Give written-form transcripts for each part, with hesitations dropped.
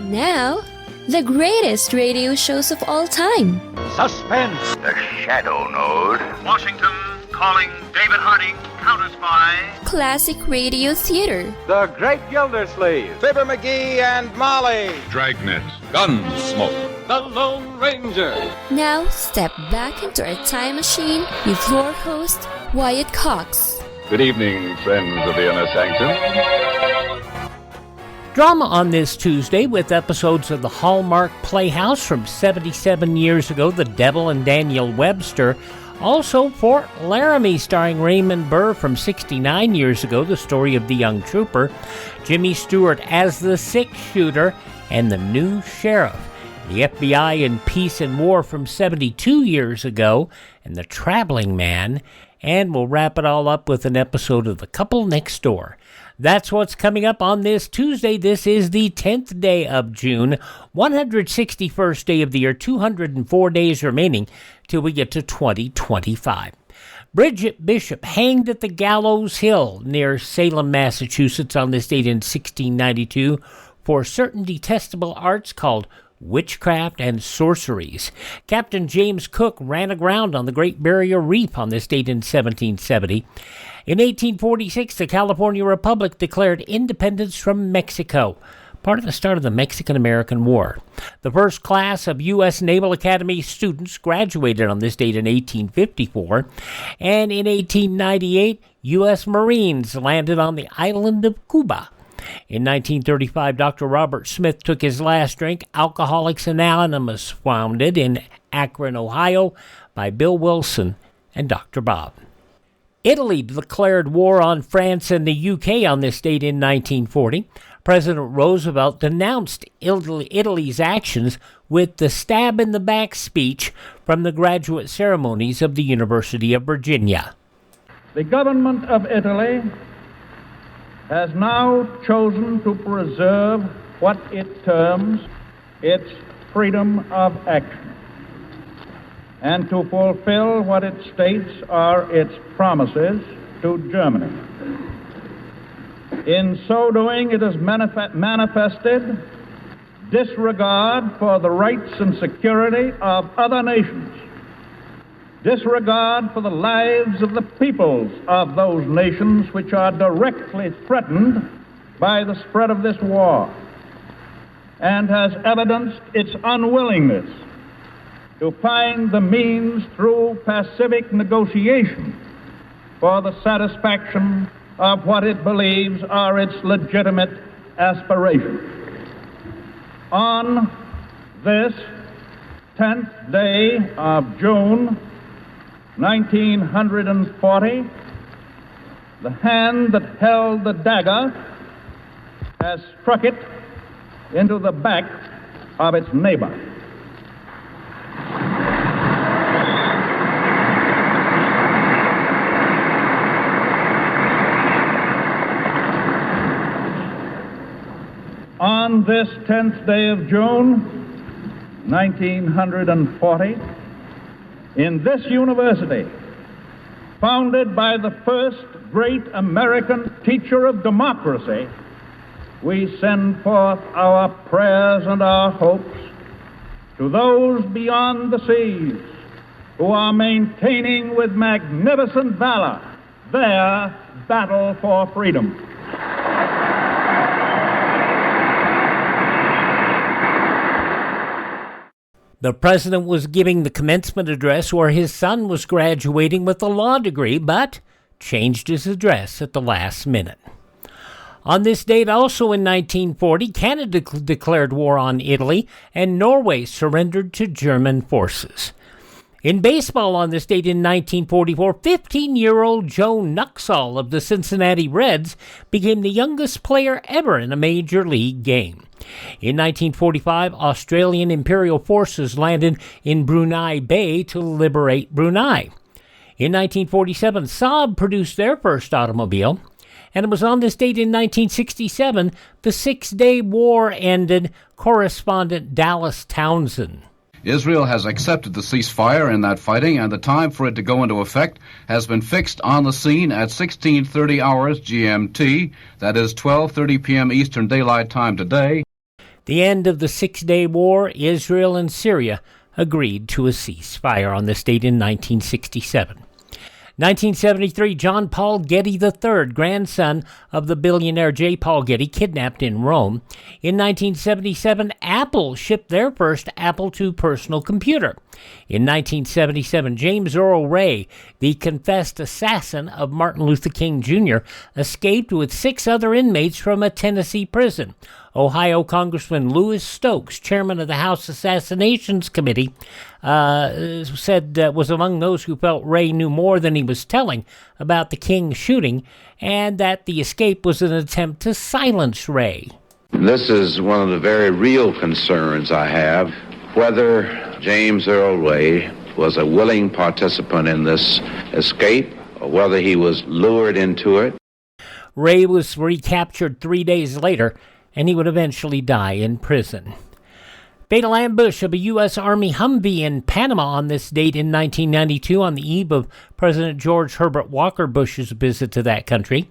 Now, the greatest radio shows of all time. Suspense. The Shadow Node. Washington calling David Harding, counter-spy. Classic radio theater. The Great Gildersleeve. Fibber McGee and Molly. Dragnet. Gunsmoke. The Lone Ranger. Now, step back into a time machine with your host, Wyatt Cox. Good evening, friends of the Inner Sanctum. Drama on this Tuesday with episodes of the Hallmark Playhouse from 77 years ago, The Devil and Daniel Webster. Also, Fort Laramie starring Raymond Burr from 69 years ago, the story of the young trooper. Jimmy Stewart as the six-shooter and the new sheriff. The FBI in Peace and War from 72 years ago, and The Traveling Man. And we'll wrap it all up with an episode of The Couple Next Door. That's what's coming up on this Tuesday. This is the 10th day of June, 161st day of the year, 204 days remaining till we get to 2025. Bridget Bishop hanged at the Gallows Hill near Salem, Massachusetts on this date in 1692 for certain detestable arts called witchcraft and sorceries. Captain James Cook ran aground on the Great Barrier Reef on this date in 1770. In 1846, the California Republic declared independence from Mexico, part of the start of the Mexican-American War. The first class of U.S. Naval Academy students graduated on this date in 1854, and in 1898, U.S. Marines landed on the island of Cuba. In 1935, Dr. Robert Smith took his last drink. Alcoholics Anonymous, founded in Akron, Ohio, by Bill Wilson and Dr. Bob. Italy declared war on France and the UK on this date in 1940. President Roosevelt denounced Italy's actions with the stab-in-the-back speech from the graduate ceremonies of the University of Virginia. The government of Italy has now chosen to preserve what it terms its freedom of action and to fulfill what it states are its promises to Germany. In so doing, it has manifested disregard for the rights and security of other nations, disregard for the lives of the peoples of those nations which are directly threatened by the spread of this war, and has evidenced its unwillingness to find the means through pacific negotiation for the satisfaction of what it believes are its legitimate aspirations. On this 10th day of June, 1940, the hand that held the dagger has struck it into the back of its neighbor. On this 10th day of June, 1940, in this university, founded by the first great American teacher of democracy, we send forth our prayers and our hopes to those beyond the seas who are maintaining with magnificent valor their battle for freedom. The president was giving the commencement address where his son was graduating with a law degree, but changed his address at the last minute. On this date, also in 1940, Canada declared war on Italy, and Norway surrendered to German forces. In baseball on this date in 1944, 15-year-old Joe Nuxhall of the Cincinnati Reds became the youngest player ever in a major league game. In 1945, Australian Imperial forces landed in Brunei Bay to liberate Brunei. In 1947, Saab produced their first automobile, and it was on this date in 1967 the Six-Day War ended. Correspondent Dallas Townsend. Israel has accepted the ceasefire in that fighting, and the time for it to go into effect has been fixed on the scene at 16:30 hours GMT, that is 12:30 p.m. Eastern Daylight Time today. The end of the Six-Day War, Israel and Syria agreed to a ceasefire on this date in 1967. 1973, John Paul Getty III, grandson of the billionaire J. Paul Getty, kidnapped in Rome. In 1977, Apple shipped their first Apple II personal computer. In 1977, James Earl Ray, the confessed assassin of Martin Luther King Jr., escaped with 6 other inmates from a Tennessee prison. Ohio Congressman Louis Stokes, chairman of the House Assassinations Committee, was among those who felt Ray knew more than he was telling about the King shooting, and that the escape was an attempt to silence Ray. This is one of the very real concerns I have, whether James Earl Ray was a willing participant in this escape or whether he was lured into it. Ray was recaptured 3 days later, and he would eventually die in prison. Fatal ambush of a U.S. Army Humvee in Panama on this date in 1992 on the eve of President George Herbert Walker Bush's visit to that country.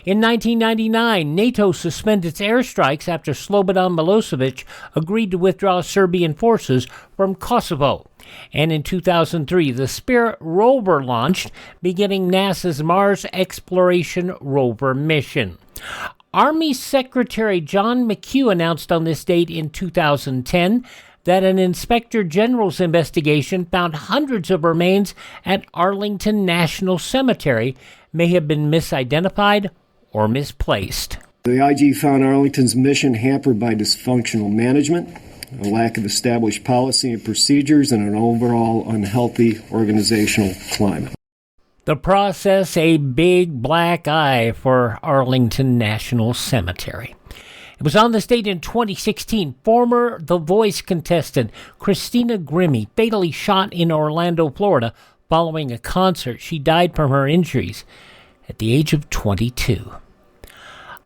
In 1999, NATO suspended its airstrikes after Slobodan Milosevic agreed to withdraw Serbian forces from Kosovo. And in 2003, the Spirit rover launched, beginning NASA's Mars Exploration Rover mission. Army Secretary John McHugh announced on this date in 2010 that an Inspector General's investigation found hundreds of remains at Arlington National Cemetery may have been misidentified or misplaced. The IG found Arlington's mission hampered by dysfunctional management, a lack of established policy and procedures, and an overall unhealthy organizational climate. The process, a big black eye for Arlington National Cemetery. It was on this date in 2016, former The Voice contestant Christina Grimmie fatally shot in Orlando, Florida, following a concert. She died from her injuries at the age of 22.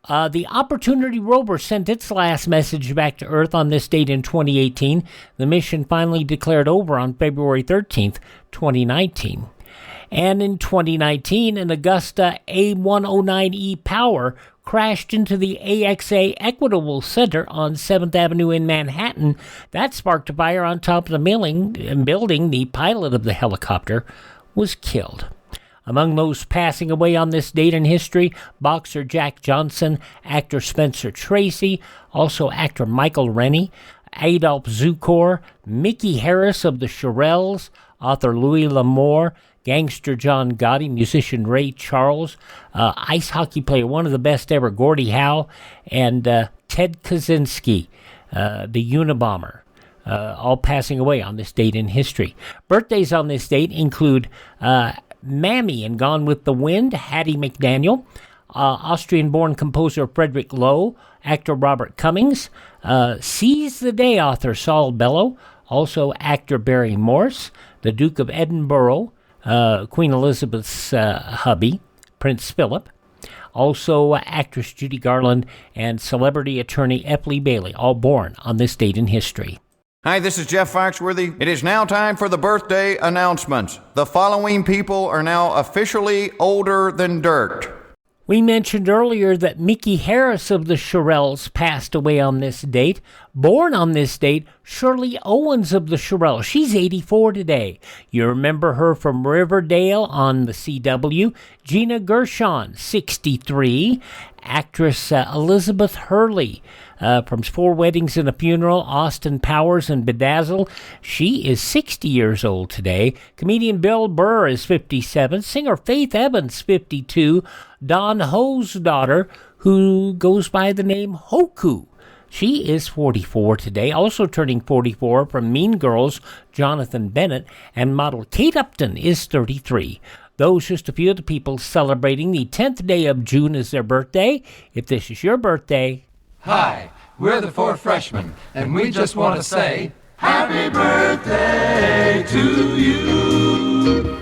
The Opportunity rover sent its last message back to Earth on this date in 2018. The mission finally declared over on February 13th, 2019. And in 2019, an Augusta A109E Power crashed into the AXA Equitable Center on 7th Avenue in Manhattan. That sparked a fire on top of the building. The pilot of the helicopter was killed. Among those passing away on this date in history, boxer Jack Johnson, actor Spencer Tracy, also actor Michael Rennie, Adolph Zukor, Mickey Harris of the Shirelles, author Louis L'Amour, gangster John Gotti, musician Ray Charles, ice hockey player, one of the best ever, Gordie Howe, and Ted Kaczynski, the Unabomber, all passing away on this date in history. Birthdays on this date include Mammy in Gone with the Wind, Hattie McDaniel, Austrian-born composer Frederick Loewe, actor Robert Cummings, Seize the Day author Saul Bellow, also actor Barry Morse, the Duke of Edinburgh, Queen Elizabeth's hubby, Prince Philip, also actress Judy Garland, and celebrity attorney F. Lee Bailey, all born on this date in history. Hi, this is Jeff Foxworthy. It is now time for the birthday announcements. The following people are now officially older than dirt. We mentioned earlier that Mickey Harris of the Shirelles passed away on this date. Born on this date, Shirley Owens of the Shirelles. She's 84 today. You remember her from Riverdale on the CW. Gina Gershon, 63. Actress Elizabeth Hurley from 4 Weddings and a Funeral, Austin Powers, and Bedazzled. She is 60 years old today. Comedian Bill Burr is 57. Singer Faith Evans, 52. Don Ho's daughter, who goes by the name Hoku. She is 44 today, also turning 44 from Mean Girls, Jonathan Bennett, and model Kate Upton is 33. Those just a few of the people celebrating the 10th day of June as their birthday. If this is your birthday... Hi, we're the 4 freshmen, and we just want to say, Happy birthday to you!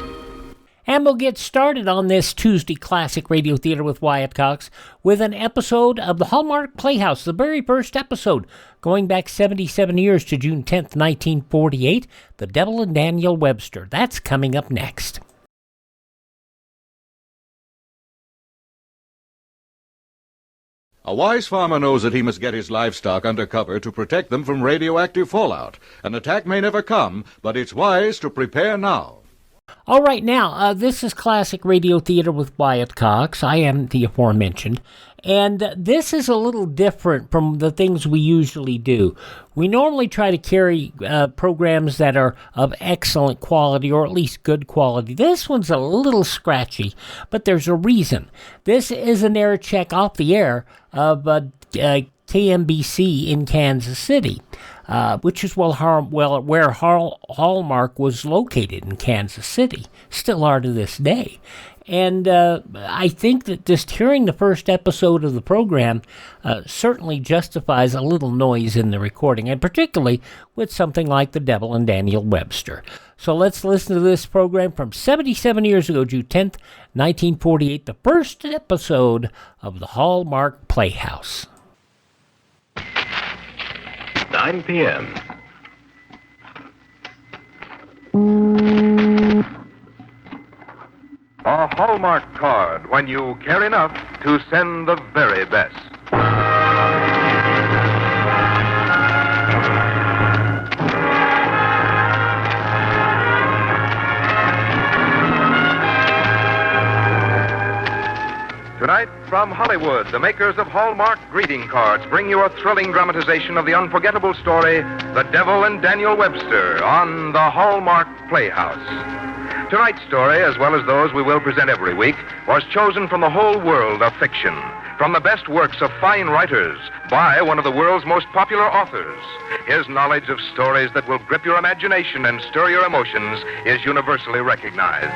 And we'll get started on this Tuesday Classic Radio Theater with Wyatt Cox with an episode of the Hallmark Playhouse, the very first episode, going back 77 years to June 10th, 1948, The Devil and Daniel Webster. That's coming up next. A wise farmer knows that he must get his livestock under cover to protect them from radioactive fallout. An attack may never come, but it's wise to prepare now. All right, now, this is Classic Radio Theater with Wyatt Cox. I am the aforementioned. And this is a little different from the things we usually do. We normally try to carry programs that are of excellent quality, or at least good quality. This one's a little scratchy, but there's a reason. This is an air check off the air of KMBC in Kansas City, which is where Hallmark was located, in Kansas City. Still are to this day. And I think that just hearing the first episode of the program certainly justifies a little noise in the recording, and particularly with something like the Devil and Daniel Webster. So let's listen to this program from 77 years ago, June 10th, 1948, the first episode of the Hallmark Playhouse. 9 p.m. A Hallmark card when you care enough to send the very best. Tonight, from Hollywood, the makers of Hallmark greeting cards bring you a thrilling dramatization of the unforgettable story, The Devil and Daniel Webster, on the Hallmark Playhouse. Tonight's story, as well as those we will present every week, was chosen from the whole world of fiction, from the best works of fine writers, by one of the world's most popular authors. His knowledge of stories that will grip your imagination and stir your emotions is universally recognized.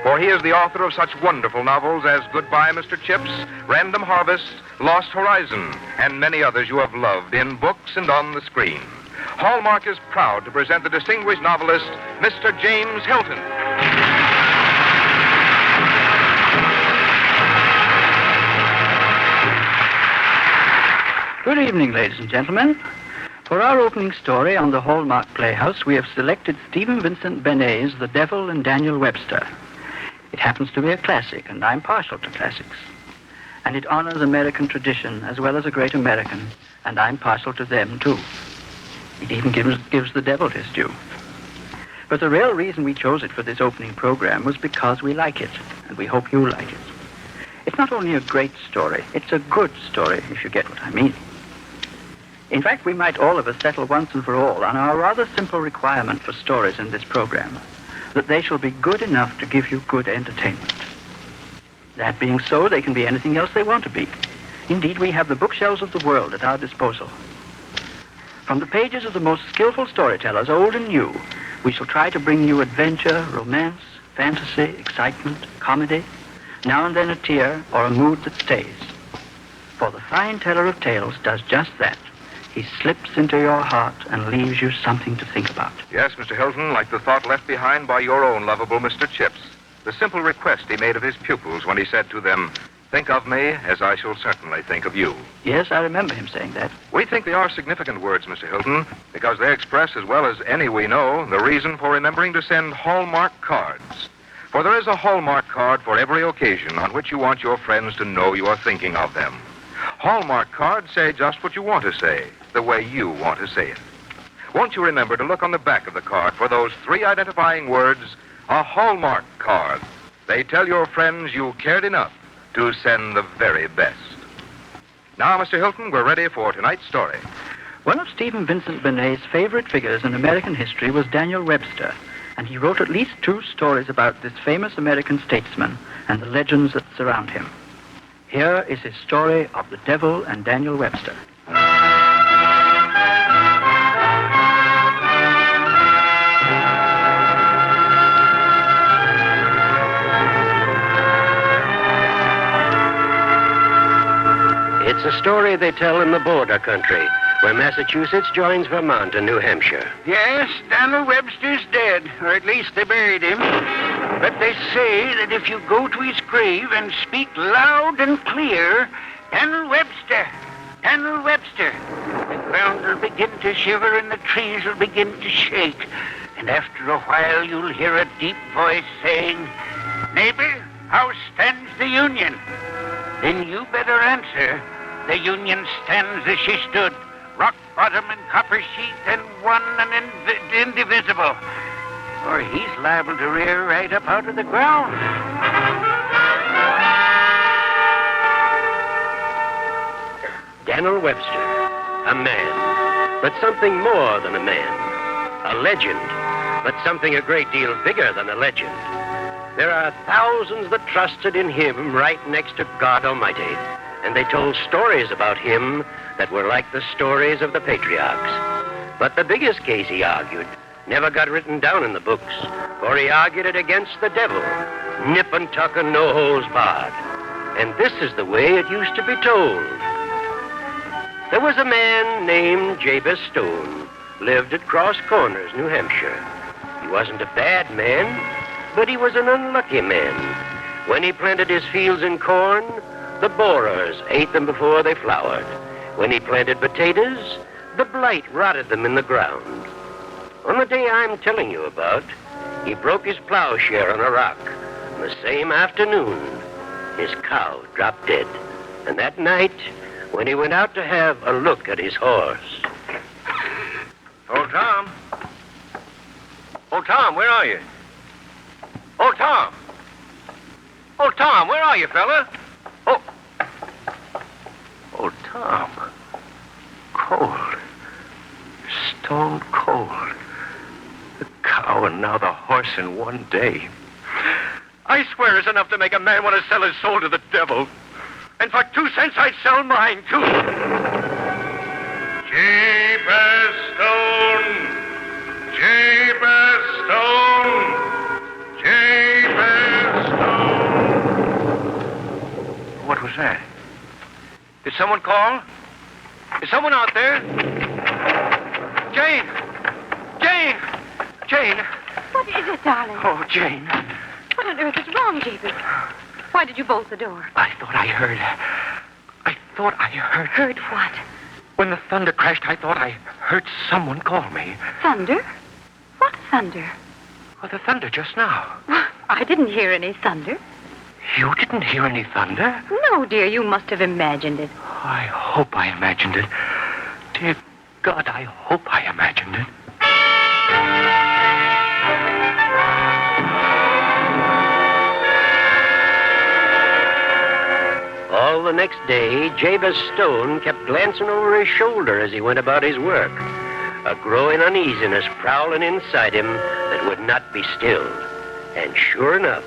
For he is the author of such wonderful novels as Goodbye, Mr. Chips, Random Harvest, Lost Horizon, and many others you have loved in books and on the screen. Hallmark is proud to present the distinguished novelist, Mr. James Hilton. Good evening, ladies and gentlemen. For our opening story on the Hallmark Playhouse, we have selected Stephen Vincent Benet's The Devil and Daniel Webster. It happens to be a classic, and I'm partial to classics. And it honors American tradition as well as a great American, and I'm partial to them, too. It even gives the devil his due. But the real reason we chose it for this opening program was because we like it, and we hope you like it. It's not only a great story, it's a good story, if you get what I mean. In fact, we might all of us settle once and for all on our rather simple requirement for stories in this program, that they shall be good enough to give you good entertainment. That being so, they can be anything else they want to be. Indeed, we have the bookshelves of the world at our disposal. From the pages of the most skillful storytellers, old and new, we shall try to bring you adventure, romance, fantasy, excitement, comedy, now and then a tear or a mood that stays. For the fine teller of tales does just that. He slips into your heart and leaves you something to think about. Yes, Mr. Hilton, like the thought left behind by your own lovable Mr. Chips. The simple request he made of his pupils when he said to them, "Think of me as I shall certainly think of you." Yes, I remember him saying that. We think they are significant words, Mr. Hilton, because they express, as well as any we know, the reason for remembering to send Hallmark cards. For there is a Hallmark card for every occasion on which you want your friends to know you are thinking of them. Hallmark cards say just what you want to say, the way you want to say it. Won't you remember to look on the back of the card for those 3 identifying words, a Hallmark card. They tell your friends you cared enough to send the very best. Now, Mr. Hilton, we're ready for tonight's story. One of Stephen Vincent Benet's favorite figures in American history was Daniel Webster, and he wrote at least 2 stories about this famous American statesman and the legends that surround him. Here is his story of The Devil and Daniel Webster. It's a story they tell in the border country, where Massachusetts joins Vermont and New Hampshire. Yes, Daniel Webster's dead, or at least they buried him. But they say that if you go to his grave and speak loud and clear, Daniel Webster, Daniel Webster, the ground will begin to shiver and the trees will begin to shake. And after a while you'll hear a deep voice saying, "Neighbor, how stands the Union?" Then you better answer, the Union stands as she stood, rock bottom and copper sheath, and one and indivisible. Or he's liable to rear right up out of the ground. Daniel Webster, a man, but something more than a man. A legend, but something a great deal bigger than a legend. There are thousands that trusted in him right next to God Almighty, and they told stories about him that were like the stories of the patriarchs. But the biggest case he argued never got written down in the books, for he argued it against the devil, nip and tuck and no holes barred. And this is the way it used to be told. There was a man named Jabez Stone, lived at Cross Corners, New Hampshire. He wasn't a bad man, but he was an unlucky man. When he planted his fields in corn, the borers ate them before they flowered. When he planted potatoes, the blight rotted them in the ground. On the day I'm telling you about, he broke his plowshare on a rock. And the same afternoon, his cow dropped dead. And that night, when he went out to have a look at his horse... Old Tom? Old Tom, where are you? Old Tom! Old Tom, where are you, fella? Oh. Old Tom. Cold. Stone cold. The cow and now the horse in one day. I swear it's enough to make a man want to sell his soul to the devil. And for 2 cents, I'd sell mine, too. Jabez Stone! Jabez Stone! Jabez Stone! What was that? Did someone call? Is someone out there? Jane! Jane! Jane! What is it, darling? Oh, Jane. What on earth is wrong, Jabez? Why did you bolt the door? I thought I heard. Heard what? When the thunder crashed, I thought I heard someone call me. Thunder? What thunder? Well, the thunder just now. I didn't hear any thunder. You didn't hear any thunder? No, dear, you must have imagined it. I hope I imagined it. Dear God, I hope I imagined it. All the next day, Jabez Stone kept glancing over his shoulder as he went about his work, a growing uneasiness prowling inside him that would not be stilled. And sure enough,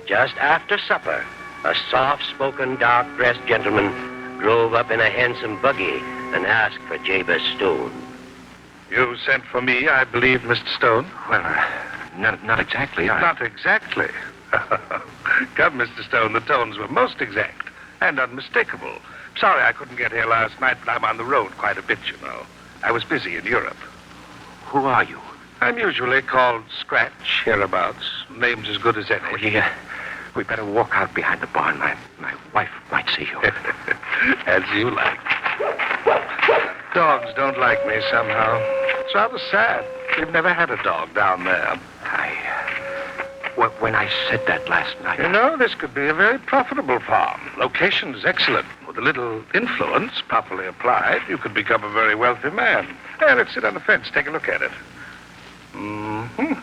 just after supper, a soft-spoken, dark-dressed gentleman drove up in a handsome buggy and asked for Jabez Stone. You sent for me, I believe, Mr. Stone? Well, not exactly. Not exactly. Come, Mr. Stone, the tones were most exact and unmistakable. Sorry I couldn't get here last night, but I'm on the road quite a bit, you know. I was busy in Europe. Who are you? I'm usually called Scratch, hereabouts. Name's as good as any. We better walk out behind the barn. My wife might see you. As you like. Dogs don't like me somehow. It's rather sad. We've never had a dog down there. When I said that last night... You know, this could be a very profitable farm. Location's excellent. With a little influence properly applied, you could become a very wealthy man. Hey, let's sit on the fence. Take a look at it. Mm-hmm.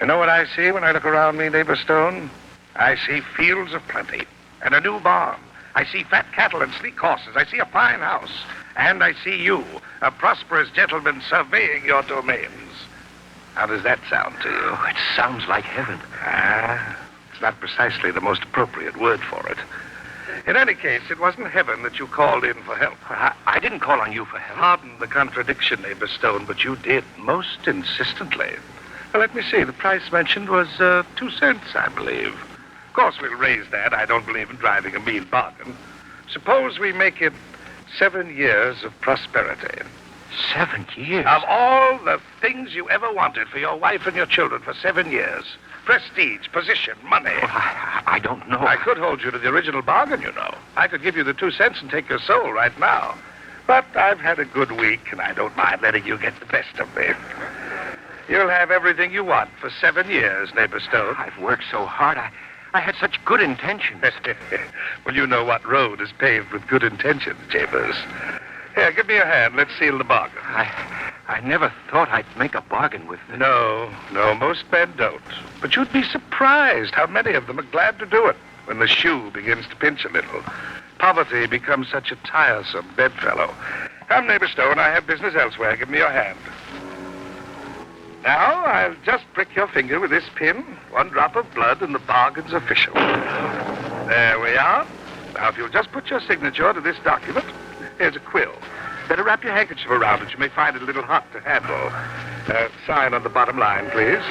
You know what I see when I look around me, neighbor Stone? I see fields of plenty and a new barn. I see fat cattle and sleek horses. I see a fine house. And I see you, a prosperous gentleman surveying your domains. How does that sound to you? Oh, it sounds like heaven. It's not precisely the most appropriate word for it. In any case, it wasn't heaven that you called in for help. I didn't call on you for help. Pardon the contradiction, neighbor Stone, but you did most insistently. Well, let me see. The price mentioned was 2 cents, I believe. Of course, we'll raise that. I don't believe in driving a mean bargain. Suppose we make it 7 years of prosperity. 7 years? Of all the things you ever wanted for your wife and your children for 7 years. Prestige, position, money. Well, I don't know. I could hold you to the original bargain, you know. I could give you the 2 cents and take your soul right now. But I've had a good week, and I don't mind letting you get the best of me. You'll have everything you want for 7 years, neighbor Stone. I've worked so hard, I had such good intentions. Well, you know what road is paved with good intentions, Chambers. Here, give me your hand. Let's seal the bargain. I never thought I'd make a bargain with them. No, most men don't. But you'd be surprised how many of them are glad to do it when the shoe begins to pinch a little. Poverty becomes such a tiresome bedfellow. Come, neighbor Stone, I have business elsewhere. Give me your hand. Now, I'll just prick your finger with this pin. 1 drop of blood and the bargain's official. There we are. Now, if you'll just put your signature to this document. Here's a quill. Better wrap your handkerchief around it. You may find it a little hot to handle. Sign on the bottom line, please.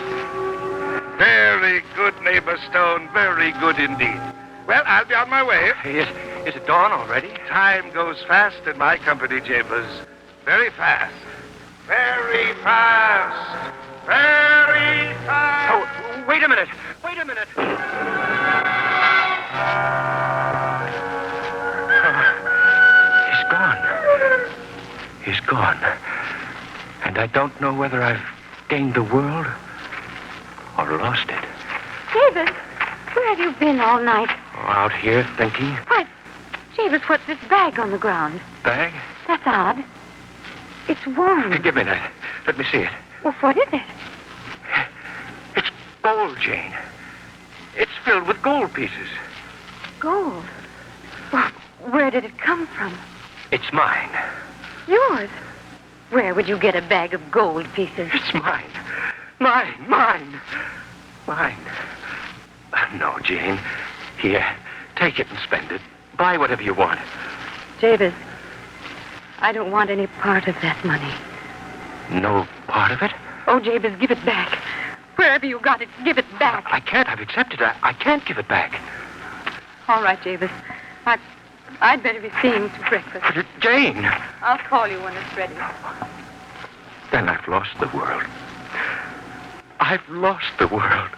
Very good, neighbor Stone. Very good indeed. Well, I'll be on my way. Is it dawn already? Time goes fast in my company, Chambers. Very fast. Very fast. Very fast. Oh, wait a minute. He's gone. And I don't know whether I've gained the world or lost it. Davis, where have you been all night? Oh, out here thinking. Why, Davis, what's this bag on the ground? Bag? That's odd. It's warm. Give me that. Let me see it. Well, what is it? It's gold, Jane. It's filled with gold pieces. Gold? Well, where did it come from? It's mine. Yours? Where would you get a bag of gold pieces? It's mine. Mine. No, Jane. Here, take it and spend it. Buy whatever you want. Davis, I don't want any part of that money. No part of it? Oh, Davis, give it back. Wherever you got it, give it back. I can't. I've accepted it. I can't give it back. All right, Davis. I'd better be seeing to breakfast. But Jane! I'll call you when it's ready. Then I've lost the world. I've lost the world.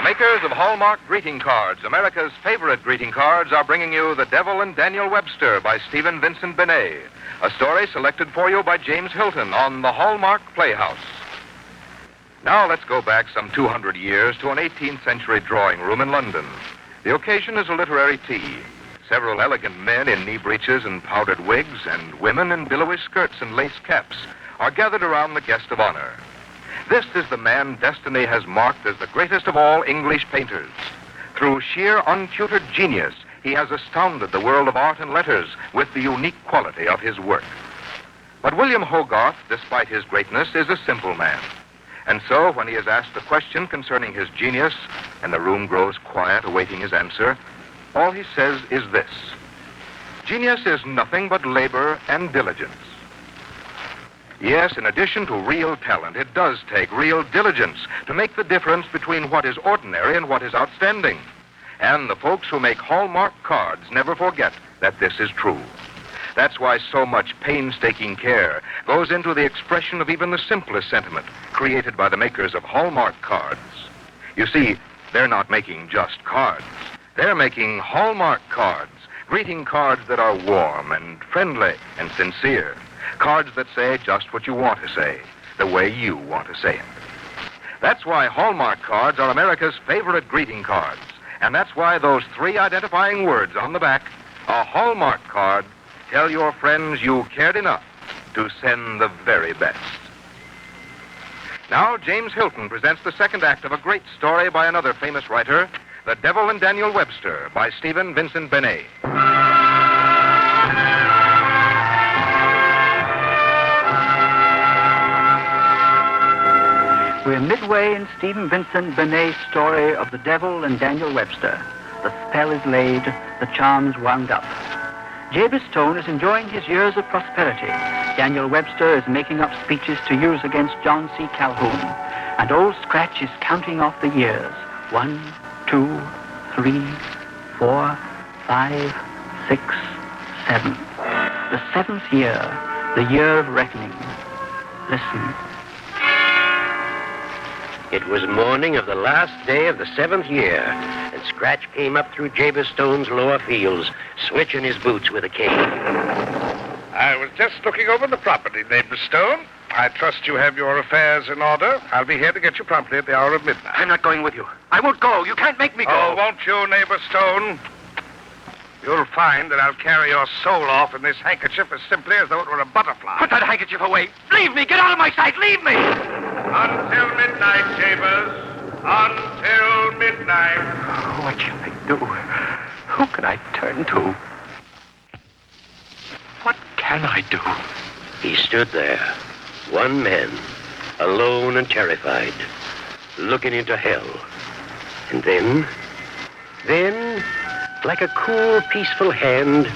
Makers of Hallmark greeting cards, America's favorite greeting cards, are bringing you The Devil and Daniel Webster by Stephen Vincent Benet, a story selected for you by James Hilton on the Hallmark Playhouse. Now let's go back some 200 years to an 18th century drawing room in London. The occasion is a literary tea. Several elegant men in knee breeches and powdered wigs, and women in billowy skirts and lace caps, are gathered around the guest of honor. This is the man destiny has marked as the greatest of all English painters. Through sheer untutored genius, he has astounded the world of art and letters with the unique quality of his work. But William Hogarth, despite his greatness, is a simple man. And so, when he is asked a question concerning his genius, and the room grows quiet awaiting his answer, all he says is this: genius is nothing but labor and diligence. Yes, in addition to real talent, it does take real diligence to make the difference between what is ordinary and what is outstanding. And the folks who make Hallmark cards never forget that this is true. That's why so much painstaking care goes into the expression of even the simplest sentiment created by the makers of Hallmark cards. You see, they're not making just cards. They're making Hallmark cards, greeting cards that are warm and friendly and sincere. Cards that say just what you want to say, the way you want to say it. That's why Hallmark cards are America's favorite greeting cards. And that's why those 3 identifying words on the back, a Hallmark card, tell your friends you cared enough to send the very best. Now, James Hilton presents the second act of a great story by another famous writer, The Devil and Daniel Webster, by Stephen Vincent Benet. We're midway in Stephen Vincent Benet's story of The Devil and Daniel Webster. The spell is laid, the charms wound up. Jabez Stone is enjoying his years of prosperity. Daniel Webster is making up speeches to use against John C. Calhoun. And Old Scratch is counting off the years. 1, 2, 3, 4, 5, 6, 7. The 7th year, the year of reckoning. Listen. It was morning of the last day of the 7th year, and Scratch came up through Jabez Stone's lower fields, switching his boots with a cane. I was just looking over the property, neighbor Stone. I trust you have your affairs in order. I'll be here to get you promptly at the hour of midnight. I'm not going with you. I won't go. You can't make me go. Oh, won't you, neighbor Stone? You'll find that I'll carry your soul off in this handkerchief as simply as though it were a butterfly. Put that handkerchief away. Leave me. Get out of my sight. Leave me. Until midnight, Jabez. Until midnight. What can I do? Who can I turn to? What can I do? He stood there, one man, alone and terrified, looking into hell. And then, like a cool, peaceful hand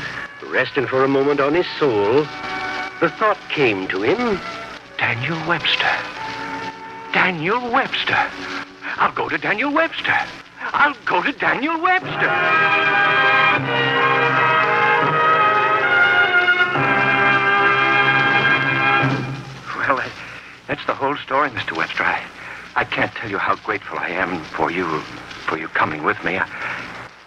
resting for a moment on his soul, the thought came to him. Daniel Webster. Daniel Webster. I'll go to Daniel Webster. I'll go to Daniel Webster. Well, that's the whole story, Mr. Webster. I can't tell you how grateful I am for you coming with me.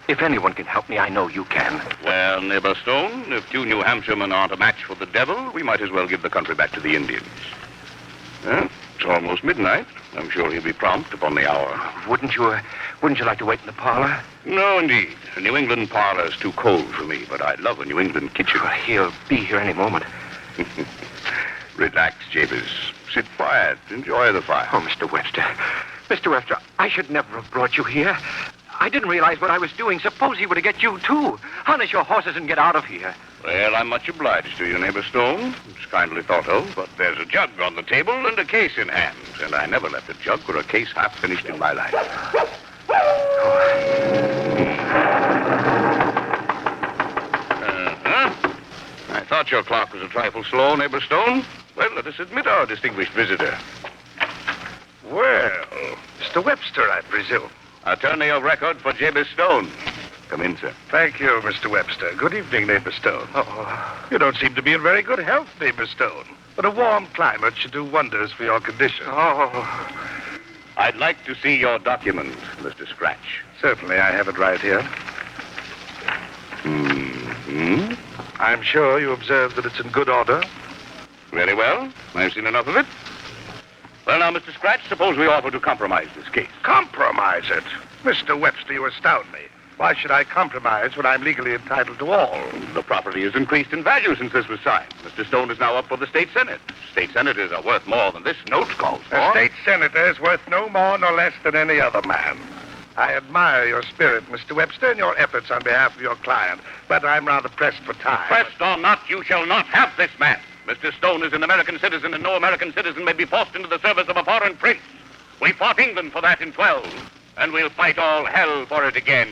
If anyone can help me, I know you can. Well, neighbor Stone, if two New Hampshiremen aren't a match for the devil, we might as well give the country back to the Indians. It's almost midnight. I'm sure he'll be prompt upon the hour. Wouldn't you like to wait in the parlor? No, indeed. A New England parlor is too cold for me, but I love a New England kitchen. He'll be here any moment. Relax, Jabez. Sit quiet. Enjoy the fire. Oh, Mr. Webster. Mr. Webster, I should never have brought you here. I didn't realize what I was doing. Suppose he were to get you, too. Harness your horses and get out of here. Well, I'm much obliged to you, neighbor Stone. It's kindly thought of, but there's a jug on the table and a case in hand, and I never left a jug or a case half finished in my life. I thought your clock was a trifle slow, neighbor Stone. Well, let us admit our distinguished visitor. Well, Mr. Webster, I presume. Attorney of record for Jabez Stone. Come in, sir. Thank you, Mr. Webster. Good evening, neighbor Stone. Oh, you don't seem to be in very good health, neighbor Stone. But a warm climate should do wonders for your condition. Oh. I'd like to see your document, Mr. Scratch. Certainly, I have it right here. Mm-hmm. I'm sure you observed that it's in good order. Very well. I've seen enough of it. Well, now, Mr. Scratch, suppose we offer to compromise this case. Compromise it? Mr. Webster, you astound me. Why should I compromise when I'm legally entitled to all? The property has increased in value since this was signed. Mr. Stone is now up for the state senate. State senators are worth more than this note calls for. A state senator is worth no more nor less than any other man. I admire your spirit, Mr. Webster, and your efforts on behalf of your client, but I'm rather pressed for time. Pressed or not, you shall not have this man. Mr. Stone is an American citizen, and no American citizen may be forced into the service of a foreign prince. We fought England for that in 12, and we'll fight all hell for it again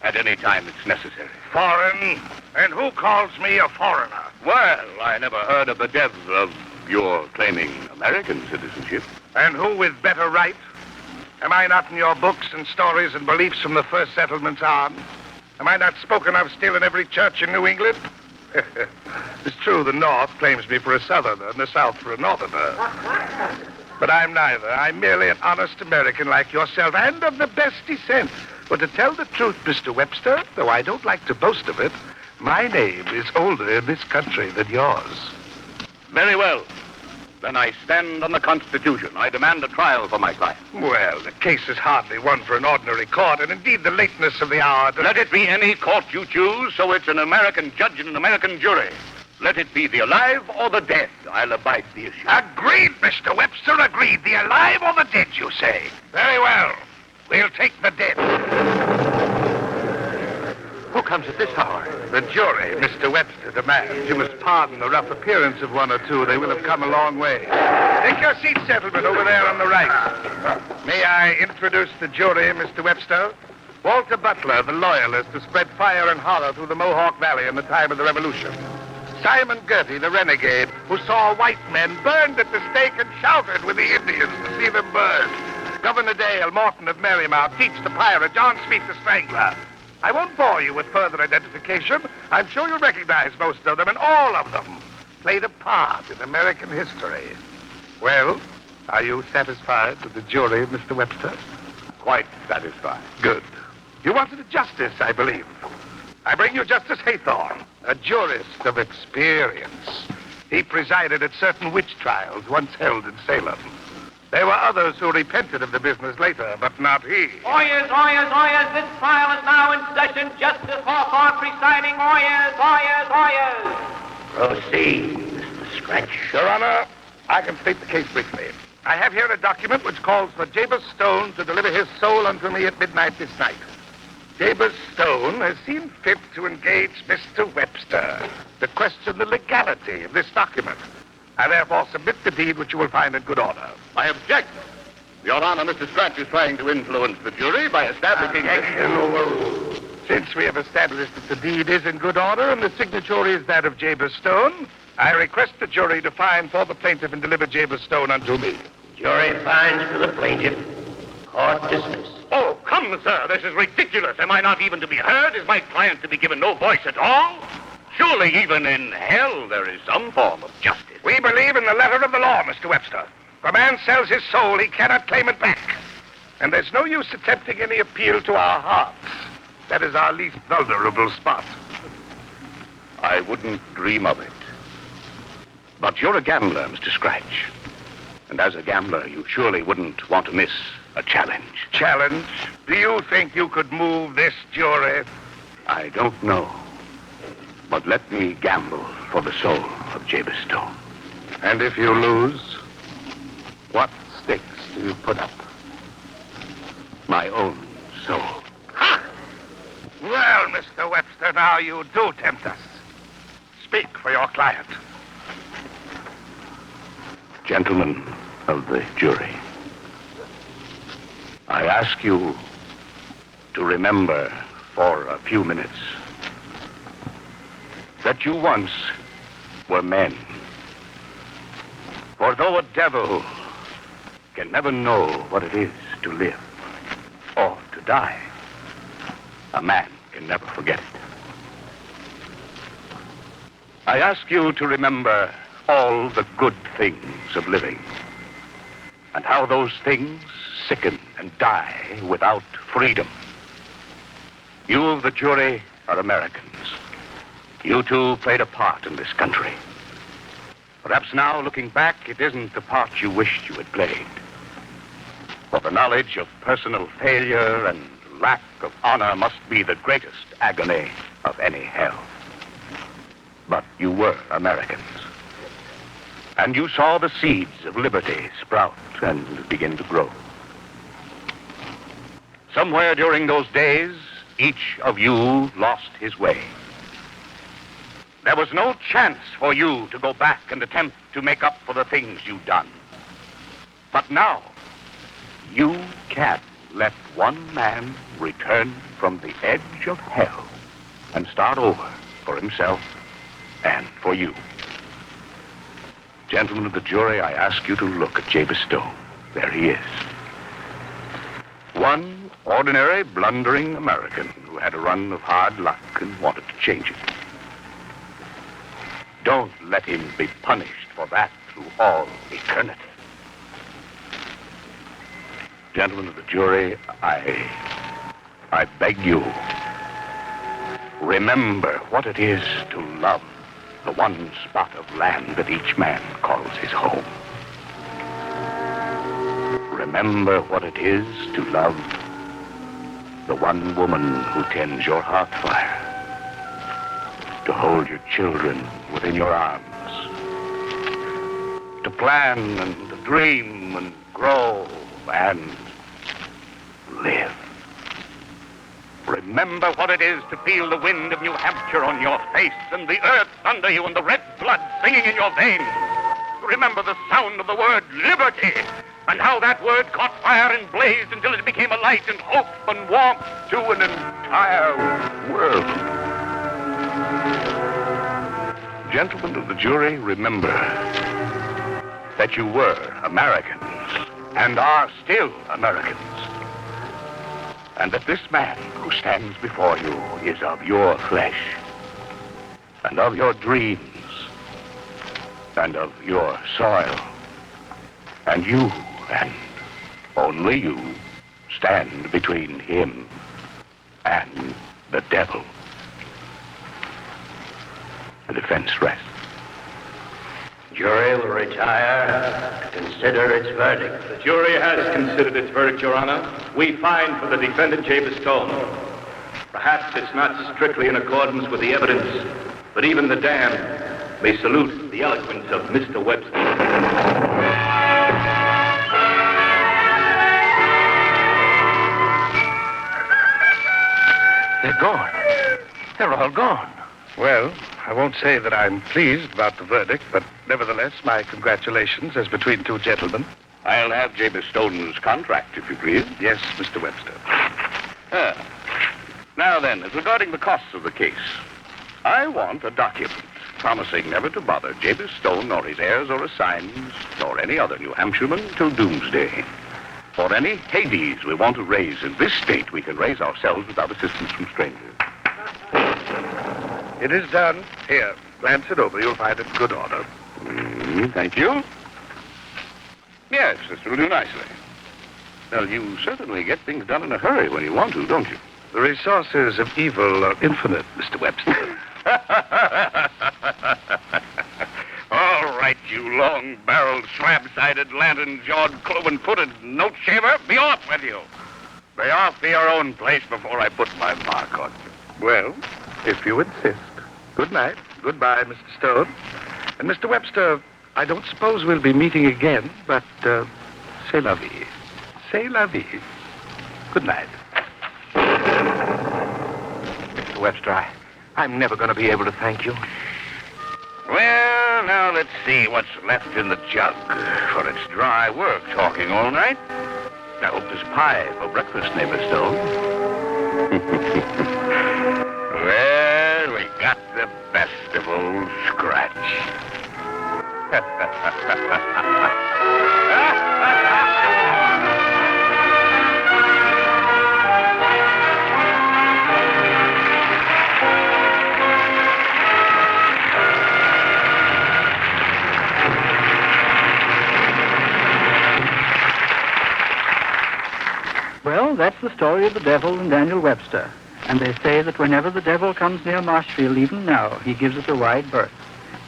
at any time it's necessary. Foreign? And who calls me a foreigner? Well, I never heard of the devil of your claiming American citizenship. And who with better right? Am I not in your books and stories and beliefs from the first settlements on? Am I not spoken of still in every church in New England? It's true the North claims me for a Southerner and the South for a Northerner. But I'm neither. I'm merely an honest American like yourself and of the best descent. But to tell the truth, Mr. Webster, though I don't like to boast of it, my name is older in this country than yours. Very well. Then I stand on the Constitution. I demand a trial for my client. Well, the case is hardly one for an ordinary court, and indeed the lateness of the hour... Let it be any court you choose, so it's an American judge and an American jury. Let it be the alive or the dead. I'll abide the issue. Agreed, Mr. Webster, agreed. The alive or the dead, you say? Very well. We'll take the dead. Who comes at this hour? The jury, Mr. Webster demands. You must pardon the rough appearance of one or two. They will have come a long way. Take your seat, gentlemen, over there on the right. May I introduce the jury, Mr. Webster? Walter Butler, the loyalist who spread fire and horror through the Mohawk Valley in the time of the Revolution. Simon Girty, the renegade, who saw white men burned at the stake and shouted with the Indians to see them burn. Governor Dale Morton of Merrymount, Teach the pirate, John Smith the strangler. I won't bore you with further identification. I'm sure you'll recognize most of them, and all of them played a part in American history. Well, Are you satisfied with the jury, Mr. Webster? Quite satisfied. Good. You wanted a justice, I believe. I bring you Justice Haythorne, a jurist of experience. He presided at certain witch trials once held in Salem. There were others who repented of the business later, but not he. Oyez, oyez, oyez, this trial is now in session. Justice Hawthorne presiding. Oyez, oyez, oyez. Proceed, Mr. Scratch. Your Honor, I can state the case briefly. I have here a document which calls for Jabez Stone to deliver his soul unto me at midnight this night. Jabez Stone has seen fit to engage Mr. Webster to question the legality of this document. I therefore submit the deed which you will find in good order. I object. Your Honor, Mr. Scratch is trying to influence the jury by establishing... Since we have established that the deed is in good order and the signature is that of Jabez Stone, I request the jury to find for the plaintiff and deliver Jabez Stone unto me. Jury finds for the plaintiff. Court dismissed. Oh, come, sir. This is ridiculous. Am I not even to be heard? Is my client to be given no voice at all? Surely even in hell there is some form of justice. We believe in the letter of the law, Mr. Webster. If a man sells his soul, he cannot claim it back. And there's no use attempting any appeal to our hearts. That is our least vulnerable spot. I wouldn't dream of it. But you're a gambler, Mr. Scratch. And as a gambler, you surely wouldn't want to miss a challenge. Challenge? Do you think you could move this jury? I don't know. But let me gamble for the soul of Jabez Stone. And if you lose, what stakes do you put up? My own soul. Ha! Well, Mr. Webster, now you do tempt us. Speak for your client. Gentlemen of the jury, I ask you to remember for a few minutes that you once were men. For though a devil can never know what it is to live or to die, a man can never forget it. I ask you to remember all the good things of living and how those things sicken and die without freedom. You of the jury are Americans. You too played a part in this country. Perhaps now, looking back, it isn't the part you wished you had played. For the knowledge of personal failure and lack of honor must be the greatest agony of any hell. But you were Americans. And you saw the seeds of liberty sprout and begin to grow. Somewhere during those days, each of you lost his way. There was no chance for you to go back and attempt to make up for the things you'd done. But now, you can't let one man return from the edge of hell and start over for himself and for you. Gentlemen of the jury, I ask you to look at Jabez Stone. There he is. One ordinary, blundering American who had a run of hard luck and wanted to change it. Don't let him be punished for that through all eternity. Gentlemen of the jury, I beg you, remember what it is to love the one spot of land that each man calls his home. Remember what it is to love the one woman who tends your hearth fire, to hold your children within your arms, to plan and to dream and grow and live. Remember what it is to feel the wind of New Hampshire on your face and the earth under you and the red blood singing in your veins. Remember the sound of the word liberty and how that word caught fire and blazed until it became a light and hope and warmth to an entire world. Gentlemen of the jury, remember that you were Americans and are still Americans. And that this man who stands before you is of your flesh, and of your dreams, and of your soil. And you, and only you, stand between him and the devil. The defense rests. Jury will retire to consider its verdict. The jury has considered its verdict, Your Honor. We find for the defendant, Jabez Stone. Perhaps it's not strictly in accordance with the evidence, but even the damned may salute the eloquence of Mr. Webster. They're gone. They're all gone. Well, I won't say that I'm pleased about the verdict, but nevertheless, my congratulations as between two gentlemen. I'll have Jabez Stone's contract, if you please. Yes, Mr. Webster. Now then, as regarding the costs of the case, I want a document promising never to bother Jabez Stone nor his heirs or assigns, nor any other New Hampshireman till doomsday. For any Hades we want to raise in this state, we can raise ourselves without assistance from strangers. It is done. Here, glance it over. You'll find it in good order. Thank you. Yes, this will do nicely. Well, you certainly get things done in a hurry when you want to, don't you? The resources of evil are infinite, Mr. Webster. All right, you long-barreled, slab-sided, lantern-jawed, cloven-footed note-shaver. Be off with you. Be off to your own place before I put my mark on you. Well, if you insist. Good night. Goodbye, Mr. Stone. And Mr. Webster, I don't suppose we'll be meeting again, but, c'est la vie. C'est la vie. Good night. Mr. Webster, I'm never going to be able to thank you. Well, now let's see what's left in the jug. For it's dry work talking all night. I hope there's pie for breakfast, neighbor Stone. Well, we got the best of old Scratch. Well, that's the story of the Devil and Daniel Webster. And they say that whenever the devil comes near Marshfield, even now, he gives it a wide berth.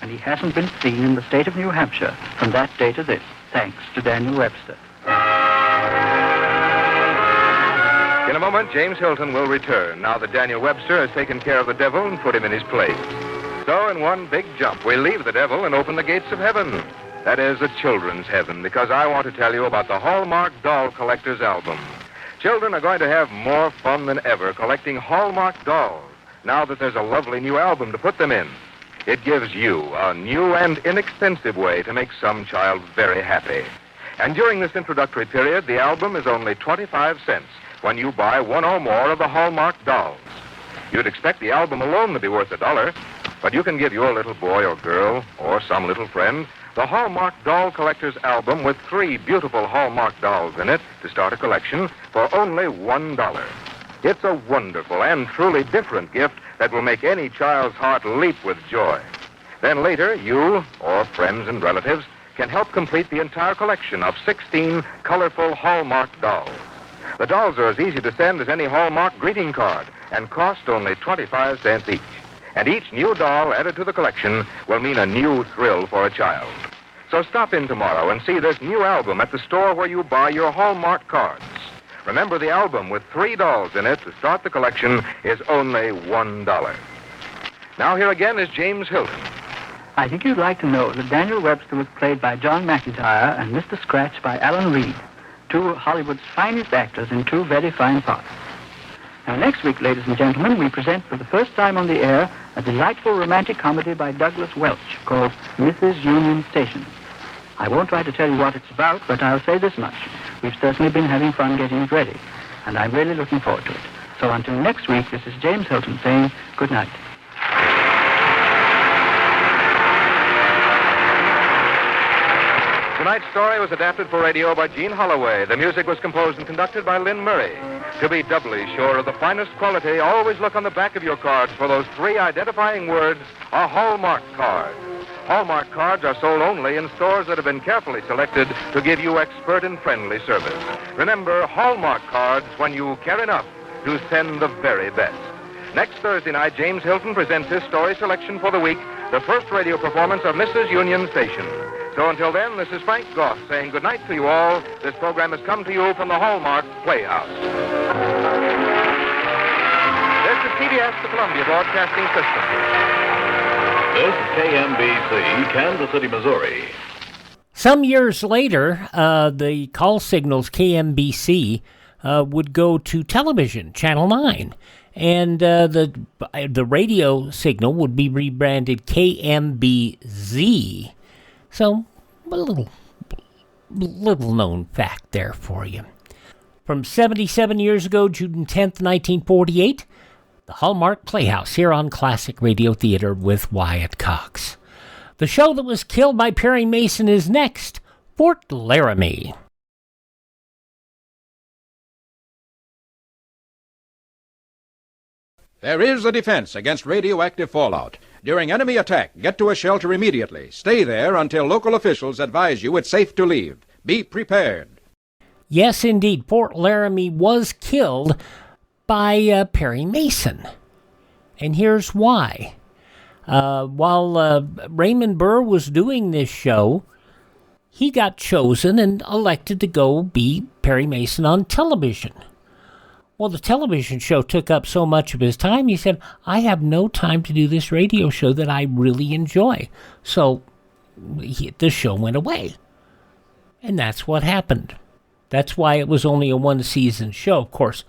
And he hasn't been seen in the state of New Hampshire from that day to this, thanks to Daniel Webster. In a moment, James Hilton will return, now that Daniel Webster has taken care of the devil and put him in his place. So, in one big jump, we leave the devil and open the gates of heaven. That is, a children's heaven, because I want to tell you about the Hallmark Doll Collector's Album. Children are going to have more fun than ever collecting Hallmark dolls, now that there's a lovely new album to put them in. It gives you a new and inexpensive way to make some child very happy. And during this introductory period, the album is only 25 cents when you buy one or more of the Hallmark dolls. You'd expect the album alone to be worth $1, but you can give your little boy or girl or some little friend the Hallmark Doll Collector's Album with 3 beautiful Hallmark dolls in it to start a collection for only $1. It's a wonderful and truly different gift that will make any child's heart leap with joy. Then later, you or friends and relatives can help complete the entire collection of 16 colorful Hallmark dolls. The dolls are as easy to send as any Hallmark greeting card and cost only 25 cents each. And each new doll added to the collection will mean a new thrill for a child. So stop in tomorrow and see this new album at the store where you buy your Hallmark cards. Remember, the album with 3 dolls in it to start the collection is only $1. Now here again is James Hilton. I think you'd like to know that Daniel Webster was played by John McIntyre and Mr. Scratch by Alan Reed, 2 of Hollywood's finest actors in 2 very fine parts. Now, next week, ladies and gentlemen, we present for the first time on the air a delightful romantic comedy by Douglas Welch called Mrs. Union Station. I won't try to tell you what it's about, but I'll say this much. We've certainly been having fun getting it ready, and I'm really looking forward to it. So until next week, this is James Hilton saying good night. Tonight's story was adapted for radio by Gene Holloway. The music was composed and conducted by Lynn Murray. To be doubly sure of the finest quality, always look on the back of your cards for those 3 identifying words, a Hallmark card. Hallmark cards are sold only in stores that have been carefully selected to give you expert and friendly service. Remember, Hallmark cards when you care enough to send the very best. Next Thursday night, James Hilton presents his story selection for the week, the first radio performance of Mrs. Union Station. So until then, this is Frank Goss saying good night to you all. This program has come to you from the Hallmark Playhouse. This is CBS, the Columbia Broadcasting System. This is KMBC, Kansas City, Missouri. Some years later, the call signals KMBC would go to television, Channel 9. And the radio signal would be rebranded KMBZ. So, a little known fact there for you. From 77 years ago, June 10th, 1948, the Hallmark Playhouse here on Classic Radio Theater with Wyatt Cox. The show that was killed by Perry Mason is next, Fort Laramie. There is a defense against radioactive fallout. During enemy attack, get to a shelter immediately. Stay there until local officials advise you it's safe to leave. Be prepared. Yes, indeed, Fort Laramie was killed by Perry Mason. And here's why. While Raymond Burr was doing this show, he got chosen and elected to go be Perry Mason on television. Well, the television show took up so much of his time, he said, I have no time to do this radio show that I really enjoy. So the show went away. And that's what happened. That's why it was only a one-season show. Of course,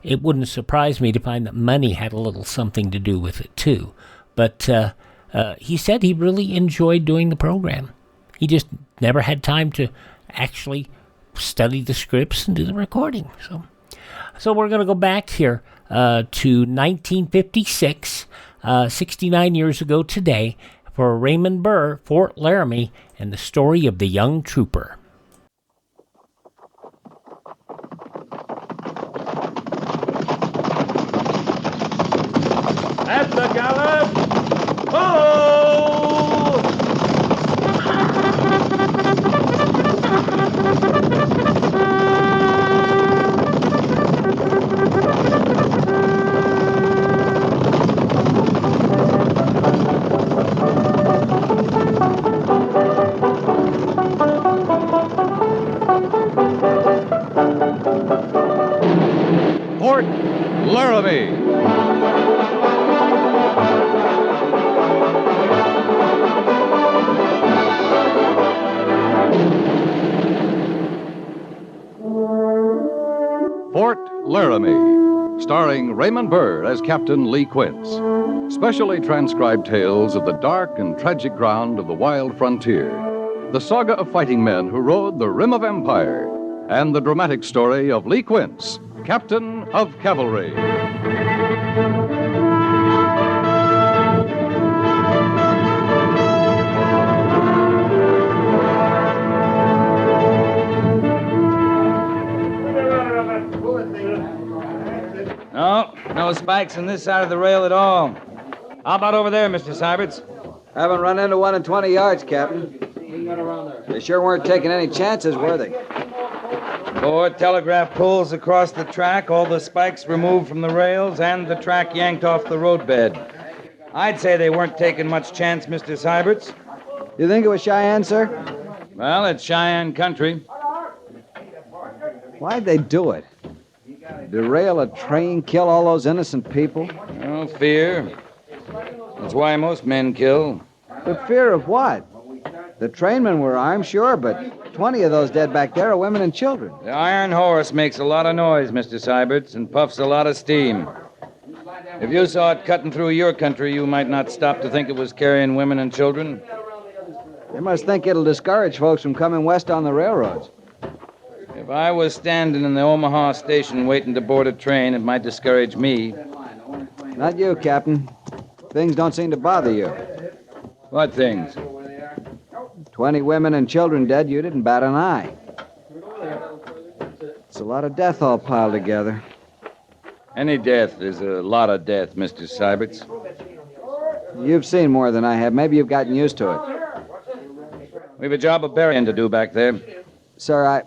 it wouldn't surprise me to find that money had a little something to do with it, too. But he said he really enjoyed doing the program. He just never had time to actually study the scripts and do the recording. So we're going to go back here to 1956, 69 years ago today, for Raymond Burr, Fort Laramie, and the story of the young trooper. At the gallop! Oh! Fort Laramie. Fort Laramie, starring Raymond Burr as Captain Lee Quince. Specially transcribed tales of the dark and tragic ground of the wild frontier. The saga of fighting men who rode the rim of empire. And the dramatic story of Lee Quince, Captain of Cavalry. No spikes on this side of the rail at all. How about over there, Mr. Syberts? Haven't run into one in 20 yards, Captain. They sure weren't taking any chances, were they? 4 telegraph poles across the track, all the spikes removed from the rails, and the track yanked off the roadbed. I'd say they weren't taking much chance, Mr. Syberts. You think it was Cheyenne, sir? Well, it's Cheyenne country. Why'd they do it? Derail a train, kill all those innocent people? Oh, fear. That's why most men kill. But fear of what? The trainmen were armed, sure, but 20 of those dead back there are women and children. The iron horse makes a lot of noise, Mr. Syberts, and puffs a lot of steam. If you saw it cutting through your country, you might not stop to think it was carrying women and children. They must think it'll discourage folks from coming west on the railroads. If I was standing in the Omaha station waiting to board a train, it might discourage me. Not you, Captain. Things don't seem to bother you. What things? 20 women and children dead, you didn't bat an eye. It's a lot of death all piled together. Any death is a lot of death, Mr. Syberts. You've seen more than I have. Maybe you've gotten used to it. We've a job of burying to do back there. Sir,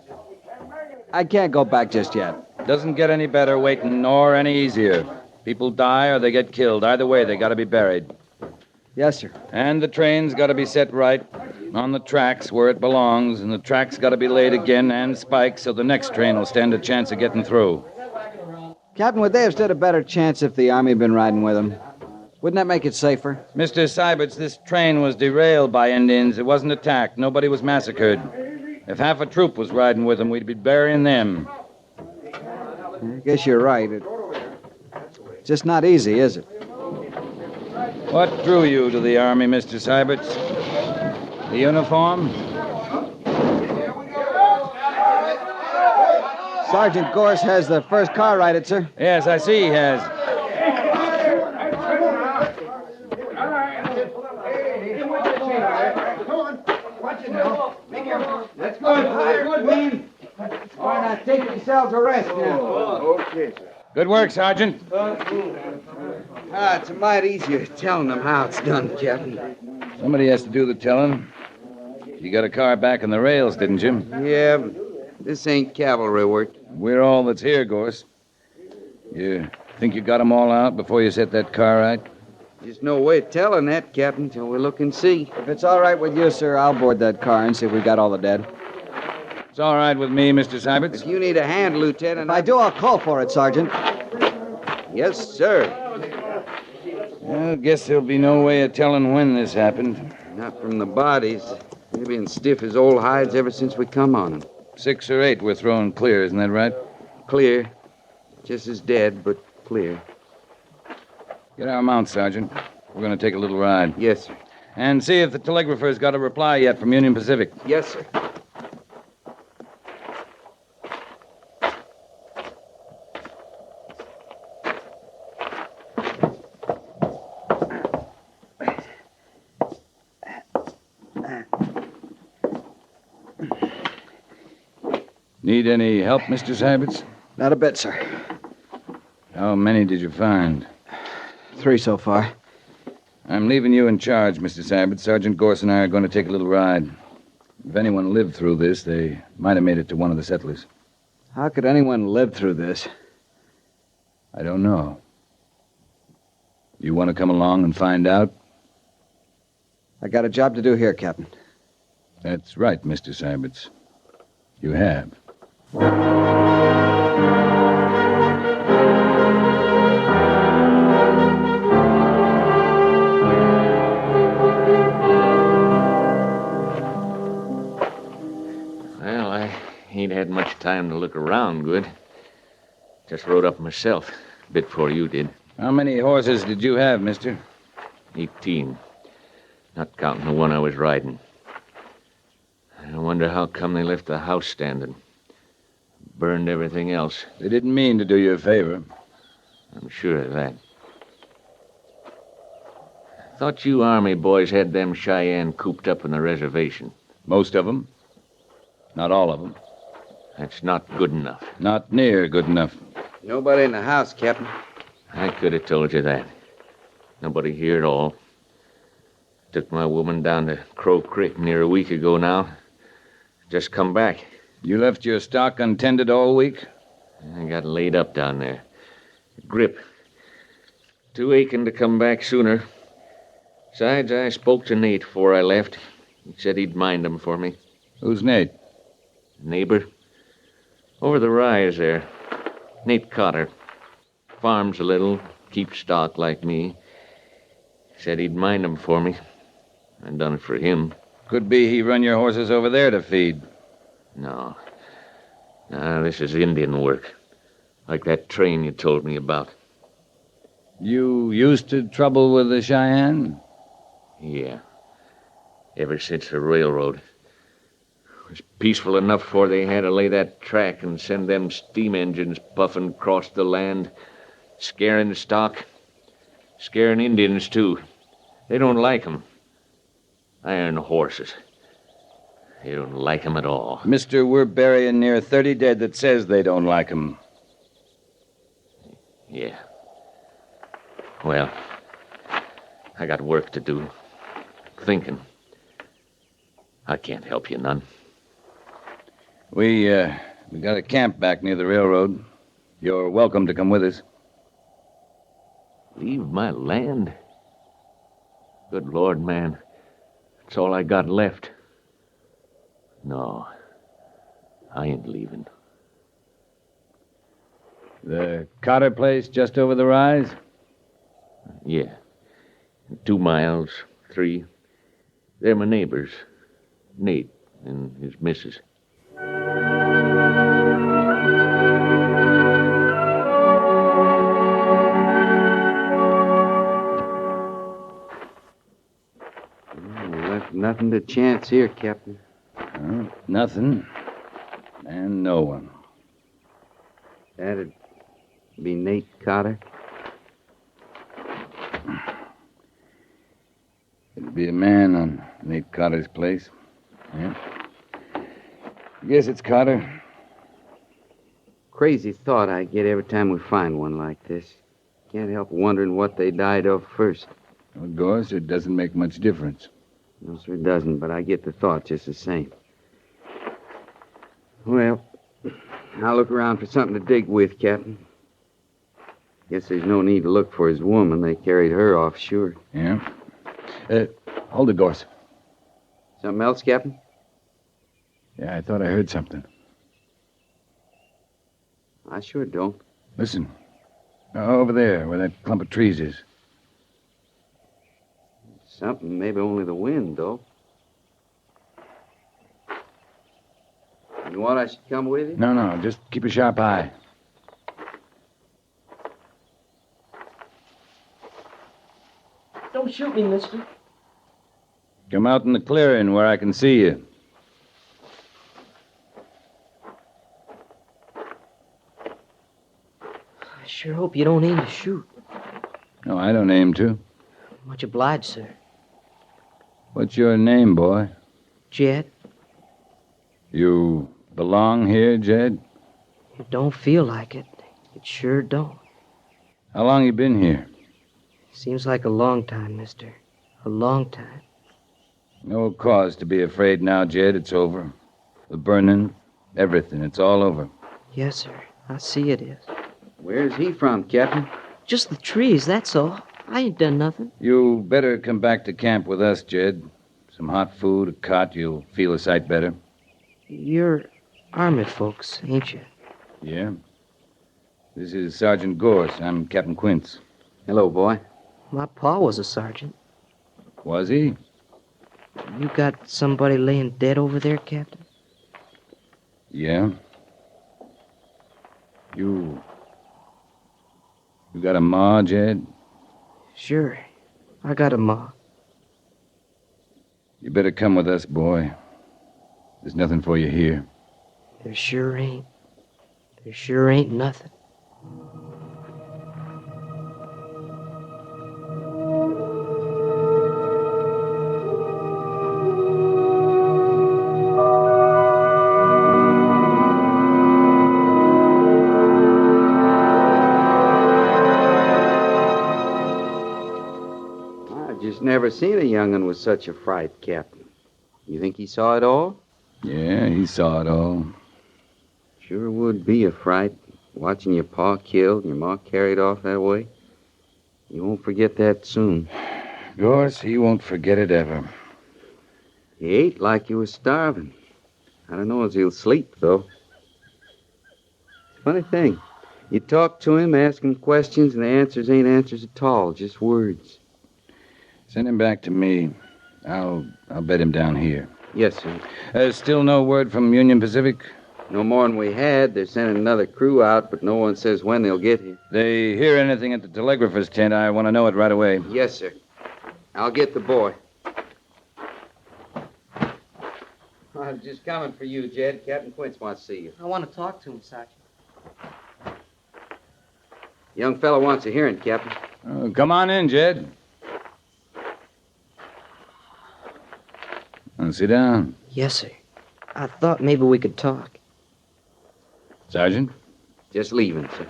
I can't go back just yet. Doesn't get any better waiting, nor any easier. People die or they get killed. Either way, they got to be buried. Yes, sir. And the train's got to be set right on the tracks where it belongs, and the tracks got to be laid again and spiked so the next train will stand a chance of getting through. Captain, would they have stood a better chance if the Army had been riding with them? Wouldn't that make it safer? Mr. Seiberts, this train was derailed by Indians. It wasn't attacked. Nobody was massacred. If half a troop was riding with them, we'd be burying them. I guess you're right. It's just not easy, is it? What drew you to the Army, Mr. Seiberts? The uniform? Sergeant Gorse has the first car righted, sir. Yes, I see he has. Let's go. Good, man. All right, now take yourselves a rest now. Okay, sir. Good work, Sergeant. It's a mite easier telling them how it's done, Captain. Somebody has to do the telling. You got a car back on the rails, didn't you? Yeah, but this ain't cavalry work. We're all that's here, Gorse. You think you got 'em all out before you set that car right? There's no way of telling that, Captain, till we look and see. If it's all right with you, sir, I'll board that car and see if we got all the dead. It's all right with me, Mr. Seiberts. If you need a hand, Lieutenant... If I do, I'll call for it, Sergeant. Yes, sir. Well, guess there'll be no way of telling when this happened. Not from the bodies. They've been stiff as old hides ever since we come on them. 6 or 8 we're throwing clear, isn't that right? Clear. Just as dead, but clear. Get our mounts, Sergeant. We're going to take a little ride. Yes, sir. And see if the telegrapher's got a reply yet from Union Pacific. Yes, sir. Need any help, Mr. Seiberts? Not a bit, sir. How many did you find? 3 so far. I'm leaving you in charge, Mr. Seiberts. Sergeant Gorse and I are going to take a little ride. If anyone lived through this, they might have made it to one of the settlers. How could anyone live through this? I don't know. You want to come along and find out? I got a job to do here, Captain. That's right, Mr. Seiberts. You have. Well, I ain't had much time to look around good. Just rode up myself, a bit before you did. How many horses did you have, mister? 18. Not counting the one I was riding. I wonder how come they left the house standing. Burned everything else. They didn't mean to do you a favor. I'm sure of that. Thought you Army boys had them Cheyenne cooped up in the reservation. Most of them. Not all of them. That's not good enough. Not near good enough. Nobody in the house, Captain. I could have told you that. Nobody here at all. Took my woman down to Crow Creek near a week ago now. Just come back. You left your stock untended all week? I got laid up down there. Grip. Too aching to come back sooner. Besides, I spoke to Nate before I left. He said he'd mind them for me. Who's Nate? Neighbor. Over the rise there. Nate Cotter. Farms a little, keeps stock like me. Said he'd mind them for me. I done it for him. Could be he run your horses over there to feed. No. No, this is Indian work. Like that train you told me about. You used to trouble with the Cheyenne? Yeah. Ever since the railroad. It was peaceful enough before they had to lay that track and send them steam engines puffing across the land, scaring the stock, scaring Indians, too. They don't like 'em. Iron horses. They don't like 'em at all. Mister, we're burying near 30 dead that says they don't like 'em. Yeah. Well, I got work to do. Thinking. I can't help you none. We got a camp back near the railroad. You're welcome to come with us. Leave my land? Good Lord, man. That's all I got left. No, I ain't leaving. The Cotter place just over the rise? Yeah. 2 miles, 3. They're my neighbors. Nate and his missus. Left nothing to chance here, Captain. Nothing. And no one. That'd be Nate Cotter. It'd be a man on Nate Cotter's place. Yeah. Guess it's Cotter. Crazy thought I get every time we find one like this. Can't help wondering what they died of first. Of course, it doesn't make much difference. No, sir, it doesn't, but I get the thought just the same. Well, I'll look around for something to dig with, Captain. Guess there's no need to look for his woman. They carried her off, sure. Yeah. Hold it, Gorse. Something else, Captain? Yeah, I thought I heard something. I sure don't. Listen. Over there, where that clump of trees is. Something, maybe only the wind, though. You want I should come with you? No, just keep a sharp eye. Don't shoot me, mister. Come out in the clearing where I can see you. I sure hope you don't aim to shoot. No, I don't aim to. Much obliged, sir. What's your name, boy? Jed, You belong here, Jed? it don't feel like it. It sure don't. How long you been here? Seems like a long time, mister. A long time. No cause to be afraid now, Jed. It's over. The burning, everything. It's all over. Yes, sir. I see it is. Where's he from, Captain? Just the trees, that's all. I ain't done nothing. You better come back to camp with us, Jed. Some hot food, a cot. You'll feel a sight better. You're Army folks, ain't you? Yeah. This is Sergeant Gorse. I'm Captain Quince. Hello, boy. My pa was a sergeant. Was he? You got somebody laying dead over there, Captain? Yeah. You got a ma, Jed? Sure. I got a ma. You better come with us, boy. There's nothing for you here. There sure ain't. There sure ain't nothing. Never seen a young'un with such a fright, Captain. You think he saw it all? Yeah, he saw it all. Sure would be a fright, watching your pa killed and your ma carried off that way. You won't forget that soon. Gorse, he won't forget it ever. He ate like he was starving. I don't know as he'll sleep, though. Funny thing. You talk to him, ask him questions, and the answers ain't answers at all, just words. Send him back to me. I'll bed him down here. Yes, sir. Still no word from Union Pacific? No more than we had. They're sending another crew out, but no one says when they'll get here. They hear anything at the telegrapher's tent, I want to know it right away. Yes, sir. I'll get the boy. I'm just coming for you, Jed. Captain Quince wants to see you. I want to talk to him, Sergeant. Young fellow wants a hearing, Captain. Come on in, Jed. Sit down. Yes, sir. I thought maybe we could talk. Sergeant? Just leaving, sir.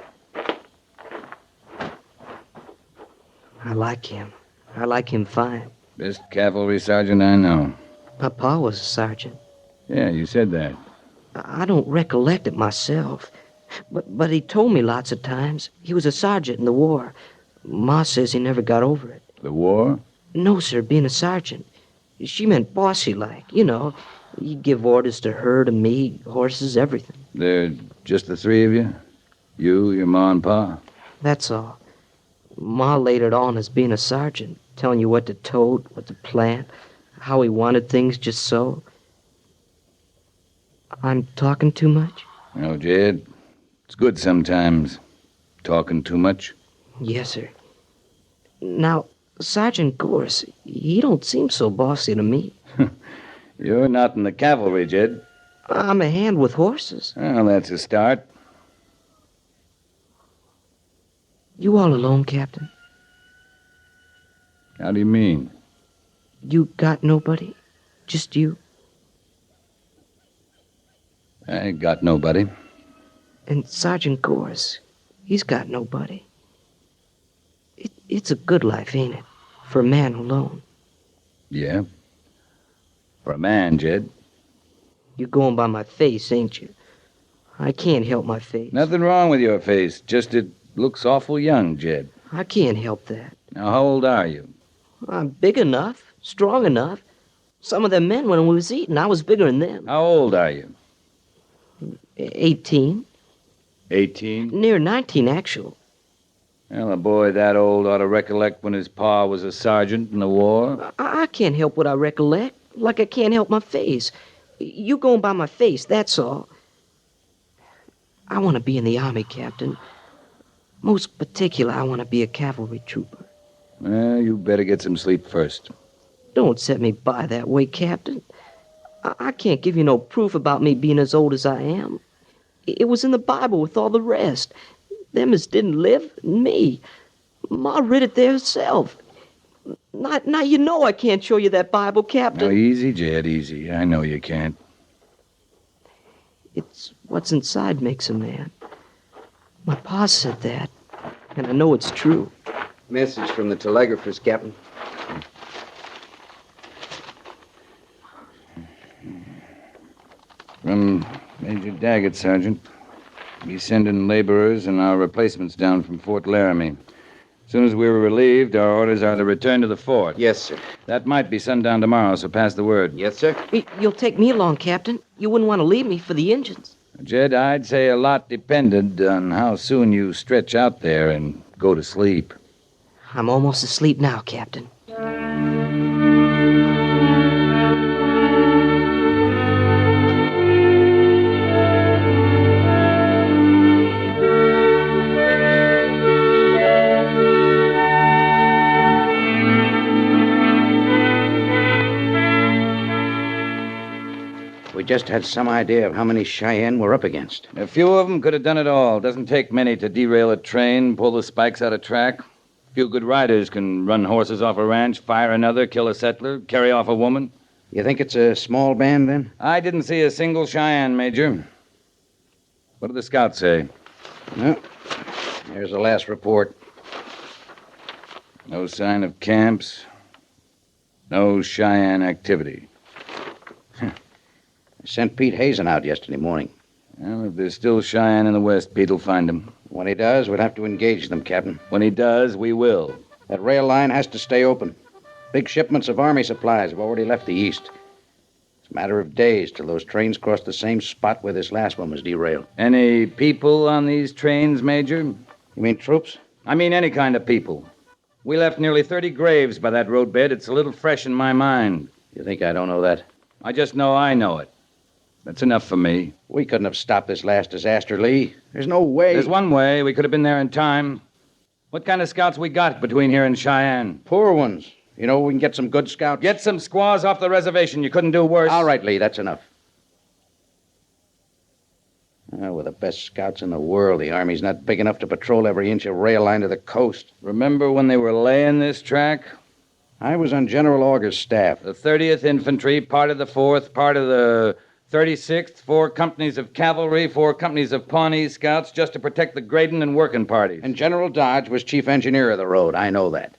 I like him. I like him fine. Best cavalry sergeant I know. My pa was a sergeant. Yeah, you said that. I don't recollect it myself. But he told me lots of times. He was a sergeant in the war. Ma says he never got over it. The war? No, sir, being a sergeant. She meant bossy-like, you know. He'd give orders to her, to me, horses, everything. They're just the three of you? You, your ma, and pa? That's all. Ma laid it on as being a sergeant, telling you what to tote, what to plant, how he wanted things just so. I'm talking too much? No, Jed. It's good sometimes, talking too much. Yes, sir. Now, Sergeant Gorse, he don't seem so bossy to me. You're not in the cavalry, Jed. I'm a hand with horses. Well, that's a start. You all alone, Captain? How do you mean? You got nobody? Just you? I got nobody. And Sergeant Gorse, he's got nobody. It's a good life, ain't it? For a man alone. Yeah. For a man, Jed. You're going by my face, ain't you? I can't help my face. Nothing wrong with your face. Just it looks awful young, Jed. I can't help that. Now, how old are you? I'm big enough, strong enough. Some of them men, when we was eating, I was bigger than them. How old are you? 18. 18? Near 19, actual. Well, a boy that old ought to recollect when his pa was a sergeant in the war. I can't help what I recollect, like I can't help my face. You going by my face, that's all. I want to be in the Army, Captain. Most particular, I want to be a cavalry trooper. Well, you better get some sleep first. Don't set me by that way, Captain. I can't give you no proof about me being as old as I am. It was in the Bible with all the rest. Them as didn't live, and me. Ma read it there herself. Now you know I can't show you that Bible, Captain. Now, easy, Jed, easy. I know you can't. It's what's inside makes a man. My pa said that, and I know it's true. Message from the telegraphist, Captain. From Major Daggett, Sergeant. He's sending laborers and our replacements down from Fort Laramie. As soon as we're relieved, our orders are to return to the fort. Yes, sir. That might be sundown tomorrow, so pass the word. Yes, sir. You'll take me along, Captain. You wouldn't want to leave me for the Injuns. Jed, I'd say a lot depended on how soon you stretch out there and go to sleep. I'm almost asleep now, Captain. We just had some idea of how many Cheyenne we're up against. A few of them could have done it all. Doesn't take many to derail a train, pull the spikes out of track. A few good riders can run horses off a ranch, fire another, kill a settler, carry off a woman. You think it's a small band, then? I didn't see a single Cheyenne, Major. What did the scouts say? Well, here's the last report. No sign of camps. No Cheyenne activity. I sent Pete Hazen out yesterday morning. Well, if there's still Cheyenne in the west, Pete will find them. When he does, we'll have to engage them, Captain. When he does, we will. That rail line has to stay open. Big shipments of Army supplies have already left the east. It's a matter of days till those trains cross the same spot where this last one was derailed. Any people on these trains, Major? You mean troops? I mean any kind of people. We left nearly 30 graves by that roadbed. It's a little fresh in my mind. You think I don't know that? I just know I know it. That's enough for me. We couldn't have stopped this last disaster, Lee. There's no way. There's one way. We could have been there in time. What kind of scouts we got between here and Cheyenne? Poor ones. You know, we can get some good scouts. Get some squaws off the reservation. You couldn't do worse. All right, Lee, that's enough. Well, we're the best scouts in the world. The Army's not big enough to patrol every inch of rail line to the coast. Remember when they were laying this track? I was on General Augur's staff. The 30th Infantry, part of the 4th, part of the 36th, 4 companies of cavalry, 4 companies of Pawnee scouts, just to protect the grading and working parties. And General Dodge was chief engineer of the road. I know that.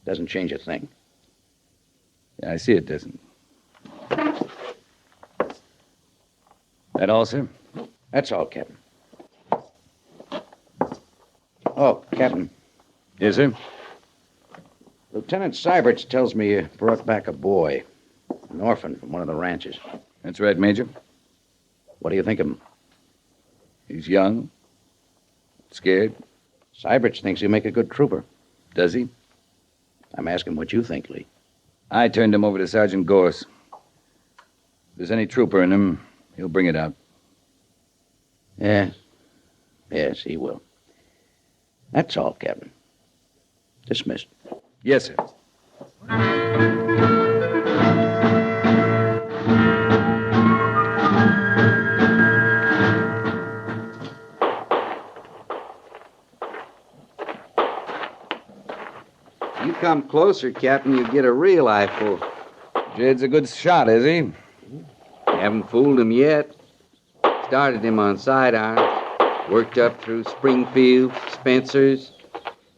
Doesn't change a thing. Yeah, I see it doesn't. That all, sir? That's all, Captain. Oh, Captain. Yes, sir? Lieutenant Syberts tells me you brought back a boy, an orphan from one of the ranches. That's right, Major. What do you think of him? He's young. Scared. Syberts thinks he'll make a good trooper. Does he? I'm asking what you think, Lee. I turned him over to Sergeant Gorse. If there's any trooper in him, he'll bring it out. Yes. Yes, he will. That's all, Captain. Dismissed. Yes, sir. You come closer, Captain, you get a real eyeful. Jed's a good shot, is he? Haven't fooled him yet. Started him on sidearms. Worked up through Springfield, Spencer's.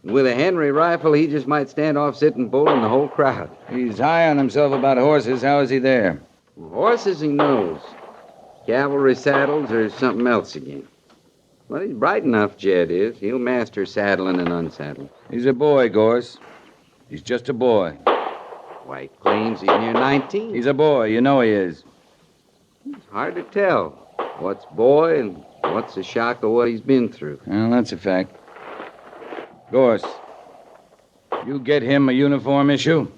And with a Henry rifle, he just might stand off sitting bull in the whole crowd. He's high on himself about horses. How is he there? Horses he knows. Cavalry saddles or something else again. Well, he's bright enough, Jed is. He'll master saddling and unsaddling. He's a boy, Gorse. He's just a boy. Why, he claims he's near 19. He's a boy. You know he is. It's hard to tell what's boy and what's the shock of what he's been through. Well, that's a fact. Gorse, you get him a uniform issue?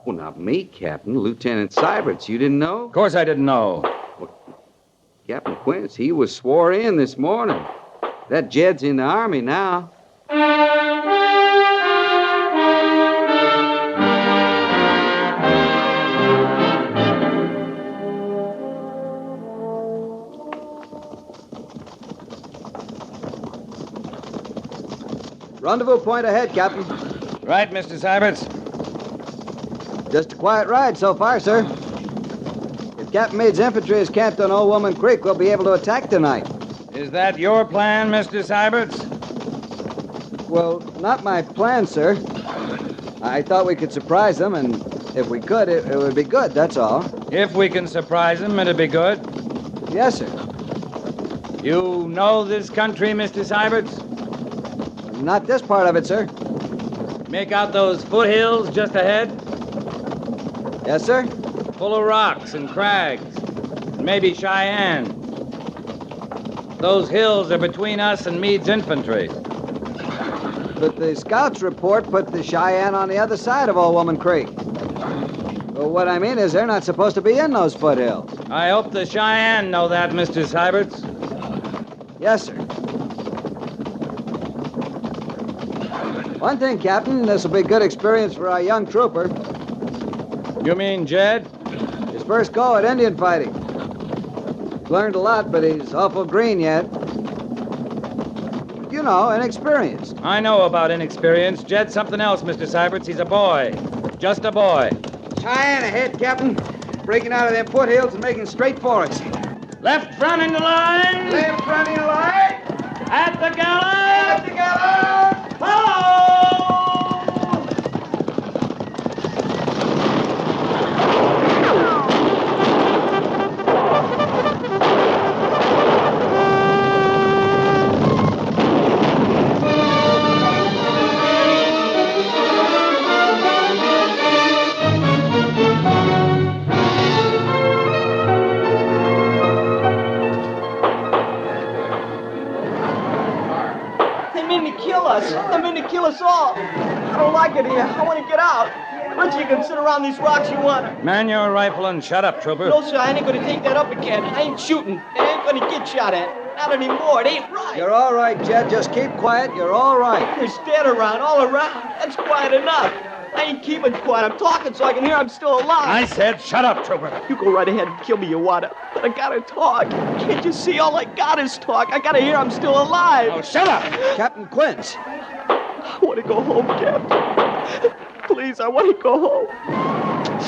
Well, not me, Captain. Lieutenant Syberts. You didn't know? Of course I didn't know. Well, Captain Quince, he was swore in this morning. That Jed's in the Army now. Rendezvous point ahead, Captain. Right, Mr. Syberts. Just a quiet ride so far, sir. If Captain Meade's infantry is camped on Old Woman Creek, we'll be able to attack tonight. Is that your plan, Mr. Syberts? Well, not my plan, sir. I thought we could surprise them, and if we could, it would be good, that's all. If we can surprise them, it'd be good. Yes, sir. You know this country, Mr. Syberts? Not this part of it, sir. Make out those foothills just ahead? Yes, sir. Full of rocks and crags. And maybe Cheyenne. Those hills are between us and Meade's infantry. But the scouts report put the Cheyenne on the other side of Old Woman Creek. Well, what I mean is they're not supposed to be in those foothills. I hope the Cheyenne know that, Mr. Syberts. Yes, sir. One thing, Captain, this will be a good experience for our young trooper. You mean Jed? His first go at Indian fighting. He's learned a lot, but he's awful green yet. You know, inexperienced. I know about inexperience. Jed's something else, Mr. Syberts. He's a boy. Just a boy. Cheyenne ahead, Captain. Breaking out of them foothills and making straight for us. Left front in the line. Left front in the line. At the gallop. At the gallop. Follow! They mean to kill us all. I don't like it here. I want to get out. Richie, you can sit around these rocks you want. Man your rifle and shut up, trooper. No, sir, I ain't going to take that up again. I ain't shooting. They ain't going to get shot at. Not anymore. It ain't right. You're all right, Jed. Just keep quiet. You're all right. They're standing around, all around. That's quiet enough. I ain't keeping quiet. I'm talking so I can hear I'm still alive. I said shut up, trooper. You go right ahead and kill me, you wanna. But I gotta talk. Can't you see all I got is talk? I gotta hear I'm still alive. Oh, shut up! Captain Quince. I want to go home, Captain. Please, I want to go home.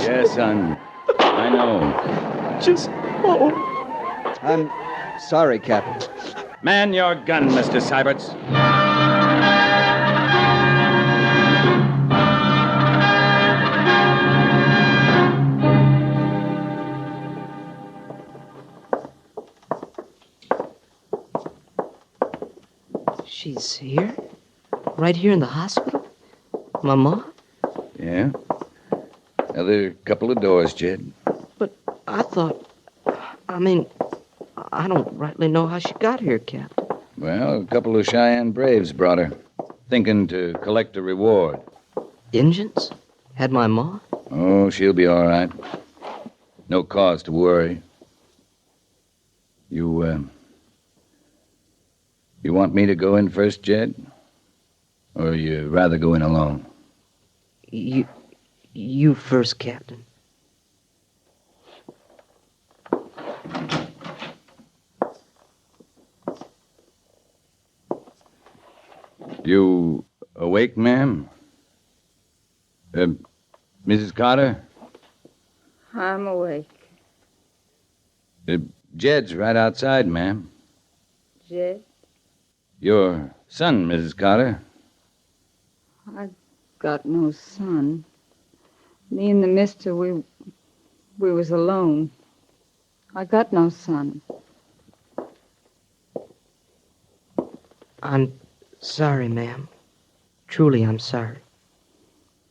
Yes, son. I know. Just home. I'm sorry, Captain. Man your gun, Mr. Syberts. Right here in the hospital? My mom? Yeah. Another couple of doors, Jed. But I thought... I don't rightly know how she got here, Captain. Well, a couple of Cheyenne Braves brought her, thinking to collect a reward. Injuns? Had my ma? Oh, she'll be all right. No cause to worry. You want me to go in first, Jed? Or you rather go in alone? You first, Captain. You awake, ma'am? Mrs. Carter? I'm awake. Jed's right outside, ma'am. Jed? Your son, Mrs. Carter. I got no son. Me and the mister, we was alone. I got no son. I'm sorry, ma'am. Truly, I'm sorry.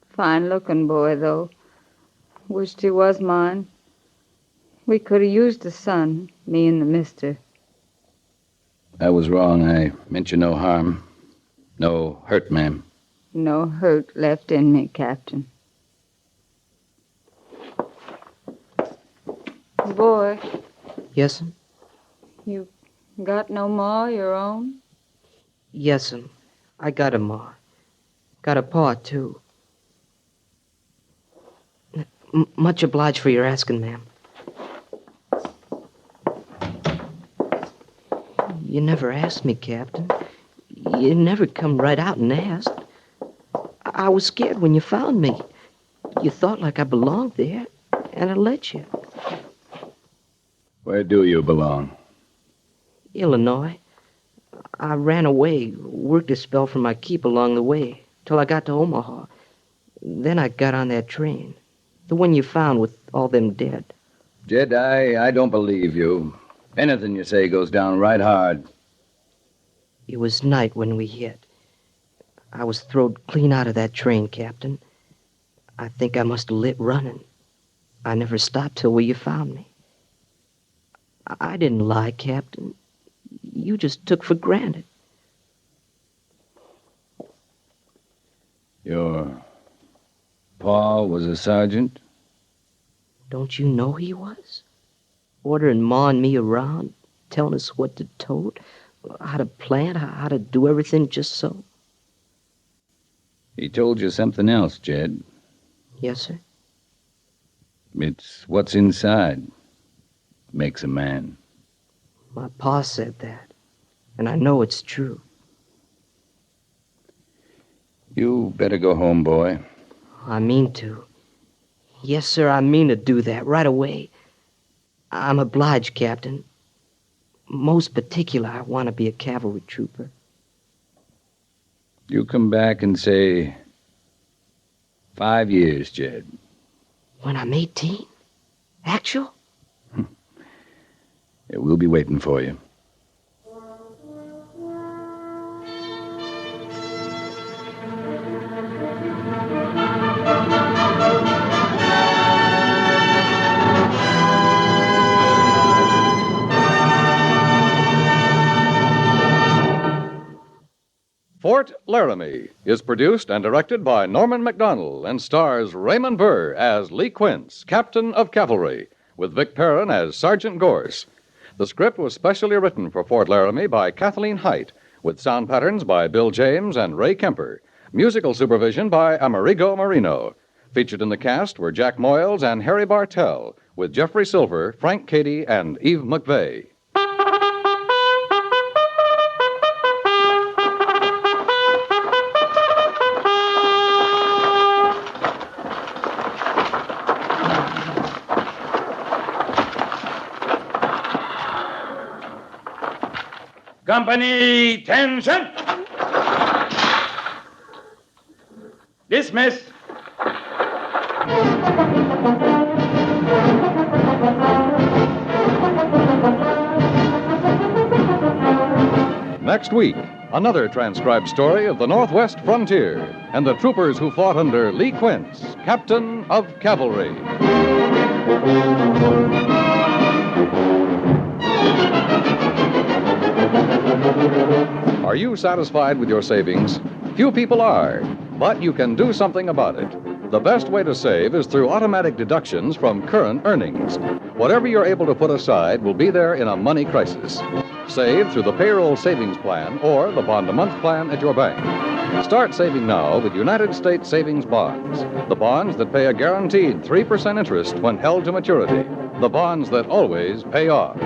Fine-looking boy, though. Wished he was mine. We could have used a son, me and the mister. I was wrong. I meant you no harm. No hurt, ma'am. No hurt left in me, Captain. Boy. Yes'm? You got no ma your own? Yes'm. I got a ma. Got a pa, too. Much obliged for your asking, ma'am. You never asked me, Captain. You never come right out and asked. I was scared when you found me. You thought like I belonged there, and I let you. Where do you belong? Illinois. I ran away, worked a spell from my keep along the way, till I got to Omaha. Then I got on that train. The one you found with all them dead. Jed, I don't believe you. Anything you say goes down right hard. It was night when we hit. I was throwed clean out of that train, Captain. I think I must have lit running. I never stopped till where you found me. I didn't lie, Captain. You just took for granted. Your pa was a sergeant? Don't you know he was? Ordering Ma and me around, telling us what to tote, how to plant, how to do everything just so. He told you something else, Jed. Yes, sir? It's what's inside makes a man. My pa said that, and I know it's true. You better go home, boy. I mean to. Yes, sir, I mean to do that right away. I'm obliged, Captain. Most particular, I want to be a cavalry trooper. You come back and say 5 years, Jed. When I'm 18? Actual? We'll be waiting for you. Fort Laramie is produced and directed by Norman MacDonald and stars Raymond Burr as Lee Quince, Captain of Cavalry, with Vic Perrin as Sergeant Gorse. The script was specially written for Fort Laramie by Kathleen Height, with sound patterns by Bill James and Ray Kemper. Musical supervision by Amerigo Marino. Featured in the cast were Jack Moyles and Harry Bartell, with Jeffrey Silver, Frank Cady, and Eve McVeigh. Company, tension! Dismiss. Next week, Another transcribed story of the Northwest frontier and the troopers who fought under Lee Quince, Captain of Cavalry. Are you satisfied with your savings? Few people are, but you can do something about it. The best way to save is through automatic deductions from current earnings. Whatever you're able to put aside will be there in a money crisis. Save through the payroll savings plan or the bond-a-month plan at your bank. Start saving now with United States Savings Bonds. The bonds that pay a guaranteed 3% interest when held to maturity. The bonds that always pay off.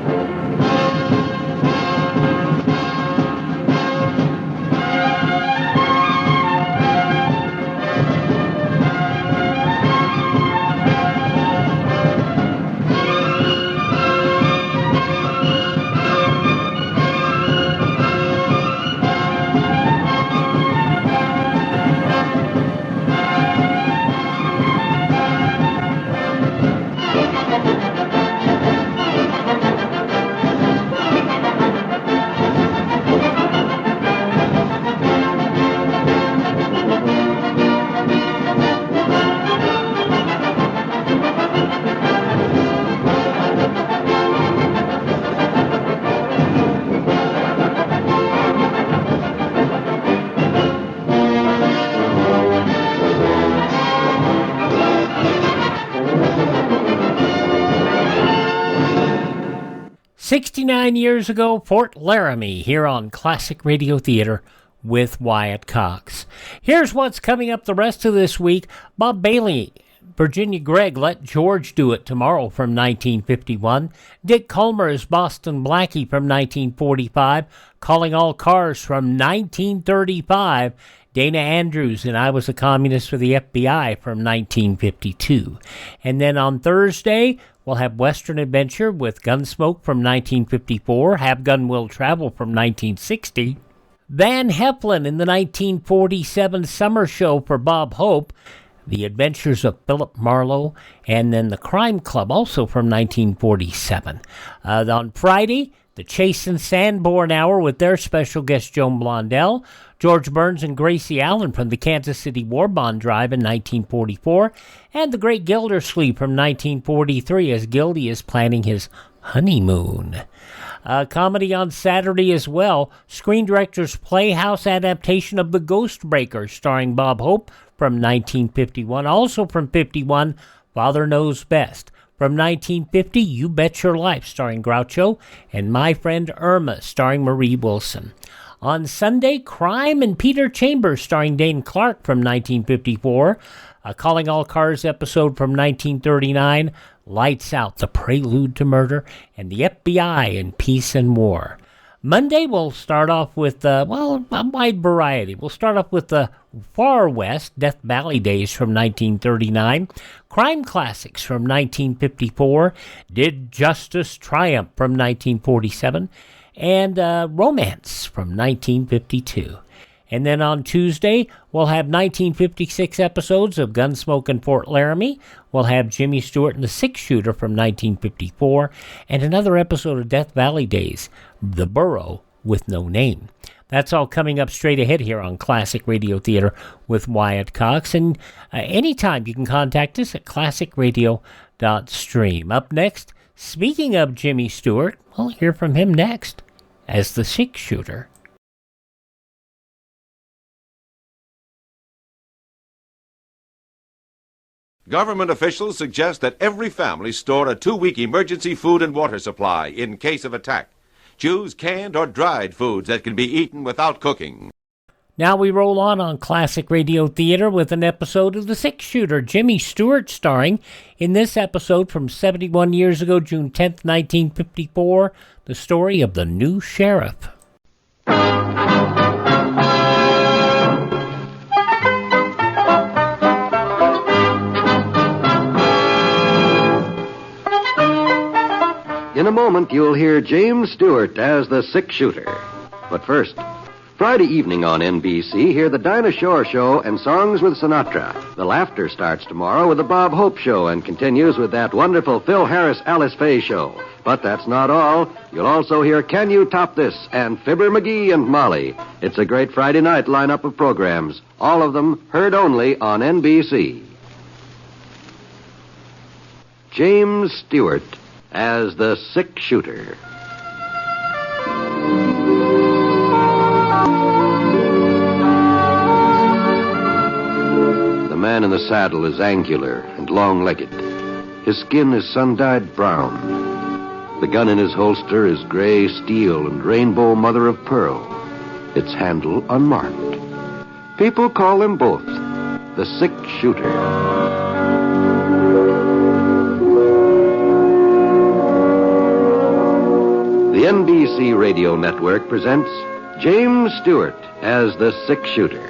"69 years ago, Fort Laramie," here on Classic Radio Theater with Wyatt Cox. Here's what's coming up the rest of this week. Bob Bailey, Virginia Gregg, Let George Do It Tomorrow from 1951. Dick Culmer's Boston Blackie from 1945. Calling All Cars from 1935. Dana Andrews and I Was a Communist for the FBI from 1952. And then on Thursday, we'll have Western Adventure with Gunsmoke from 1954, Have Gun Will Travel from 1960, Van Heflin in the 1947 summer show for Bob Hope, The Adventures of Philip Marlowe, and then The Crime Club, also from 1947. On Friday, the Chase and Sanborn Hour with their special guest Joan Blondell, George Burns and Gracie Allen from the Kansas City War Bond Drive in 1944, and The Great Gildersleeve from 1943 as Gildy is planning his honeymoon. Comedy on Saturday as well, Screen Directors Playhouse adaptation of The Ghost Breaker starring Bob Hope from 1951. Also from 51, Father Knows Best. From 1950, You Bet Your Life starring Groucho, and My Friend Irma starring Marie Wilson. On Sunday, Crime and Peter Chambers starring Dane Clark from 1954. A Calling All Cars episode from 1939. Lights Out, The Prelude to Murder, and the FBI in Peace and War. Monday, we'll start off with, a wide variety. We'll start off with the Far West, Death Valley Days from 1939. Crime Classics from 1954. Did Justice Triumph from 1947. And Romance from 1952. And then on Tuesday, we'll have 1956 episodes of Gunsmoke and Fort Laramie. We'll have Jimmy Stewart and the Six-Shooter from 1954. And another episode of Death Valley Days, The Burrow with No Name. That's all coming up straight ahead here on Classic Radio Theater with Wyatt Cox. And anytime you can contact us at classicradio.stream. Up next, speaking of Jimmy Stewart, we'll hear from him next as the Six-Shooter. Government officials suggest that every family store a 2-week emergency food and water supply in case of attack. Choose canned or dried foods that can be eaten without cooking. Now we roll on Classic Radio Theater with an episode of The Six-Shooter, Jimmy Stewart starring in this episode from 71 years ago, June 10th, 1954, the story of the new sheriff. In a moment, you'll hear James Stewart as the Six-Shooter. But first Friday evening on NBC, hear the Dinah Shore Show and Songs with Sinatra. The Laughter starts tomorrow with the Bob Hope Show and continues with that wonderful Phil Harris-Alice Faye Show. But that's not all. You'll also hear Can You Top This and Fibber McGee and Molly. It's a great Friday night lineup of programs, all of them heard only on NBC. James Stewart as the Sick Shooter. The man in the saddle is angular and long-legged. His skin is sun-dyed brown. The gun in his holster is gray steel and rainbow mother of pearl. Its handle unmarked. People call him both the Sick Shooter. The NBC Radio Network presents James Stewart as the Sick Shooter,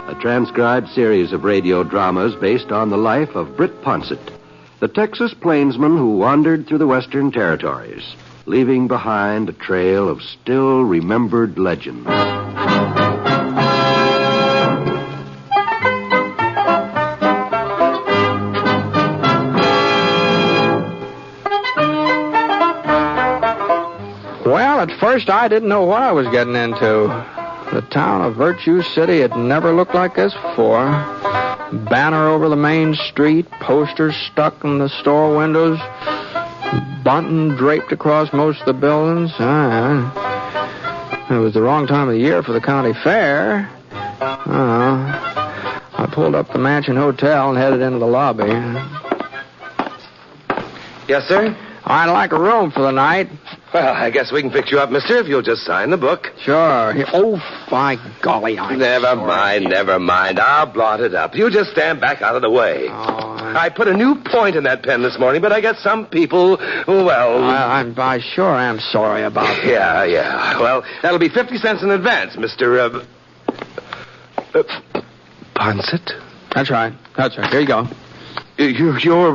a transcribed series of radio dramas based on the life of Britt Ponsett, the Texas plainsman who wandered through the Western Territories, leaving behind a trail of still-remembered legends. Well, at first I didn't know what I was getting into. The town of Virtue City had never looked like this before. Banner over the main street, posters stuck in the store windows, bunting draped across most of the buildings. It was the wrong time of the year for the county fair. I pulled up the Mansion Hotel and headed into the lobby. Yes, sir? I'd like a room for the night. Well, I guess we can fix you up, mister, if you'll just sign the book. Sure. Oh, by golly, Never mind. I'll blot it up. You just stand back out of the way. I put a new point in that pen this morning, but I guess some people, well... I sure am sorry about that. Yeah. Well, that'll be 50 cents in advance, Mr. Ponsett? That's right. Here you go. You're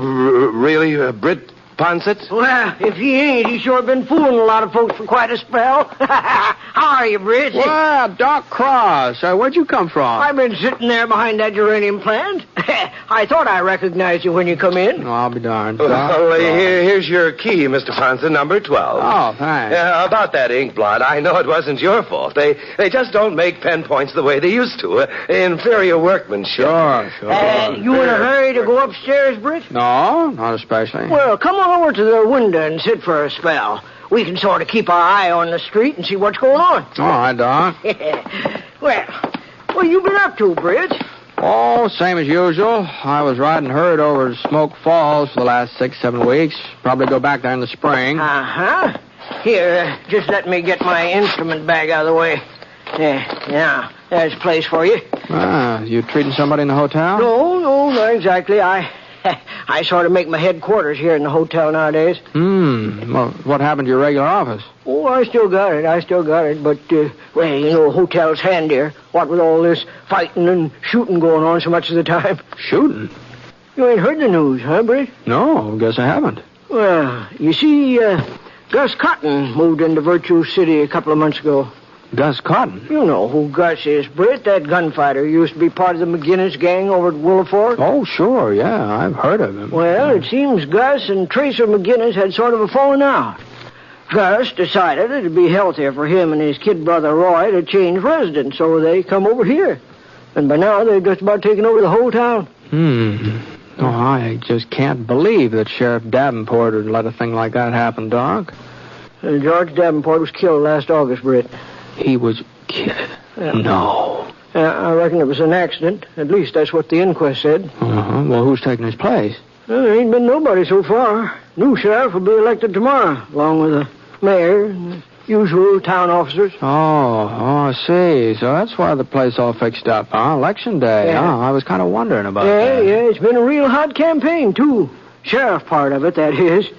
really Britt Ponsett? Well, if he ain't, he's sure been fooling a lot of folks for quite a spell. How are you, Britt? Well, Doc Cross. Where'd you come from? I've been sitting there behind that geranium plant. I thought I recognized you when you come in. Oh, I'll be darned. Well, here's your key, Mr. Ponsett, number 12. Oh, thanks. About that ink blot, I know it wasn't your fault. They just don't make pen points the way they used to. Inferior workmanship. Sure. You in a hurry to go upstairs, Britt? No, not especially. Well, come on over to the window and sit for a spell. We can sort of keep our eye on the street and see what's going on. All right, Doc. Well, what you been up to, Britt? Oh, same as usual. I was riding herd over to Smoke Falls for the last 6-7 weeks. Probably go back there in the spring. Uh-huh. Here, just let me get my instrument bag out of the way. Now, there's a place for you. You treating somebody in the hotel? No, not exactly. I sort of make my headquarters here in the hotel nowadays. Well, what happened to your regular office? Oh, I still got it. But, hotel's handier. What with all this fighting and shooting going on so much of the time. Shooting? You ain't heard the news, huh, Britt? No, guess I haven't. Well, you see, Gus Cotton moved into Virtue City a couple of months ago. Gus Cotton? You know who Gus is, Britt, that gunfighter who used to be part of the McGinnis gang over at Willow Fork. Oh, sure, yeah, I've heard of him. Well, it seems Gus and Tracer McGinnis had sort of a falling out. Gus decided it'd be healthier for him and his kid brother Roy to change residence, so they come over here. And by now, they've just about taken over the whole town. Oh, I just can't believe that Sheriff Davenport would let a thing like that happen, Doc. George Davenport was killed last August, Britt. He was killed? Yeah. No. I reckon it was an accident. At least that's what the inquest said. Well, who's taking his place? Well, there ain't been nobody so far. New sheriff will be elected tomorrow, along with the mayor and the usual town officers. Oh, I see. So that's why the place all fixed up, huh? Election day, Yeah. huh? I was kind of wondering about that. Yeah, it's been a real hot campaign, too. Sheriff part of it, that is.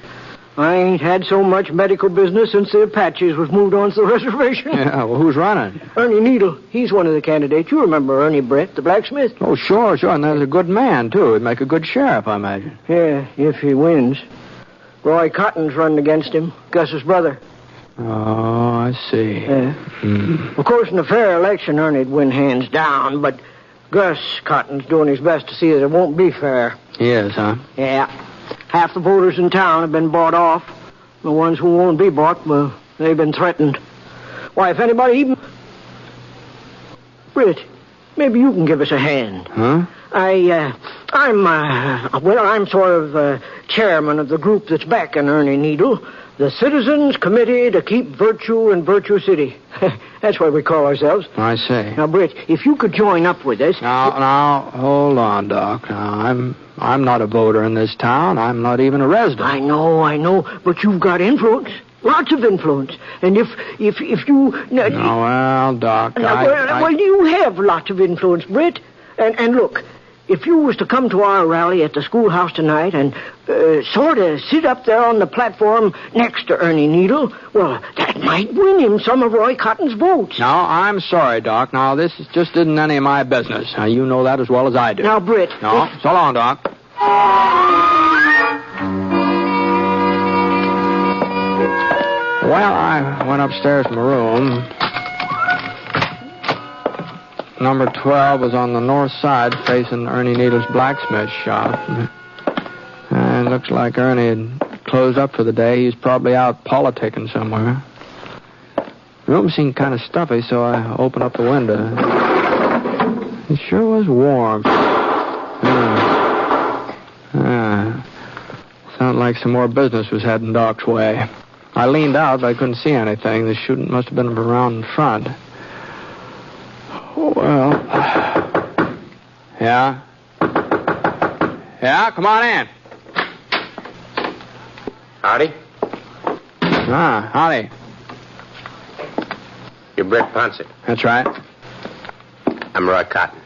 I ain't had so much medical business since the Apaches was moved on to the reservation. Yeah, well, who's running? Ernie Needle. He's one of the candidates. You remember Ernie Brett, the blacksmith? Oh, sure. And there's a good man, too. He'd make a good sheriff, I imagine. Yeah, if he wins. Roy Cotton's running against him, Gus's brother. Oh, I see. Of course, in the fair election, Ernie'd win hands down, but Gus Cotton's doing his best to see that it won't be fair. He is, huh? Yeah. Half the voters in town have been bought off. The ones who won't be bought, well, they've been threatened. Why, if anybody even... Britt, maybe you can give us a hand. Huh? I'm sort of chairman of the group that's backing Ernie Needle, the Citizens Committee to Keep Virtue in Virtue City. That's what we call ourselves. I see. Now, Britt, if you could join up with us... Now, hold on, Doc. Now, I'm not a voter in this town. I'm not even a resident. I know, but you've got influence. Lots of influence. And if you... well, Doc, Well, you have lots of influence, Britt. And look, if you was to come to our rally at the schoolhouse tonight and sort of sit up there on the platform next to Ernie Needle, well, that might win him some of Roy Cotton's votes. No, I'm sorry, Doc. Now, this just isn't any of my business. Now, you know that as well as I do. Now, Britt... No, so long, Doc. Well, I went upstairs to my room. Number 12 was on the north side facing Ernie Needle's blacksmith shop. And it looks like Ernie had closed up for the day. He's probably out politicking somewhere. The room seemed kind of stuffy, so I opened up the window. It sure was warm. Sounded like some more business was heading Doc's way. I leaned out, but I couldn't see anything. The shooting must have been around in front. Oh, well. Yeah? Yeah, come on in. Howdy. Howdy. You're Britt Ponset. That's right. I'm Roy Cotton.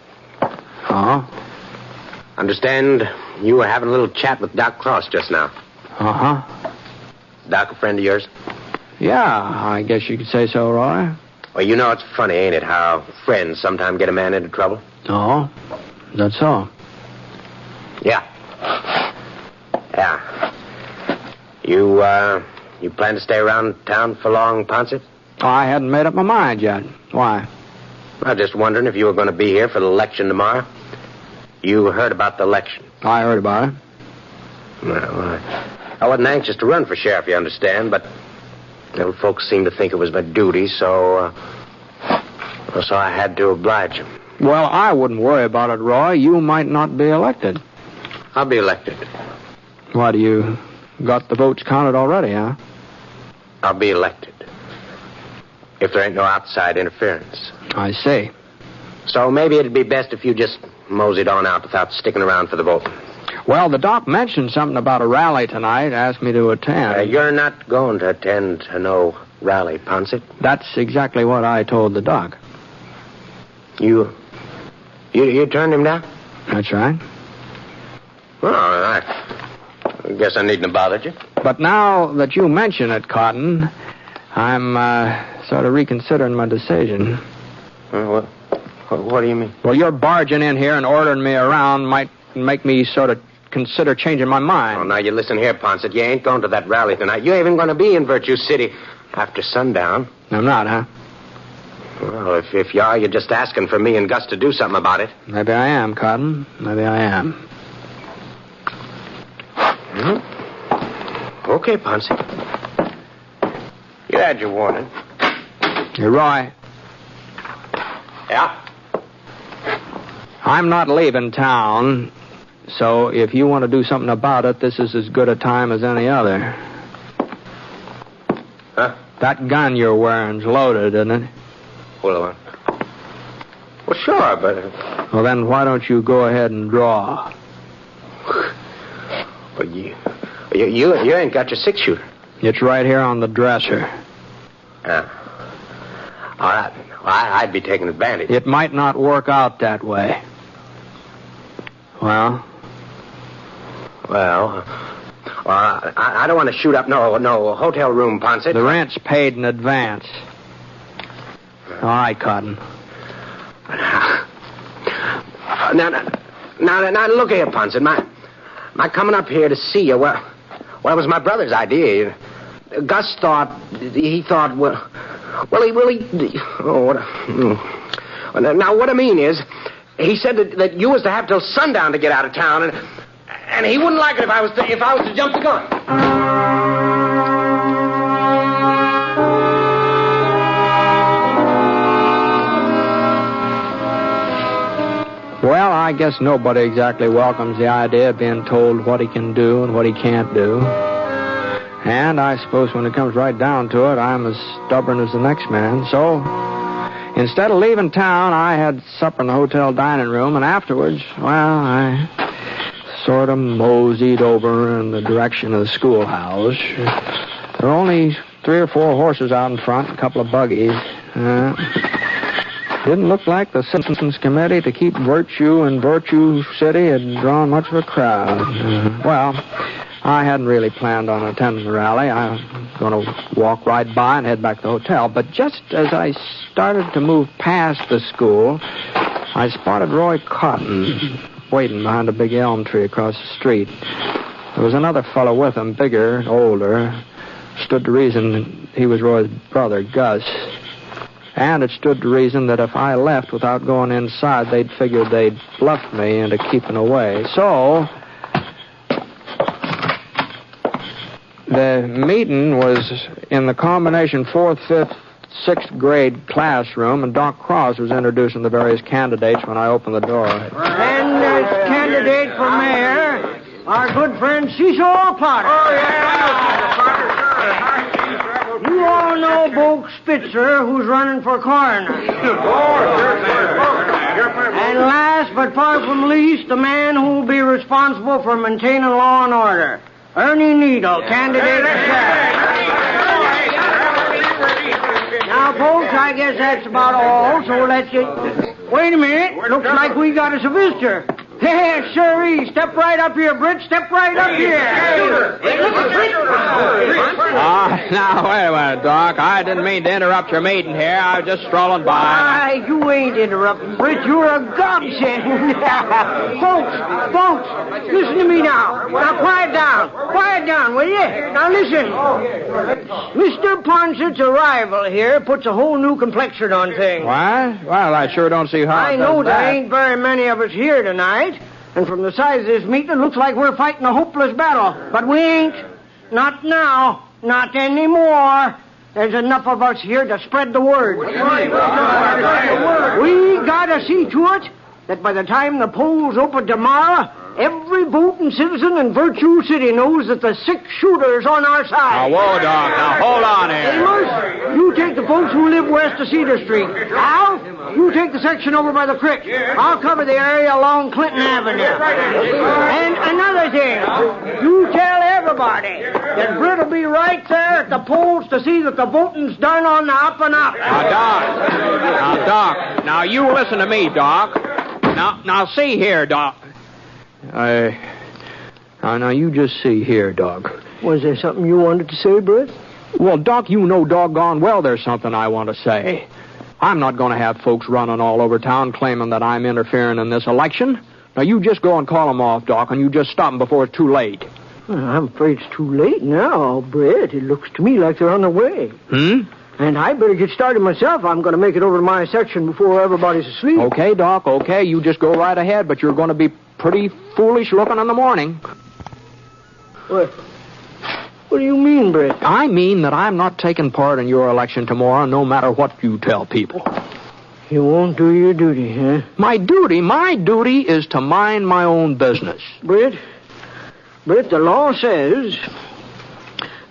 Oh? Understand you were having a little chat with Doc Cross just now. Uh-huh. Doc a friend of yours? Yeah, I guess you could say so, Roy. Well, you know it's funny, ain't it, how friends sometimes get a man into trouble? Oh? That's so? Yeah. Yeah. You plan to stay around town for long, Ponset? Oh, I hadn't made up my mind yet. Why? I was just wondering if you were going to be here for the election tomorrow. You heard about the election? I heard about it. Well, I wasn't anxious to run for sheriff, you understand, but old folks seemed to think it was my duty, so I had to oblige them. Well, I wouldn't worry about it, Roy. You might not be elected. I'll be elected. Why, do you got the votes counted already, huh? I'll be elected. If there ain't no outside interference. I see. So maybe it'd be best if you just moseyed on out without sticking around for the vote. Well, the doc mentioned something about a rally tonight, asked me to attend. You're not going to attend to no rally, Ponset? That's exactly what I told the doc. You turned him down? That's right. Well, I guess I needn't have bothered you. But now that you mention it, Cotton, I'm sort of reconsidering my decision. What do you mean? Well, you're barging in here and ordering me around might make me sort of consider changing my mind. Oh, now you listen here, Ponset. You ain't going to that rally tonight. You ain't even going to be in Virtue City after sundown. I'm not, huh? Well, if you are, you're just asking for me and Gus to do something about it. Maybe I am, Cotton. Maybe I am. Okay, Ponset. You had your warning. Hey, Roy. Yeah? I'm not leaving town, so if you want to do something about it, this is as good a time as any other. Huh? That gun you're wearing's loaded, isn't it? Well, sure, but... Well, then why don't you go ahead and draw? But you ain't got your six-shooter. It's right here on the dresser. Yeah. All right. Well, I'd be taking advantage. It might not work out that way. Well, I don't want to shoot up no hotel room, Ponset. The rent's paid in advance. All right, Cotton. Now, look here, Ponset. My coming up here to see you, well, it was my brother's idea. Gus thought he thought, now, what I mean is, he said that you was to have till sundown to get out of town, and he wouldn't like it if I was to jump the gun. Well, I guess nobody exactly welcomes the idea of being told what he can do and what he can't do. And I suppose when it comes right down to it, I'm as stubborn as the next man. So, instead of leaving town, I had supper in the hotel dining room, and afterwards, well, I sort of moseyed over in the direction of the schoolhouse. There were only 3 or 4 horses out in front, a couple of buggies. Didn't look like the Citizens Committee to keep virtue in Virtue City had drawn much of a crowd. Well, I hadn't really planned on attending the rally. I was going to walk right by and head back to the hotel. But just as I started to move past the school, I spotted Roy Cotton waiting behind a big elm tree across the street. There was another fellow with him, bigger, older. Stood to reason he was Roy's brother, Gus. And it stood to reason that if I left without going inside, they'd figured they'd bluffed me into keeping away. So, the meeting was in the combination 4th, 5th, 6th grade classroom, and Doc Cross was introducing the various candidates when I opened the door. And as candidate for mayor, our good friend Cecil Potter. Oh, yeah. You all know Bo Spitzer, who's running for coroner. And last but far from least, the man who will be responsible for maintaining law and order. Ernie Needle, candidate for sheriff. Now, folks, I guess that's about all, so let's get... Wait a minute. Looks like we got us a visitor. Hey, sirree. Step right up here, Britt. Step right up here. Now, wait a minute, Doc. I didn't mean to interrupt your meeting here. I was just strolling by. Why, you ain't interrupting, Britt. You're a godsend. Folks, listen to me now. Now, quiet down. Quiet down, will you? Now, listen. Mr. Poncett's arrival here puts a whole new complexion on things. What? Well, I sure don't see how I know there ain't very many of us here tonight. And from the size of this meeting, it looks like we're fighting a hopeless battle. But we ain't. Not now. Not anymore. There's enough of us here to spread the word. We gotta see to it that by the time the polls open tomorrow, every voting citizen in Virtue City knows that the 6 shooters on our side. Now, whoa, Doc. Now, hold on here. Amos, you take the folks who live west of Cedar Street. Al, you take the section over by the creek. I'll cover the area along Clinton Avenue. And another thing, you tell everybody that Britt will be right there at the polls to see that the voting's done on the up and up. Now, Doc. Now, you listen to me, Doc. Now, see here, Doc. Now, you just see here, Doc. Was there something you wanted to say, Britt? Well, Doc, you know doggone well there's something I want to say. I'm not going to have folks running all over town claiming that I'm interfering in this election. Now, you just go and call them off, Doc, and you just stop them before it's too late. Well, I'm afraid it's too late now, Britt. It looks to me like they're on their way. And I better get started myself. I'm going to make it over to my section before everybody's asleep. Okay, Doc, okay. You just go right ahead, but you're going to be pretty foolish looking in the morning. What do you mean, Britt? I mean that I'm not taking part in your election tomorrow, no matter what you tell people. You won't do your duty, huh? My duty is to mind my own business. Britt, the law says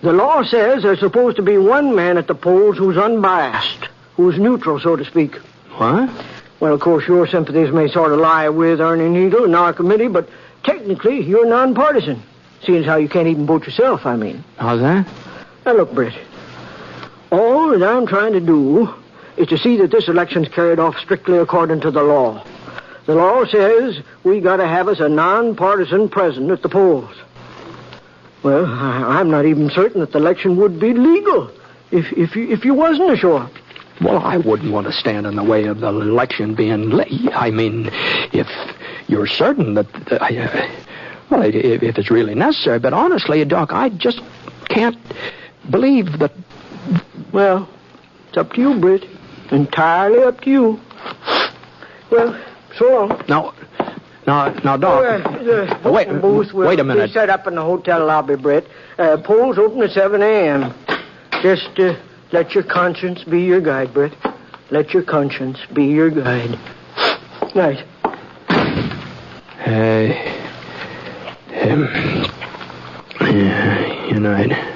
there's supposed to be one man at the polls who's unbiased, who's neutral, so to speak. What? Well, of course, your sympathies may sort of lie with Ernie Needle and our committee, but technically, you're nonpartisan. Seeing as how you can't even vote yourself, I mean. How's that? Now, look, Britt. All that I'm trying to do is to see that this election's carried off strictly according to the law. The law says we got to have us a nonpartisan president at the polls. Well, I'm not even certain that the election would be legal if you wasn't sure. Well, I wouldn't want to stand in the way of the election being I mean, if you're certain that... Well, if it's really necessary, but honestly, Doc, I just can't believe that Well, it's up to you, Britt. Entirely up to you. Well, so long. Now, Doc. Wait a minute. Be set up in the hotel lobby, Britt. Polls open at 7 a.m. Just let your conscience be your guide, Britt. Let your conscience be your guide. Night. Good night.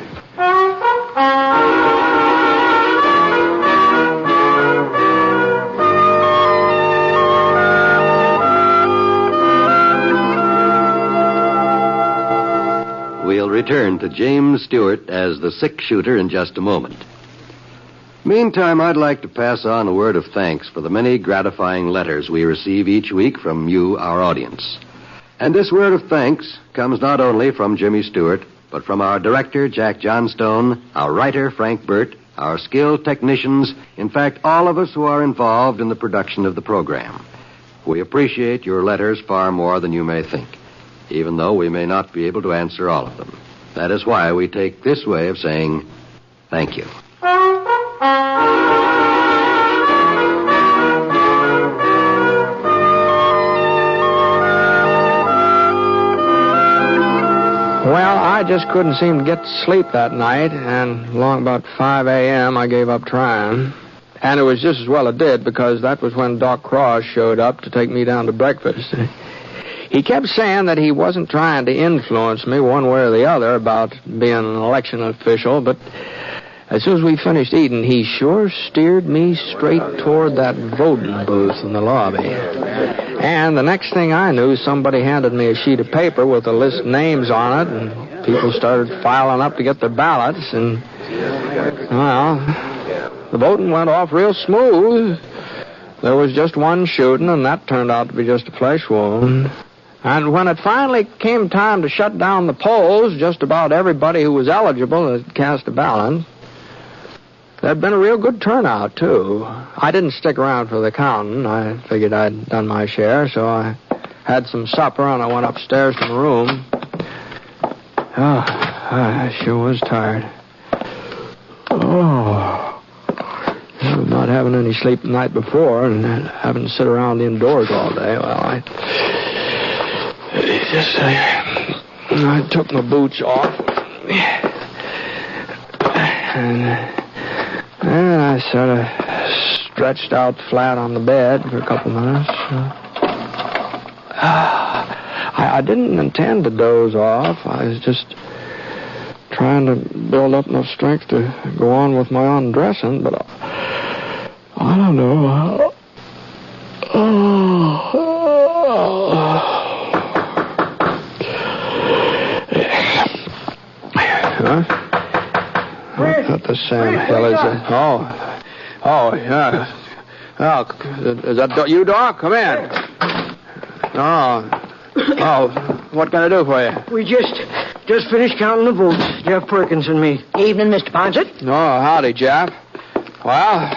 We'll return to James Stewart as the six-shooter in just a moment. Meantime, I'd like to pass on a word of thanks for the many gratifying letters we receive each week from you, our audience. And this word of thanks comes not only from Jimmy Stewart, but from our director, Jack Johnstone, our writer, Frank Burt, our skilled technicians, in fact, all of us who are involved in the production of the program. We appreciate your letters far more than you may think, even though we may not be able to answer all of them. That is why we take this way of saying thank you. Well, I just couldn't seem to get to sleep that night, and along about 5 a.m. I gave up trying. And it was just as well it did, because that was when Doc Cross showed up to take me down to breakfast. He kept saying that he wasn't trying to influence me one way or the other about being an election official, but as soon as we finished eating, he sure steered me straight toward that voting booth in the lobby. And the next thing I knew, somebody handed me a sheet of paper with a list of names on it, and people started filing up to get their ballots, and, well, the voting went off real smooth. There was just one shooting, and that turned out to be just a flesh wound. And when it finally came time to shut down the polls, just about everybody who was eligible had cast a ballot. There'd been a real good turnout, too. I didn't stick around for the counting. I figured I'd done my share, so I had some supper, and I went upstairs to my room. Oh, I sure was tired. Oh, not having any sleep the night before and having to sit around indoors all day. Well, I took my boots off, and I sort of stretched out flat on the bed for a couple minutes. I didn't intend to doze off. I was just trying to build up enough strength to go on with my undressing, but I don't know. Huh? What the Sam hell is it? Oh, yeah. Oh, is that you, Doc? Come in. Oh, what can I do for you? We just finished counting the votes, Jeff Perkins and me. Evening, Mr. Ponset. Oh, howdy, Jeff. Well,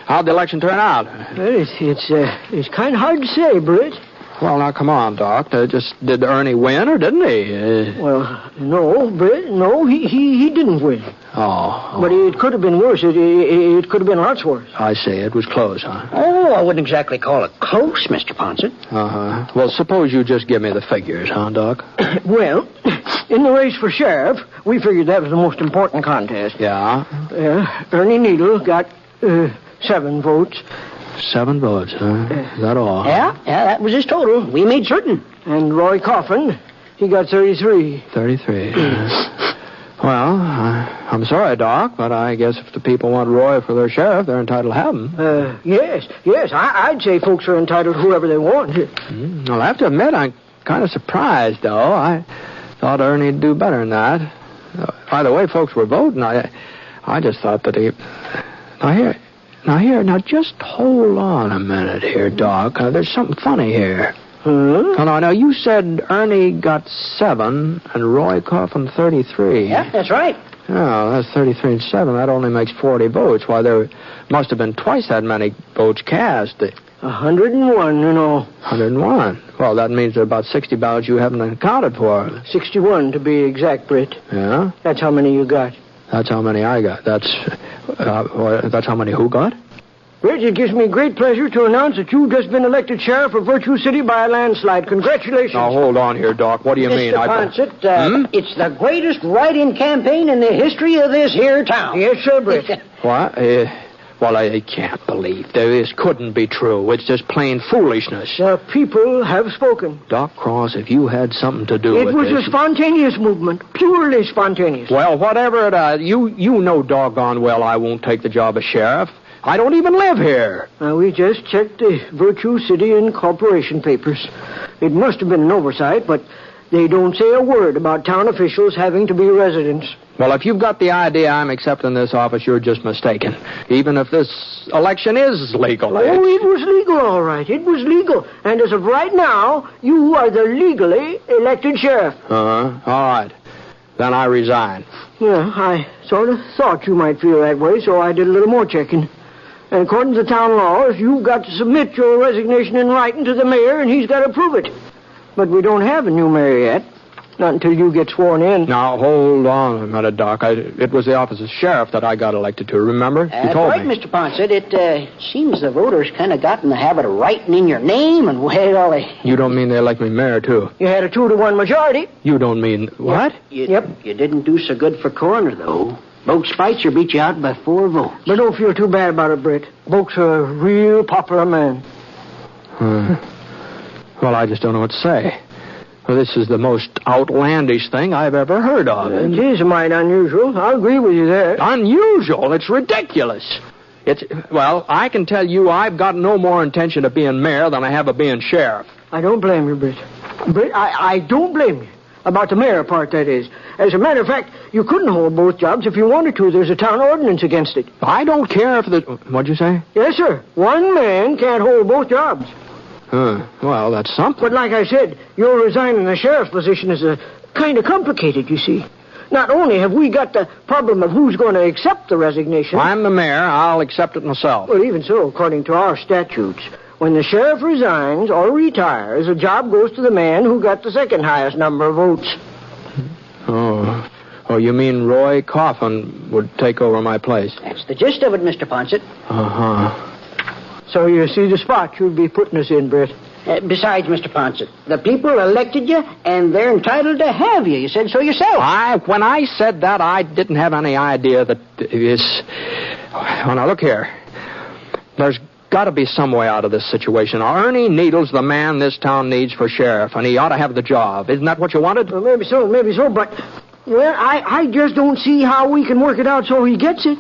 how'd the election turn out? Well, it's kind of hard to say, Britt. Well, now, come on, Doc. Did Ernie win, or didn't he? Well, no, Britt, no, he didn't win. Oh. But it could have been worse. It could have been lots worse. I see. It was close, huh? Oh, I wouldn't exactly call it close, Mr. Ponset. Uh-huh. Well, suppose you just give me the figures, huh, Doc? Well, in the race for sheriff, we figured that was the most important contest. Yeah? Ernie Needle got 7 votes. 7 votes, huh? Is that all? Yeah, that was his total. We made certain. And Roy Coffin, he got 33. 33. Well, I'm sorry, Doc, but I guess if the people want Roy for their sheriff, they're entitled to have him. Yes. I'd say folks are entitled to whoever they want. Well, I have to admit, I'm kind of surprised, though. I thought Ernie'd do better than that. By the way folks were voting, I just thought that he... Now, just hold on a minute here, Doc. There's something funny here. Oh, no, you said Ernie got 7 and Roy Coffin 33. Yeah, that's right. Oh, that's 33 and 7. That only makes 40 votes. Why, there must have been twice that many votes cast. 101, you know. 101. Well, that means there are about 60 ballots you haven't accounted for. 61, to be exact, Britt. Yeah? That's how many you got. That's how many I got. That's how many who got? Britt, it gives me great pleasure to announce that you've just been elected sheriff of Virtue City by a landslide. Congratulations. Now, hold on here, Doc. What do you mean? Mr. Ponset, it's the greatest write-in campaign in the history of this here town. Yes, sir, Britt. What? Well, I can't believe this couldn't be true. It's just plain foolishness. The people have spoken. Doc Cross, if you had something to do with this... It was a spontaneous movement. Purely spontaneous. Well, whatever it is, you know doggone well I won't take the job of sheriff. I don't even live here. We just checked the Virtue City Incorporation papers. It must have been an oversight, but they don't say a word about town officials having to be residents. Well, if you've got the idea I'm accepting this office, you're just mistaken. Even if this election is legal. Oh, it was legal, all right. It was legal. And as of right now, you are the legally elected sheriff. All right. Then I resign. Yeah, I sort of thought you might feel that way, so I did a little more checking. And according to the town laws, you've got to submit your resignation in writing to the mayor, and he's got to prove it. But we don't have a new mayor yet. Not until you get sworn in. Now, hold on a minute, Doc. It was the office of sheriff that I got elected to, remember? You told right, me. Mr. Ponset. It seems the voters kind of got in the habit of writing in your name, and well, You don't mean they elect me mayor, too? You had a 2-to-1 majority. You don't mean... What? Yep. You didn't do so good for coroner, though. Bogue Spitzer beat you out by 4 votes. But don't feel too bad about it, Britt. Bogue's a real popular man. Well, I just don't know what to say. Well, this is the most outlandish thing I've ever heard of. It is a mite unusual. I'll agree with you there. Unusual? It's ridiculous. Well, I can tell you I've got no more intention of being mayor than I have of being sheriff. I don't blame you, Britt. Britt, I don't blame you. About the mayor part, that is. As a matter of fact, you couldn't hold both jobs if you wanted to. There's a town ordinance against it. I don't care if the... What'd you say? Yes, sir. One man can't hold both jobs. Well, that's something. But like I said, your resigning the sheriff's position is kind of complicated, you see. Not only have we got the problem of who's going to accept the resignation... I'm the mayor. I'll accept it myself. Well, even so, according to our statutes, when the sheriff resigns or retires, the job goes to the man who got the second highest number of votes. Oh, you mean Roy Coffin would take over my place? That's the gist of it, Mr. Ponset. Uh-huh. So you see the spot you'd be putting us in, Britt. Besides, Mr. Ponset, the people elected you, and they're entitled to have you. You said so yourself. When I said that, I didn't have any idea that this... Well, now, look here. There's got to be some way out of this situation. Now, Ernie Needle's the man this town needs for sheriff, and he ought to have the job. Isn't that what you wanted? Well, maybe so, but... Well, I just don't see how we can work it out so he gets it.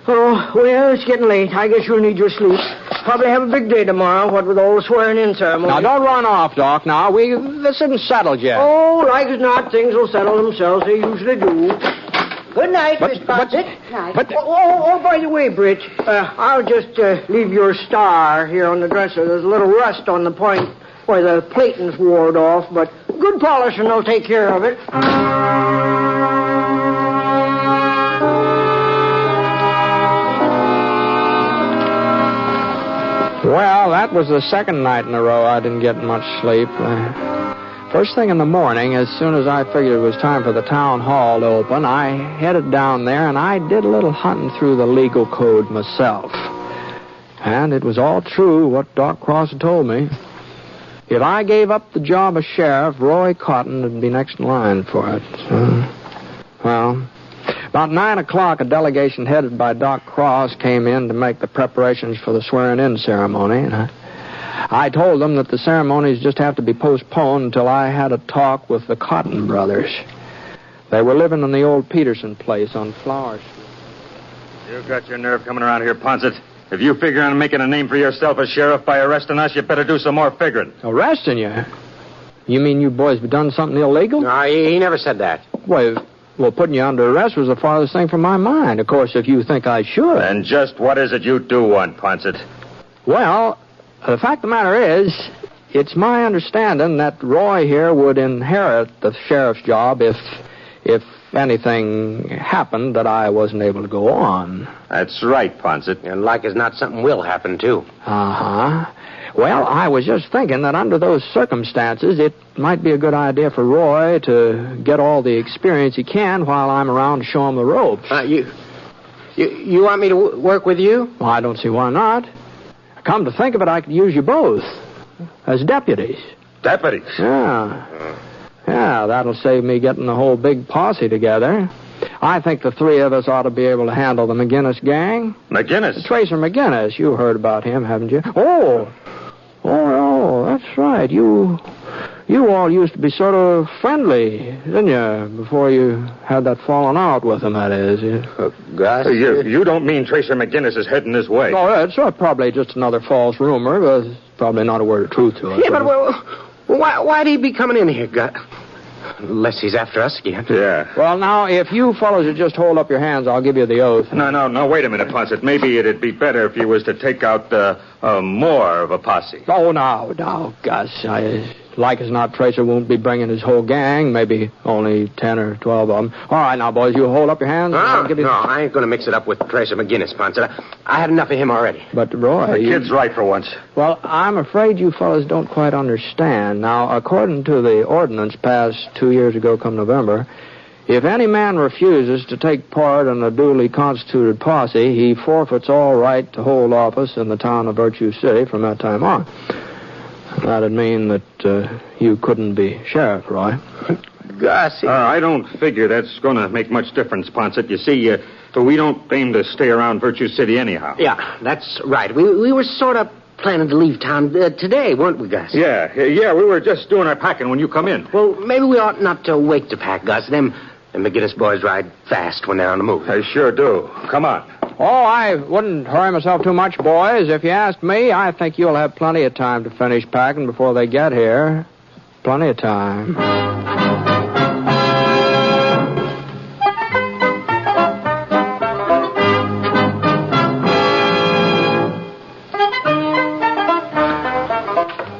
Oh, well, it's getting late. I guess you'll need your sleep. Probably have a big day tomorrow, what with all the swearing-in ceremony. Now, don't run off, Doc. Now, this isn't settled yet. Oh, like as not, things will settle themselves. They usually do. Good night, Mr. Ponset. Oh, by the way, Britt, I'll just leave your star here on the dresser. There's a little rust on the point where the plating's ward off, but good polish and they'll take care of it. Well, that was the second night in a row I didn't get much sleep. First thing in the morning, as soon as I figured it was time for the town hall to open, I headed down there and I did a little hunting through the legal code myself. And it was all true what Doc Cross had told me. If I gave up the job of sheriff, Roy Cotton would be next in line for it. Well, about 9 o'clock, a delegation headed by Doc Cross came in to make the preparations for the swearing-in ceremony. And I told them that the ceremonies just have to be postponed until I had a talk with the Cotton brothers. They were living in the old Peterson place on Flower Street. You got your nerve coming around here, Ponset. If you figure on making a name for yourself as sheriff by arresting us, you better do some more figuring. Arresting you? You mean you boys have done something illegal? No, he never said that. Well, putting you under arrest was the farthest thing from my mind. Of course, if you think I should. And just what is it you do want, Ponset? Well, The fact of the matter is, it's my understanding that Roy here would inherit the sheriff's job if anything happened that I wasn't able to go on. That's right, Ponset. And like as not, something will happen, too. Uh-huh. Well, I was just thinking that under those circumstances, it might be a good idea for Roy to get all the experience he can while I'm around to show him the ropes. You want me to work with you? Well, I don't see why not. Come to think of it, I could use you both as deputies. Deputies? Yeah. Yeah, that'll save me getting the whole big posse together. I think the three of us ought to be able to handle the McGinnis gang. McGinnis? Tracer McGinnis. You heard about him, haven't you? Oh, that's right. You all used to be sort of friendly, didn't you? Before you had that falling out with him, that is. Gosh. You don't mean Tracer McGinnis is heading this way? No, it's probably just another false rumor, but it's probably not a word of truth to it. Yeah, but why'd he be coming in here, Gus? Unless he's after us again. Yeah. Well, now, if you fellows would just hold up your hands, I'll give you the oath. No, wait a minute, Ponset. Maybe it'd be better if you was to take out more of a posse. Oh, no, Gus. Like as not, Tracer won't be bringing his whole gang. Maybe only 10 or 12 of them. All right, now, boys, you hold up your hands. I ain't going to mix it up with Tracer McGinnis, Ponset. I had enough of him already. But, Roy... The kid's right for once. Well, I'm afraid you fellas don't quite understand. Now, according to the ordinance passed 2 years ago come November, if any man refuses to take part in a duly constituted posse, he forfeits all right to hold office in the town of Virtue City from that time on. That'd mean that you couldn't be sheriff, Roy. Gussie. I don't figure that's going to make much difference, Ponset. You see, we don't aim to stay around Virtue City anyhow. Yeah, that's right. We were sort of planning to leave town today, weren't we, Gus? Yeah, we were just doing our packing when you come in. Well, maybe we ought not to wait to pack, Gus. Them McGinnis boys ride fast when they're on the move. They sure do. Come on. Oh, I wouldn't hurry myself too much, boys. If you ask me, I think you'll have plenty of time to finish packing before they get here. Plenty of time.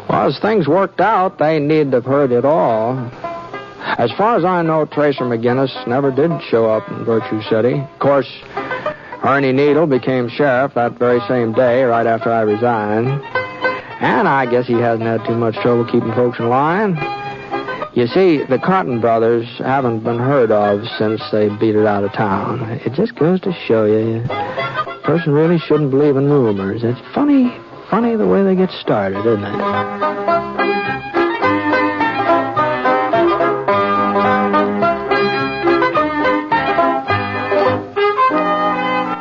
Well, as things worked out, they needn't have heard it all. As far as I know, Tracer McGinnis never did show up in Virtue City. Of course, Ernie Needle became sheriff that very same day, right after I resigned. And I guess he hasn't had too much trouble keeping folks in line. You see, the Cotton brothers haven't been heard of since they beat it out of town. It just goes to show you, a person really shouldn't believe in rumors. It's funny the way they get started, isn't it?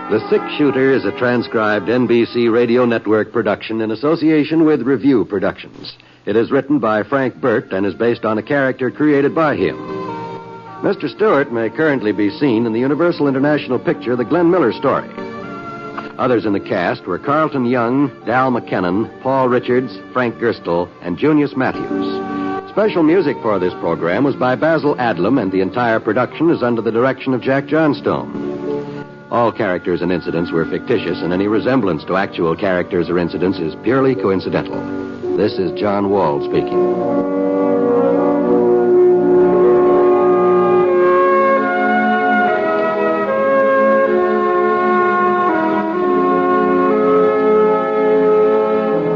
The Six Shooter is a transcribed NBC Radio Network production in association with Review Productions. It is written by Frank Burt and is based on a character created by him. Mr. Stewart may currently be seen in the Universal International picture The Glenn Miller Story. Others in the cast were Carlton Young, Dal McKennon, Paul Richards, Frank Gerstle, and Junius Matthews. Special music for this program was by Basil Adlam, and the entire production is under the direction of Jack Johnstone. All characters and incidents were fictitious, and any resemblance to actual characters or incidents is purely coincidental. This is John Wall speaking.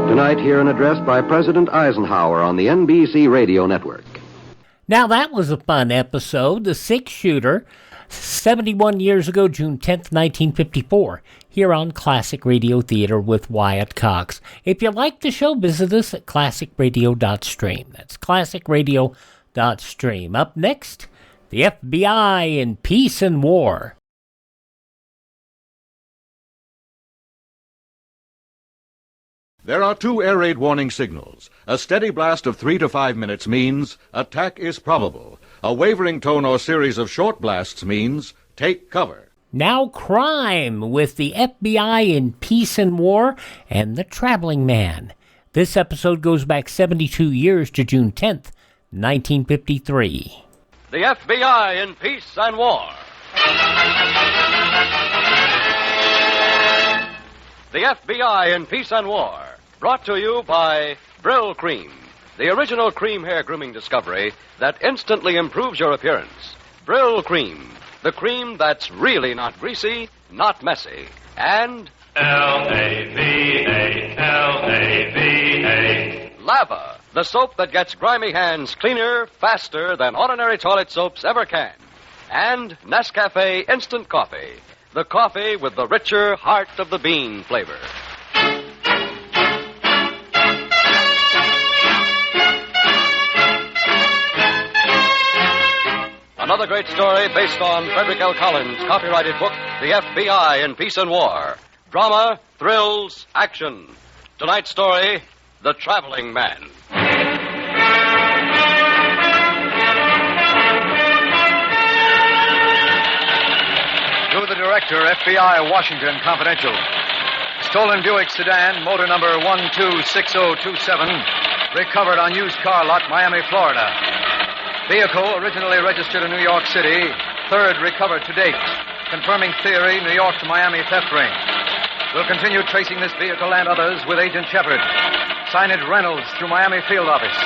Tonight, hear an address by President Eisenhower on the NBC Radio Network. Now, that was a fun episode. The Six Shooter, 71 years ago, June 10th, 1954, here on Classic Radio Theater with Wyatt Cox. If you like the show, visit us at classicradio.stream. That's classicradio.stream. Up next, the FBI in Peace and War. There are two air raid warning signals. A steady blast of 3 to 5 minutes means attack is probable. A wavering tone or series of short blasts means take cover. Now crime with the FBI in Peace and War and the Traveling Man. This episode goes back 72 years to June 10th, 1953. The FBI in Peace and War. The FBI in Peace and War. Brought to you by Brill Cream, the original cream hair grooming discovery that instantly improves your appearance. Brill Cream, the cream that's really not greasy, not messy. And L-A-V-A, Lava, the soap that gets grimy hands cleaner, faster than ordinary toilet soaps ever can. And Nescafe Instant Coffee, the coffee with the richer heart of the bean flavor. Another great story based on Frederick L. Collins' copyrighted book, The FBI in Peace and War. Drama, thrills, action. Tonight's story, The Traveling Man. To the director, FBI, Washington, confidential. Stolen Buick sedan, motor number 126027, recovered on used car lot, Miami, Florida. Vehicle originally registered in New York City, third recovered to date. Confirming theory, New York to Miami theft ring. We'll continue tracing this vehicle and others with Agent Shepard. Signage Reynolds through Miami field office.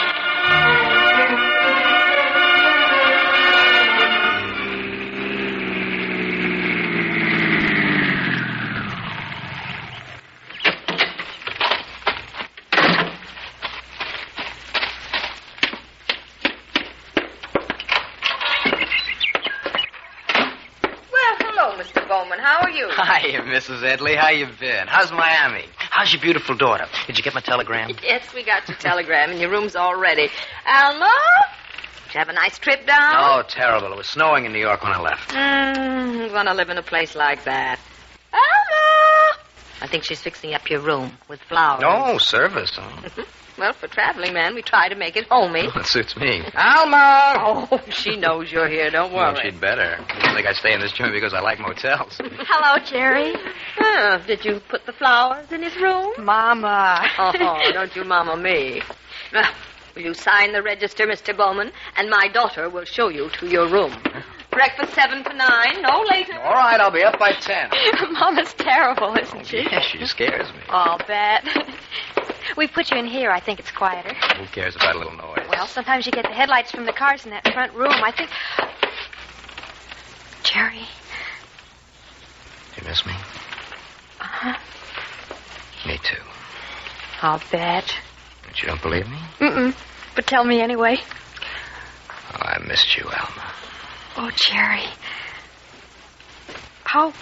Hi, Mrs. Edley. How you been? How's Miami? How's your beautiful daughter? Did you get my telegram? Yes, we got your telegram, and your room's all ready. Alma? Did you have a nice trip down? Oh, terrible. It was snowing in New York when I left. You want to live in a place like that. Alma! I think she's fixing up your room with flowers. Oh, service. Huh? Well, for a traveling man, we try to make it homey. Well, it suits me. Alma! Oh, she knows you're here. Don't worry. Well, she'd better. I don't think I stay in this joint because I like motels. Hello, Jerry. Oh, did you put the flowers in his room? Mama. Oh, don't you mama me. Will you sign the register, Mr. Bowman? And my daughter will show you to your room. Breakfast 7 to 9, no later. All right, I'll be up by 10. Mama's terrible, isn't she? Yeah, she scares me. I'll bet. We put you in here. I think it's quieter. Who cares about a little noise? Well, sometimes you get the headlights from the cars in that front room. I think... Jerry. You miss me? Uh-huh. Me too. I'll bet. But you don't believe me? Mm-mm. But tell me anyway. Oh, I missed you, Alma. Oh, Jerry. How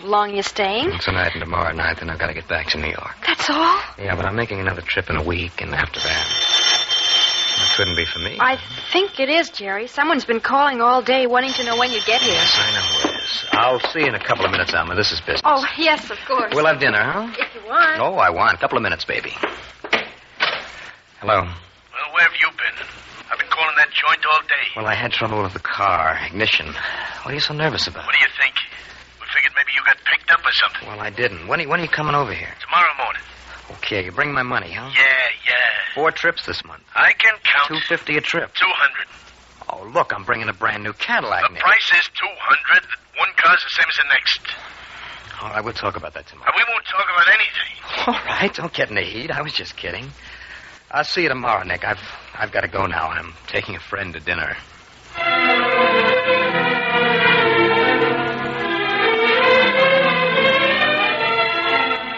long are you staying? Tonight and tomorrow night, then I've got to get back to New York. That's all? Yeah, but I'm making another trip in a week, and after that, it couldn't be for me. I think it is, Jerry. Someone's been calling all day wanting to know when you get here. Yes, I know it is. I'll see you in a couple of minutes, Alma. This is business. Oh, yes, of course. We'll have dinner, huh? If you want. Oh, I want. A couple of minutes, baby. Hello. Well, where have you been? I've been calling that joint all day. Well, I had trouble with the car, ignition. What are you so nervous about? What do you think? We figured maybe you got picked up or something. Well, I didn't. When are you coming over here? Tomorrow morning. Okay, you bring my money, huh? Yeah. 4 trips this month. I can count. $250 a trip. 200. Oh, look, I'm bringing a brand new Cadillac. The price is 200. One car's the same as the next. All right, we'll talk about that tomorrow. We won't talk about anything. All right, don't get in the heat. I was just kidding. I'll see you tomorrow, Nick. I've got to go now. I'm taking a friend to dinner.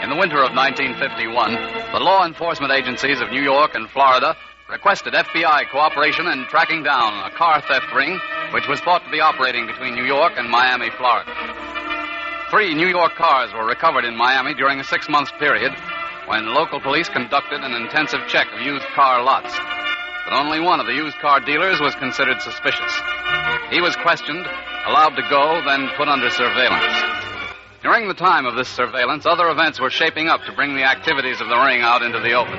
In the winter of 1951, the law enforcement agencies of New York and Florida requested FBI cooperation in tracking down a car theft ring which was thought to be operating between New York and Miami, Florida. 3 New York cars were recovered in Miami during a 6-month period when local police conducted an intensive check of used car lots. But only one of the used car dealers was considered suspicious. He was questioned, allowed to go, then put under surveillance. During the time of this surveillance, other events were shaping up to bring the activities of the ring out into the open.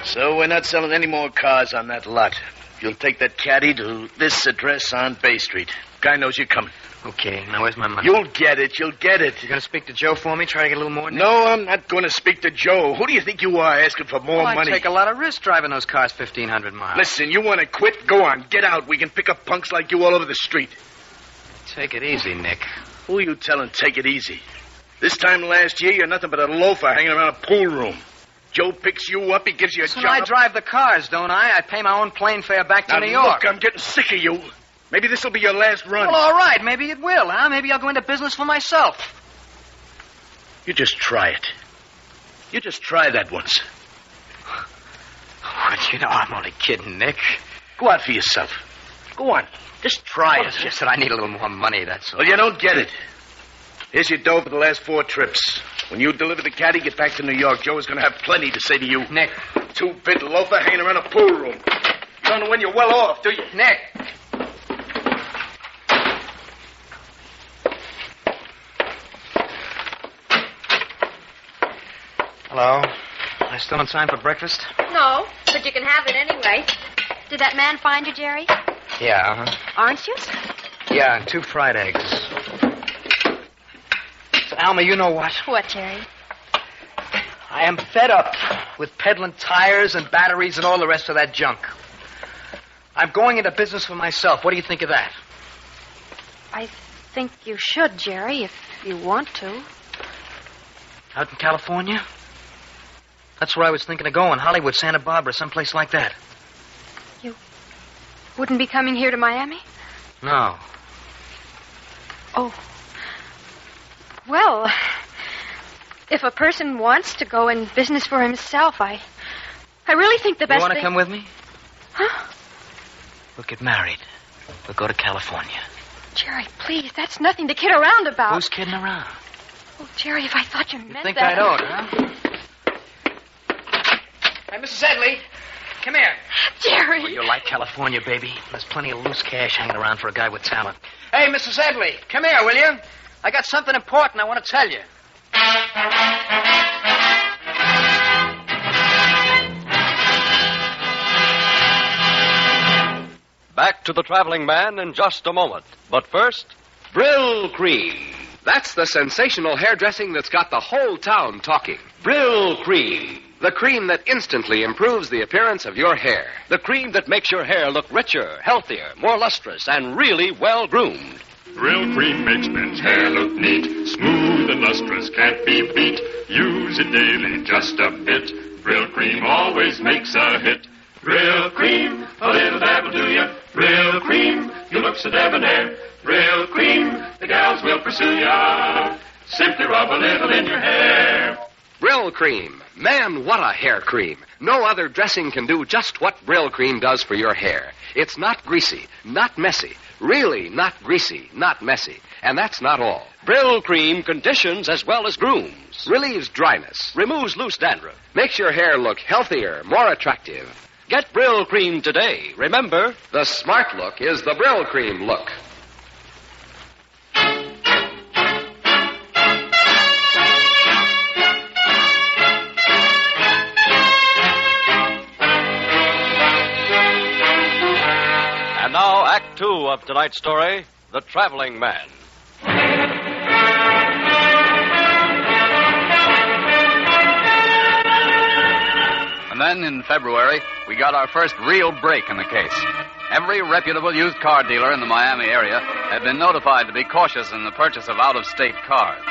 So we're not selling any more cars on that lot. You'll take that caddy to this address on Bay Street. Guy knows you're coming. Okay, now where's my money? You'll get it. You going to speak to Joe for me? Try to get a little more? No, I'm not going to speak to Joe. Who do you think you are asking for more money? I take a lot of risk driving those cars 1,500 miles. Listen, you want to quit? Go on. Get out. We can pick up punks like you all over the street. Take it easy, Nick. Who are you telling take it easy? This time last year, you're nothing but a loafer hanging around a pool room. Joe picks you up, he gives you a So job. I drive the cars, don't I? I pay my own plane fare back to Now, New York. Look, I'm getting sick of you. Maybe this will be your last run. Well, all right. Maybe it will, huh? Maybe I'll go into business for myself. You just try it. You just try that once. But you know I'm only kidding, Nick. Go out for yourself. Go on. Just try Well, it. it's just that I need a little more money, that's all. Well, you don't get it. Here's your dough for the last 4 trips. When you deliver the caddy, get back to New York. Joe is going to have plenty to say to you. Nick. 2-bit loafer hanging around a pool room. You don't know when you're well off, do you? Nick. Hello. Am I still in time for breakfast? No, but you can have it anyway. Did that man find you, Jerry? Yeah, Orange juice? Yeah, and 2 fried eggs. So, Alma, you know what? What, Jerry? I am fed up with peddling tires and batteries and all the rest of that junk. I'm going into business for myself. What do you think of that? I think you should, Jerry, if you want to. Out in California? That's where I was thinking of going. Hollywood, Santa Barbara, someplace like that. Wouldn't be coming here to Miami? No. Oh. Well, if a person wants to go in business for himself, I really think the best You want to thing... come with me? Huh? We'll get married. We'll go to California. Jerry, please, that's nothing to kid around about. Who's kidding around? Oh, Jerry, if I thought you meant Think that... I don't, huh? Hey, Mrs. Edley, come here. Jerry. Oh, you like California, baby. There's plenty of loose cash hanging around for a guy with talent. Hey, Mrs. Edley, come here, will you? I got something important I want to tell you. Back to the traveling man in just a moment. But first, Brill Cream. That's the sensational hairdressing that's got the whole town talking. Brill Cream. The cream that instantly improves the appearance of your hair. the cream that makes your hair look richer, healthier, more lustrous, and really well-groomed. Brill Cream makes men's hair look neat, smooth and lustrous, can't be beat. Use it daily, just a bit. Brill Cream always makes a hit. Brill Cream, a little dab will do ya. Brill Cream, you look so debonair. Brill Cream, the gals will pursue ya. Simply rub a little in your hair. Brill Cream. Man, what a hair cream. No other dressing can do just what Brill Cream does for your hair. It's not greasy, not messy. Really not greasy, not messy. And that's not all. Brill Cream conditions as well as grooms. Relieves dryness. Removes loose dandruff. Makes your hair look healthier, more attractive. Get Brill Cream today. Remember, the smart look is the Brill Cream look. And now, Act 2 of tonight's story, The Traveling Man. And then in February, we got our first real break in the case. Every reputable used car dealer in the Miami area had been notified to be cautious in the purchase of out-of-state cars.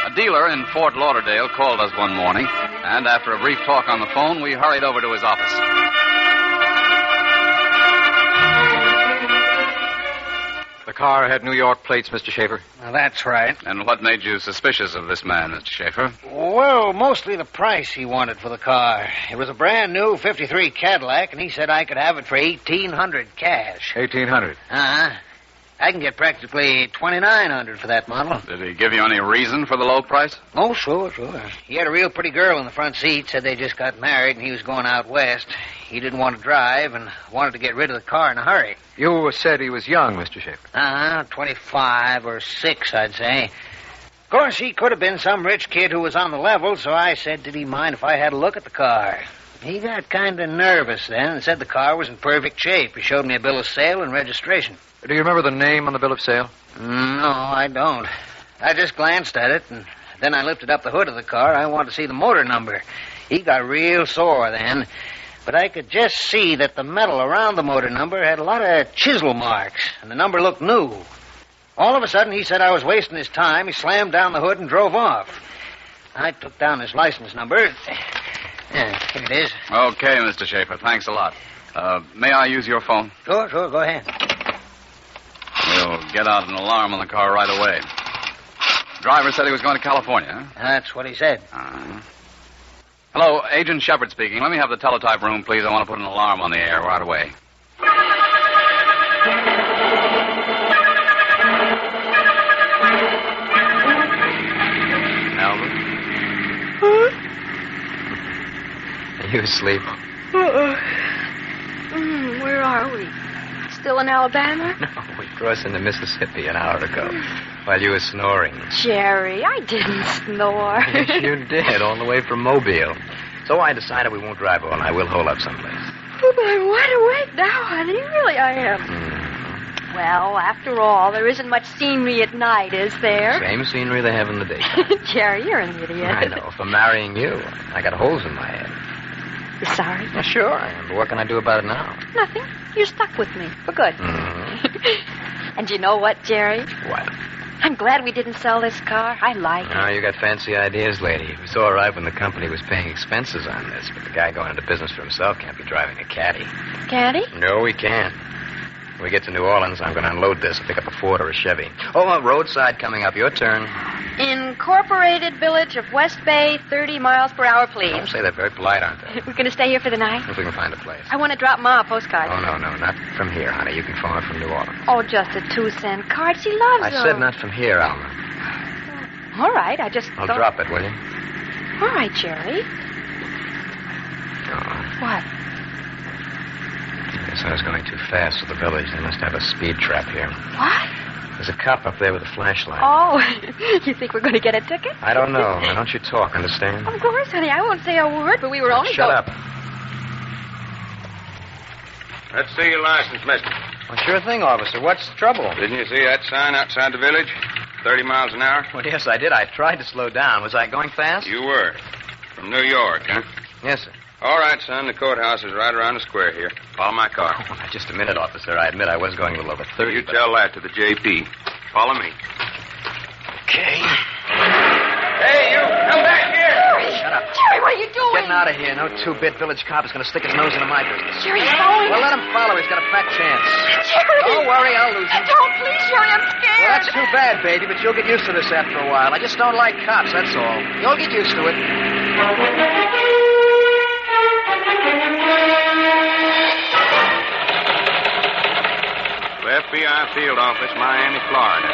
A dealer in Fort Lauderdale called us one morning, and after a brief talk on the phone, we hurried over to his office. The car had New York plates, Mr. Schaefer? That's right. And what made you suspicious of this man, Mr. Schaefer? Well, mostly the price he wanted for the car. It was a brand new 53 Cadillac, and he said I could have it for $1,800 cash. $1,800. Uh-huh. I can get practically $2,900 for that model. Did he give you any reason for the low price? Oh, sure. He had a real pretty girl in the front seat, said they just got married and he was going out west. He didn't want to drive and wanted to get rid of the car in a hurry. You said he was young, Mr. Schaefer. 25 or 6, I'd say. Of course, he could have been some rich kid who was on the level, so I said, did he mind if I had a look at the car? He got kind of nervous then and said the car was in perfect shape. He showed me a bill of sale and registration. Do you remember the name on the bill of sale? No, I don't. I just glanced at it, and then I lifted up the hood of the car. I wanted to see the motor number. He got real sore then, but I could just see that the metal around the motor number had a lot of chisel marks, and the number looked new. All of a sudden, he said I was wasting his time. He slammed down the hood and drove off. I took down his license number. Yeah, here it is. Okay, Mr. Schaefer. Thanks a lot. May I use your phone? Sure, go ahead. We'll get out an alarm on the car right away. Driver said he was going to California, huh? That's what he said. Hello, Agent Shepard speaking. Let me have the teletype room, please. I want to put an alarm on the air right away. Albert? Are you asleep? Where are we? Still in Alabama? No, we crossed into Mississippi an hour ago while you were snoring. Jerry, I didn't snore. Yes, you did, all the way from Mobile. So I decided we won't drive all night. We'll hole up someplace. Oh, but I'm wide awake now, honey. Really, I am. Well, after all, there isn't much scenery at night, is there? Same scenery they have in the daytime. Jerry, you're an idiot. I know. For marrying you, I got holes in my head. You're sorry? Yeah, sure I am. But what can I do about it now? Nothing. You're stuck with me. For good. And you know what, Jerry? What? I'm glad we didn't sell this car. I like it. Oh, you got fancy ideas, lady. It was all right when the company was paying expenses on this, but the guy going into business for himself can't be driving a caddy. Caddy? No, he can't. When we get to New Orleans, I'm going to unload this and pick up a Ford or a Chevy. Oh, roadside coming up. Your turn. Incorporated Village of West Bay, 30 miles per hour, please. Don't say that. Very polite, aren't they? We're going to stay here for the night? If we can find a place. I want to drop Ma a postcard. Oh, no, not from here, honey. You can phone her from New Orleans. Oh, just a 2-cent card. She loves them. I said not from here, Alma. All right, I just I'll thought... drop it, will you? All right, Jerry. Oh. What? I guess I was going too fast to the village. They must have a speed trap here. What? There's a cop up there with a flashlight. Oh, you think we're going to get a ticket? I don't know. Now, don't you talk, understand? Of course, honey. I won't say a word, but we were only Shut up. Let's see your license, mister. Well, sure thing, officer. What's the trouble? Didn't you see that sign outside the village? 30 miles an hour? Well, yes, I did. I tried to slow down. Was I going fast? You were. From New York, huh? Yes, sir. All right, son. The courthouse is right around the square here. Follow my car. Oh, just a minute, officer. I admit I was going a little over 30. You tell that to the JP. Follow me. Okay. Hey, you! Come back here! Shut up. Jerry, what are you doing? Getting out of here. No two-bit village cop is going to stick his nose into my business. Jerry's following Well, let him follow. He's got a fat chance. Jerry! Don't worry, I'll lose him. Don't, please, Jerry. I'm scared. Well, that's too bad, baby, but you'll get used to this after a while. I just don't like cops, that's all. You'll get used to it. FBI Field Office, Miami, Florida.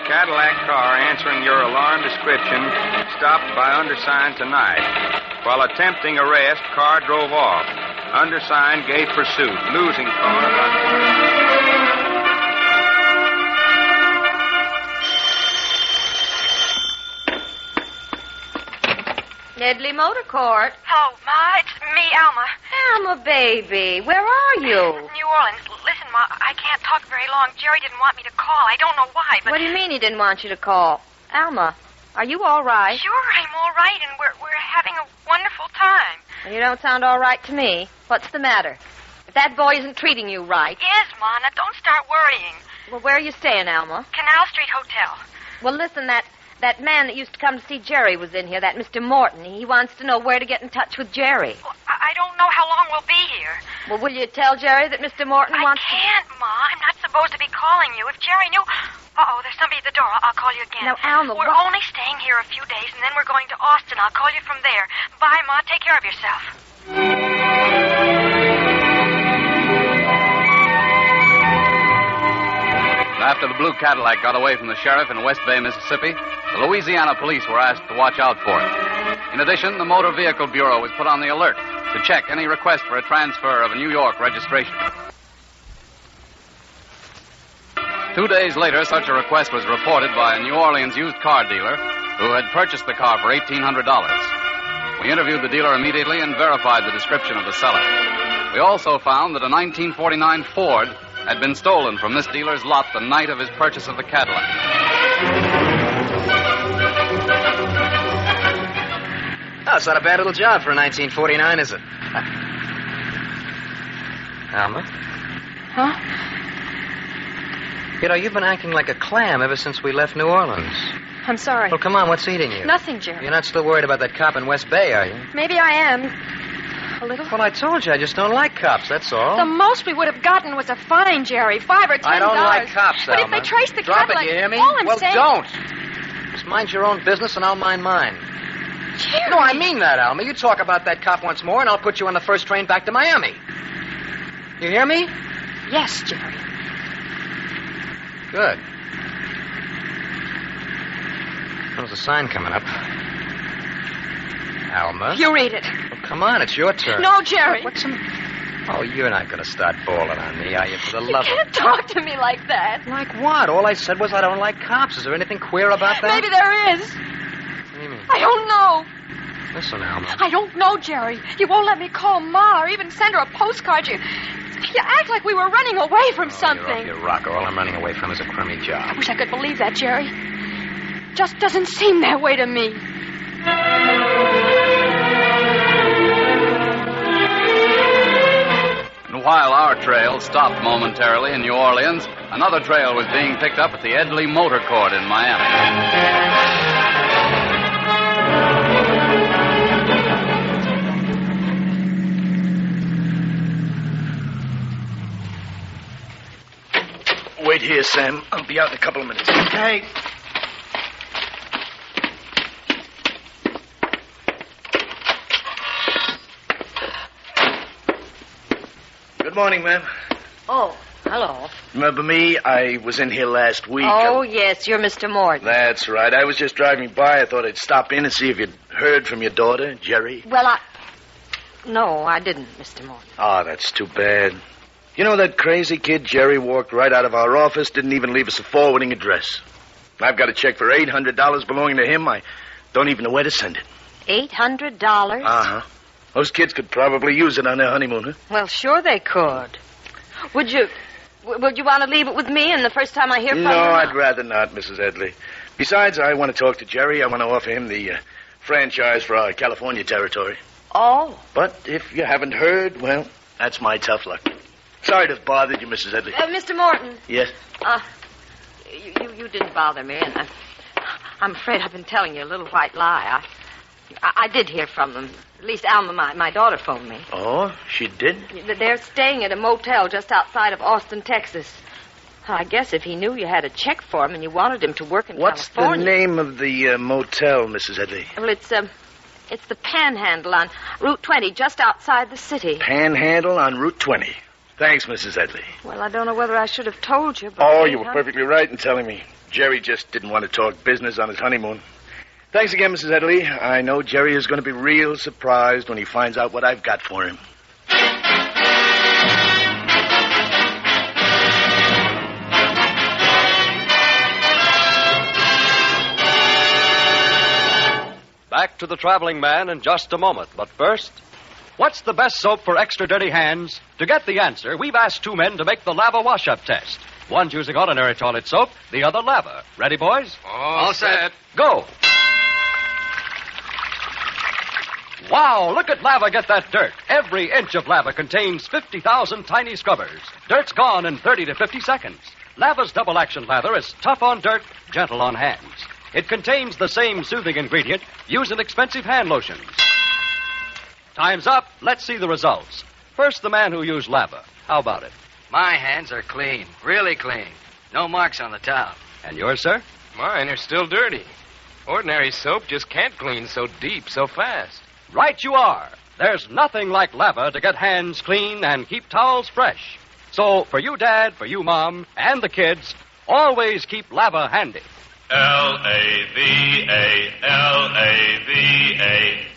Cadillac car answering your alarm description stopped by undersigned tonight. While attempting arrest, car drove off. Undersigned gave pursuit. Losing car about... Nedley Motor Court. Oh, Ma, it's me, Alma. Alma, baby, where are you? New Orleans. Listen, Ma, I can't talk very long. Jerry didn't want me to call. I don't know why, but... What do you mean he didn't want you to call? Alma, are you all right? Sure, I'm all right, and we're having a wonderful time. You don't sound all right to me. What's the matter? If that boy isn't treating you right... Yes, Ma, now don't start worrying. Well, where are you staying, Alma? Canal Street Hotel. Well, listen, that man that used to come to see Jerry was in here, that Mr. Morton. He wants to know where to get in touch with Jerry. Well, I don't know how long we'll be here. Well, will you tell Jerry that Mr. Morton wants I can't, Ma. I'm not supposed to be calling you. If Jerry knew... Uh-oh, there's somebody at the door. I'll call you again. Now, Alma, we're only staying here a few days, and then we're going to Austin. I'll call you from there. Bye, Ma. Take care of yourself. After the blue Cadillac got away from the sheriff in West Bay, Mississippi, the Louisiana police were asked to watch out for it. In addition, the Motor Vehicle Bureau was put on the alert to check any request for a transfer of a New York registration. 2 days later, such a request was reported by a New Orleans used car dealer who had purchased the car for $1,800. We interviewed the dealer immediately and verified the description of the seller. We also found that a 1949 Ford had been stolen from this dealer's lot the night of his purchase of the Cadillac. Oh, it's not a bad little job for a 1949, is it? Alma? Huh? Kiddo, you've been acting like a clam ever since we left New Orleans. I'm sorry. Well, come on, what's eating you? Nothing, Jerry. You're not still worried about that cop in West Bay, are you? Maybe I am. A little. Well, I told you, I just don't like cops, that's all. The most we would have gotten was a fine, Jerry. $5 or $10. I don't like cops, But Alma. if they trace the Drop Cadillac... it, you hear me? All I'm well, saying... don't. Just mind your own business and I'll mind mine. Jerry. No, I mean that, Alma. You talk about that cop once more and I'll put you on the first train back to Miami. You hear me? Yes, Jerry. Good. There's a sign coming up. Alma? You read it. Well, come on, it's your turn. No, Jerry. What's the... Oh, you're not going to start bawling on me, are you? For the love You can't talk to me like that. Like what? All I said was I don't like cops. Is there anything queer about that? Maybe there is. What do you mean? I don't know. Listen, Alma. I don't know, Jerry. You won't let me call Ma or even send her a postcard. You act like we were running away from something. You're off your rocker. All I'm running away from is a crummy I job. wish I could believe that, Jerry. Just doesn't seem that way to me. And while our trail stopped momentarily in New Orleans, another trail was being picked up at the Edley Motor Court in Miami. Wait here, Sam. I'll be out in a couple of minutes. Okay. Good morning, ma'am. Oh, hello. Remember me? I was in here last week. Oh, yes, you're Mr. Morton. That's right. I was just driving by. I thought I'd stop in and see if you'd heard from your daughter, Jerry. Well, No, I didn't, Mr. Morton. Oh, that's too bad. You know, that crazy kid Jerry walked right out of our office, didn't even leave us a forwarding address. I've got a check for $800 belonging to him. I don't even know where to send it. $800? Uh-huh. Those kids could probably use it on their honeymoon, huh? Well, sure they could. Would you want to leave it with me and the first time I hear from you? No, I'd rather not, Mrs. Edley. Besides, I want to talk to Jerry. I want to offer him the franchise for our California territory. Oh. But if you haven't heard, well, that's my tough luck. Sorry to have bothered you, Mrs. Edley. Mr. Morton. Yes? You didn't bother me, and I'm afraid I've been telling you a little white lie. I did hear from them. At least Alma, my daughter, phoned me. Oh, she did? They're staying at a motel just outside of Austin, Texas. I guess if he knew you had a check for him and you wanted him to work in California... What's the name of the motel, Mrs. Edley? Well, it's the Panhandle on Route 20, just outside the city. Panhandle on Route 20. Thanks, Mrs. Edley. Well, I don't know whether I should have told you, but... Oh, you were perfectly right in telling me. Jerry just didn't want to talk business on his honeymoon. Thanks again, Mrs. Edley. I know Jerry is going to be real surprised when he finds out what I've got for him. Back to the traveling man in just a moment. But first, what's the best soap for extra dirty hands? To get the answer, we've asked two men to make the lava wash-up test. One's using ordinary toilet soap, the other lava. Ready, boys? All set. Go. Wow, look at lava get that dirt. Every inch of lava contains 50,000 tiny scrubbers. Dirt's gone in 30 to 50 seconds. Lava's double-action lather is tough on dirt, gentle on hands. It contains the same soothing ingredient used in expensive hand lotions. Time's up. Let's see the results. First, the man who used lava. How about it? My hands are clean, really clean. No marks on the towel. And yours, sir? Mine are still dirty. Ordinary soap just can't clean so deep, so fast. Right you are. There's nothing like lava to get hands clean and keep towels fresh. So, for you, Dad, for you, Mom, and the kids, always keep lava handy. L-A-V-A, L-A-V-A.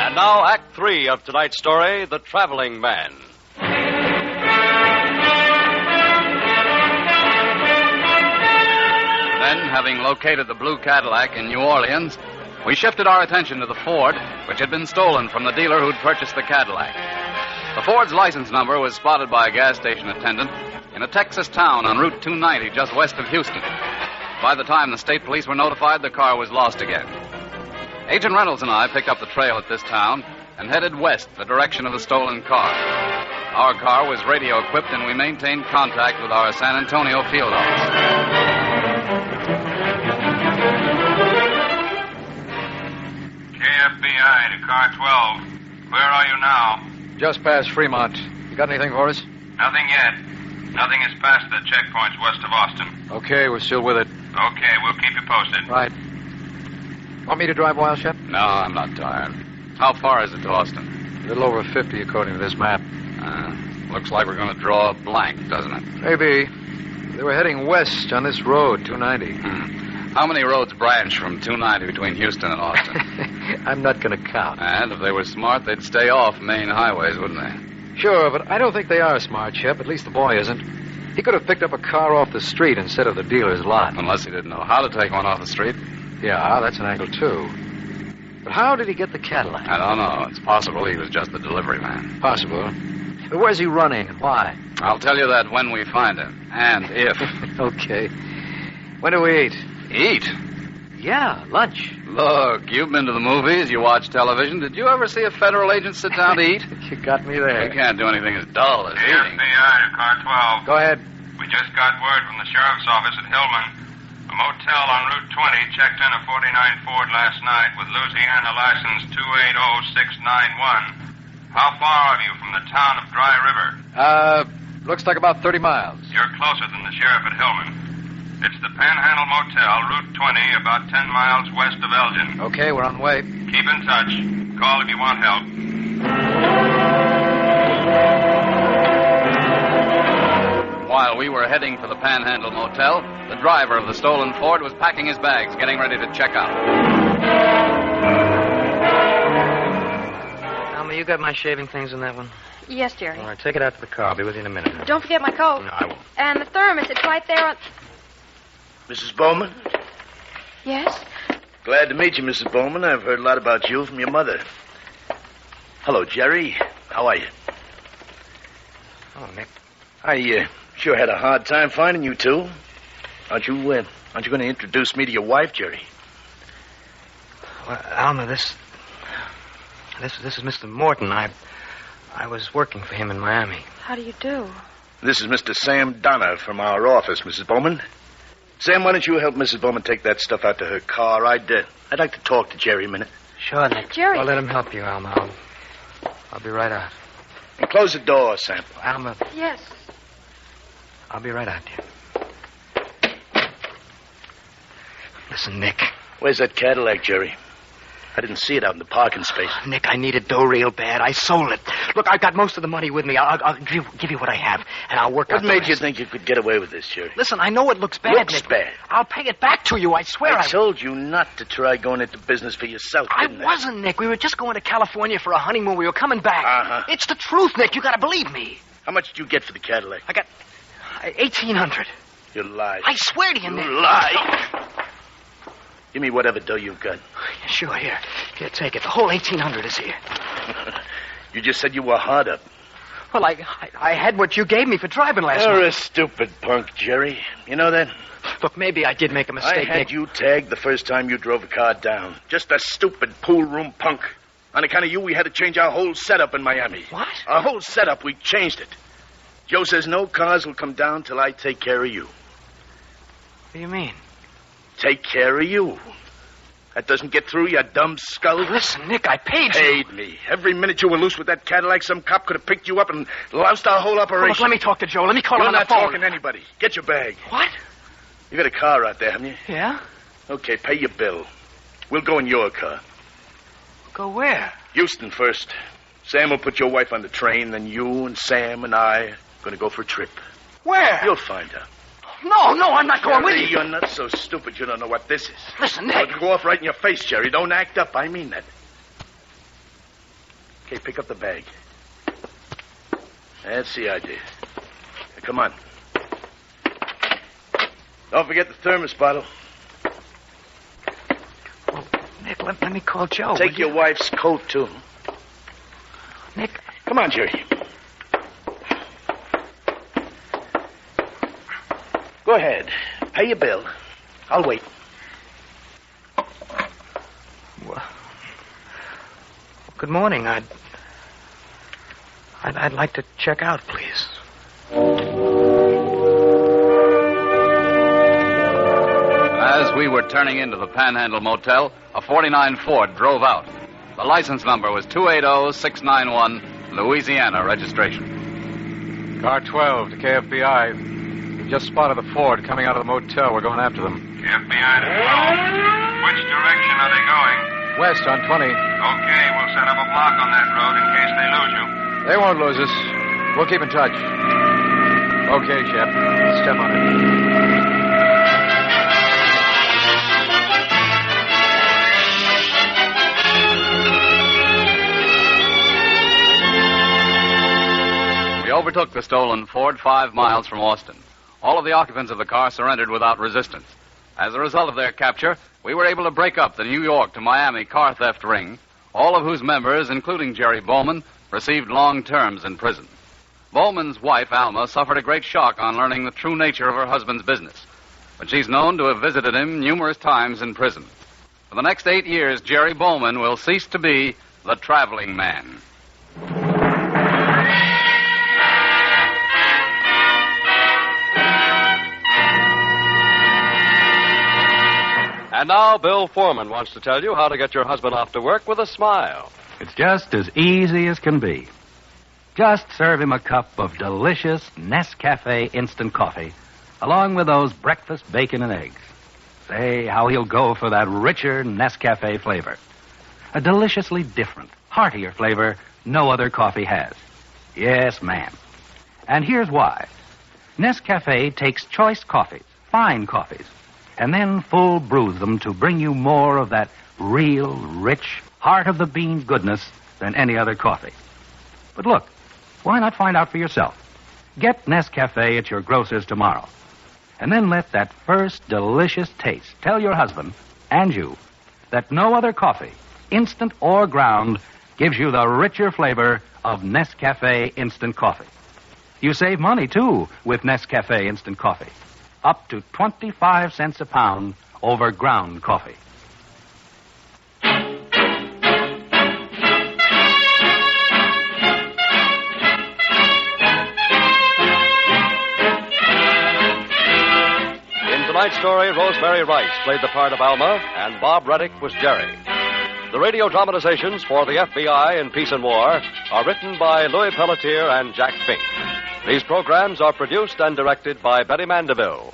And now, Act 3 of tonight's story, The Traveling Man. Then, having located the blue Cadillac in New Orleans, we shifted our attention to the Ford, which had been stolen from the dealer who'd purchased the Cadillac. The Ford's license number was spotted by a gas station attendant in a Texas town on Route 290 just west of Houston. By the time the state police were notified, the car was lost again. Agent Reynolds and I picked up the trail at this town and headed west, the direction of the stolen car. Our car was radio equipped, and we maintained contact with our San Antonio field office. KFBI to car 12. Where are you now? Just past Fremont. You got anything for us? Nothing yet. Nothing is past the checkpoints west of Austin. Okay, we're still with it. Okay, we'll keep you posted. Right. Want me to drive Wild Shep? No, I'm not tired. How far is it to Austin? A little over 50, according to this map. Looks like we're going to draw a blank, doesn't it? Maybe. They were heading west on this road, 290. How many roads branch from 290 between Houston and Austin? I'm not going to count. And if they were smart, they'd stay off main highways, wouldn't they? Sure, but I don't think they are smart, Shep. At least the boy isn't. He could have picked up a car off the street instead of the dealer's lot. Unless he didn't know how to take one off the street. Yeah, that's an angle, too. But how did he get the Cadillac? I don't know. It's possible he was just the delivery man. Possible. But where's he running and why? I'll tell you that when we find him. And if. Okay. When do we eat? Eat? Yeah, lunch. Look, you've been to the movies, you watch television. Did you ever see a federal agent sit down to eat? You got me there. You can't do anything as dull as eating. KFBI to car 12. Go ahead. We just got word from the sheriff's office at Hillman. A motel on Route 20 checked in a 49 Ford last night with Louisiana license 280691. How far are you from the town of Dry River? Looks like about 30 miles. You're closer than the sheriff at Hillman. It's the Panhandle Motel, Route 20, about 10 miles west of Elgin. Okay, we're on the way. Keep in touch. Call if you want help. While we were heading for the Panhandle Motel, the driver of the stolen Ford was packing his bags, getting ready to check out. Alma, you got my shaving things in that one? Yes, Jerry. All right, take it out to the car. I'll be with you in a minute. Don't forget my coat. No, I won't. And the thermos, it's right there on... Mrs. Bowman? Yes? Glad to meet you, Mrs. Bowman. I've heard a lot about you from your mother. Hello, Jerry. How are you? Oh, Nick. I sure had a hard time finding you two. Aren't you going to introduce me to your wife, Jerry? Well, Alma, this is Mr. Morton. I was working for him in Miami. How do you do? This is Mr. Sam Donner from our office, Mrs. Bowman. Sam, why don't you help Mrs. Bowman take that stuff out to her car? I'd like to talk to Jerry a minute. Sure, Nick. Jerry. I'll let him help you, Alma. I'll be right out. And close the door, Sam. Alma. Yes. I'll be right out, dear. Listen, Nick. Where's that Cadillac, Jerry? I didn't see it out in the parking space. Nick, I needed dough real bad. I sold it. Look, I've got most of the money with me. I'll give you what I have, and I'll work out What made you think you could get away with this, Jerry? Listen, I know it looks bad, Looks Nick. bad. I'll pay it back to you, I swear. I told you not to try going into business for yourself, didn't I? Wasn't, Nick. We were just going to California for a honeymoon. We were coming back. Uh-huh. It's the truth, Nick. You gotta believe me. How much did you get for the Cadillac? I got $1,800. You lied. I swear to you, Nick. You lied. Give me whatever dough you've got. Sure, here. Here, take it. The whole $1,800 is here. You just said you were hard up. Well, I had what you gave me for driving last night. You're a stupid punk, Jerry. You know that? Look, maybe I did make a mistake, I had Nick. you tagged the first time you drove a car down. Just a stupid pool room punk. On account of you, we had to change our whole setup in Miami. What? Our whole setup, we changed it. Joe says no cars will come down till I take care of you. What do you mean? Take care of you. That doesn't get through, you dumb skull. Listen, Nick, I paid you. Paid me. Every minute you were loose with that Cadillac, some cop could have picked you up and loused our whole operation. Look, let me talk to Joe. Let me call him on the phone. You're not talking to anybody. Get your bag. What? You got a car out there, haven't you? Yeah? Okay, pay your bill. We'll go in your car. Go where? Houston first. Sam will put your wife on the train, then you and Sam and I are going to go for a trip. Where? You'll find out. No, I'm not going with you. You're not so stupid you don't know what this is. Listen, Nick. It'll go off right in your face, Jerry. Don't act up. I mean that. Okay, pick up the bag. That's the idea. Now, come on. Don't forget the thermos bottle. Oh, Nick, let me call Joe. Take your wife's coat, too. Nick. Come on, Jerry. Go ahead. Pay your bill. I'll wait. Well, good morning. I'd like to check out, please. As we were turning into the Panhandle Motel, a 49 Ford drove out. The license number was 280691, Louisiana registration. Car 12 to KFBI. We've just spotted the Ford coming out of the motel. We're going after them. FBI to 12. Which direction are they going? West on 20. Okay, we'll set up a block on that road in case they lose you. They won't lose us. We'll keep in touch. Okay, Shep. Step on it. We overtook the stolen Ford 5 miles from Austin. All of the occupants of the car surrendered without resistance. As a result of their capture, we were able to break up the New York to Miami car theft ring, all of whose members, including Jerry Bowman, received long terms in prison. Bowman's wife, Alma, suffered a great shock on learning the true nature of her husband's business, but she's known to have visited him numerous times in prison. For the next 8 years, Jerry Bowman will cease to be the traveling man. And now Bill Foreman wants to tell you how to get your husband off to work with a smile. It's just as easy as can be. Just serve him a cup of delicious Nescafe instant coffee, along with those breakfast bacon and eggs. Say how he'll go for that richer Nescafe flavor. A deliciously different, heartier flavor no other coffee has. Yes, ma'am. And here's why. Nescafe takes choice coffees, fine coffees, and then full brews them to bring you more of that real, rich, heart-of-the-bean goodness than any other coffee. But look, why not find out for yourself? Get Nescafe at your grocer's tomorrow. And then let that first delicious taste tell your husband and you that no other coffee, instant or ground, gives you the richer flavor of Nescafe instant coffee. You save money, too, with Nescafe instant coffee. Up to 25 cents a pound over ground coffee. In tonight's story, Rosemary Rice played the part of Alma, and Bob Reddick was Jerry. The radio dramatizations for the FBI in Peace and War are written by Louis Pelletier and Jack Fink. These programs are produced and directed by Betty Mandeville.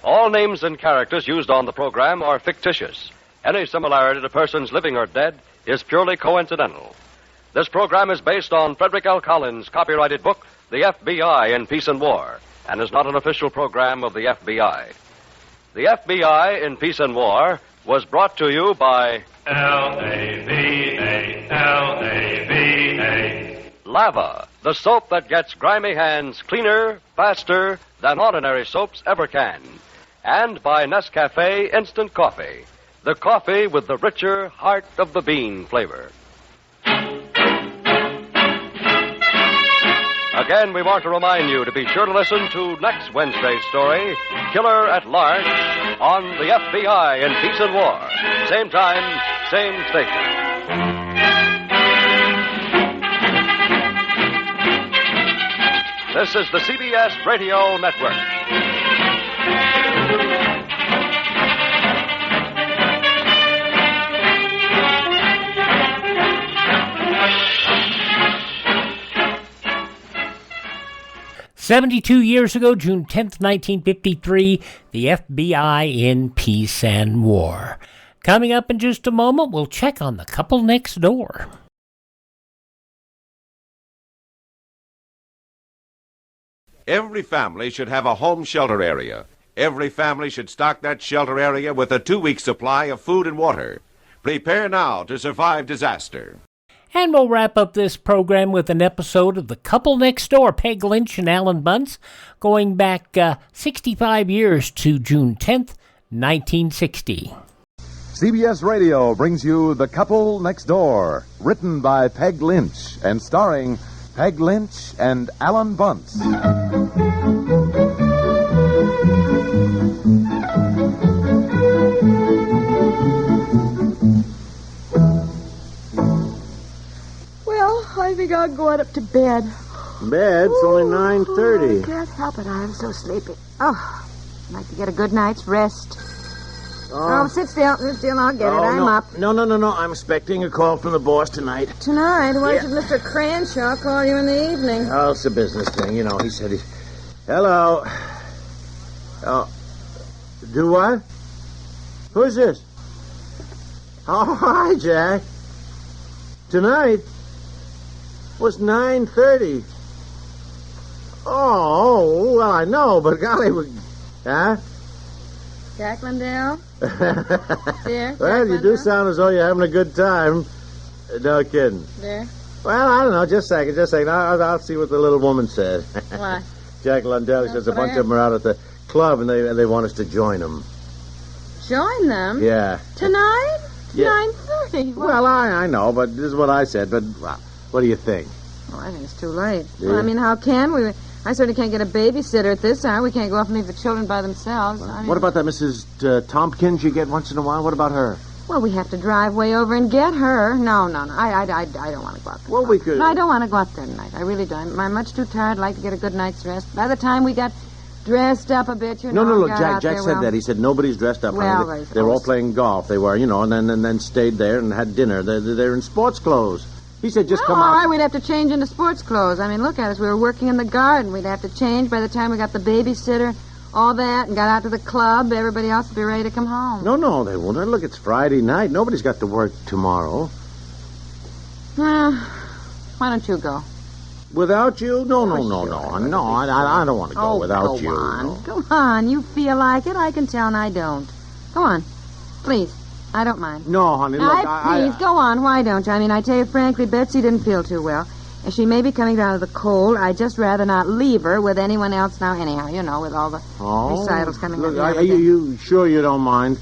All names and characters used on the program are fictitious. Any similarity to persons living or dead is purely coincidental. This program is based on Frederick L. Collins' copyrighted book, The FBI in Peace and War, and is not an official program of the FBI. The FBI in Peace and War was brought to you by L-A-V-A, L-A-V-A. Lava, the soap that gets grimy hands cleaner, faster than ordinary soaps ever can. And by Nescafe Instant Coffee, the coffee with the richer heart-of-the-bean flavor. Again, we want to remind you to be sure to listen to next Wednesday's story, Killer at Large, on the FBI in Peace and War. Same time, same station. This is the CBS Radio Network. 72 years ago, June 10th, 1953, the FBI in Peace and War. Coming up in just a moment, we'll check on the couple next door. Every family should have a home shelter area. Every family should stock that shelter area with a 2-week supply of food and water. Prepare now to survive disaster. And we'll wrap up this program with an episode of The Couple Next Door, Peg Lynch and Alan Bunce, going back 65 years to June 10th, 1960. CBS Radio brings you The Couple Next Door, written by Peg Lynch and starring Peg Lynch and Alan Bunce. I think I'll go on up to bed. Bed? It's only 9:30. I can't help it. I am so sleepy. Oh, I'd like to get a good night's rest. Oh, sit still. Sit still. I'll get it. I'm up. No. I'm expecting a call from the boss tonight. Tonight? Why should Mr. Cranshaw call you in the evening? Oh, it's a business thing. You know, he said he... Hello. Oh. Do what? Who's this? Oh, hi, Jack. Tonight? Was 9:30. Oh, well, I know, but golly, huh? Jack Lindell? Dear? Well, you do sound as though you're having a good time. No kidding. Dear? Well, I don't know. Just a second. I'll see what the little woman said. What? Jack Lundell says a bunch of them are out at the club, and they want us to join them. Join them? Yeah. Tonight? Yeah. 9:30? Well, I know, but this is what I said. But what do you think? Oh, I think it's too late. Do Well, you? I mean, how can we? I certainly can't get a babysitter at this hour. We can't go off and leave the children by themselves. What about that Mrs. Tompkins you get once in a while? What about her? Well, we have to drive way over and get her. No. I don't want to go out there. Well, we could... No, I don't want to go out there tonight. I really don't. I'm much too tired. I'd like to get a good night's rest. By the time we got dressed up a bit, No, look, Jack said that. He said nobody's dressed up. Well, honey. They were all playing golf. They were, and then stayed there and had dinner. They're in sports clothes. He said just come all out. right, we'd have to change into sports clothes. I mean, look at us. We were working in the garden. We'd have to change by the time we got the babysitter, all that, and got out to the club. Everybody else would be ready to come home. No, they won't. Look, it's Friday night. Nobody's got to work tomorrow. Well, why don't you go? Without you? No, I don't want to go without you. Go on. You feel like it. I can tell, and I don't. Go on. Please. I don't mind. No, honey, look, Please, go on. Why don't you? I mean, I tell you frankly, Betsy didn't feel too well. And she may be coming down to the cold. I'd just rather not leave her with anyone else now anyhow, with all the recitals coming up. Are you sure you don't mind?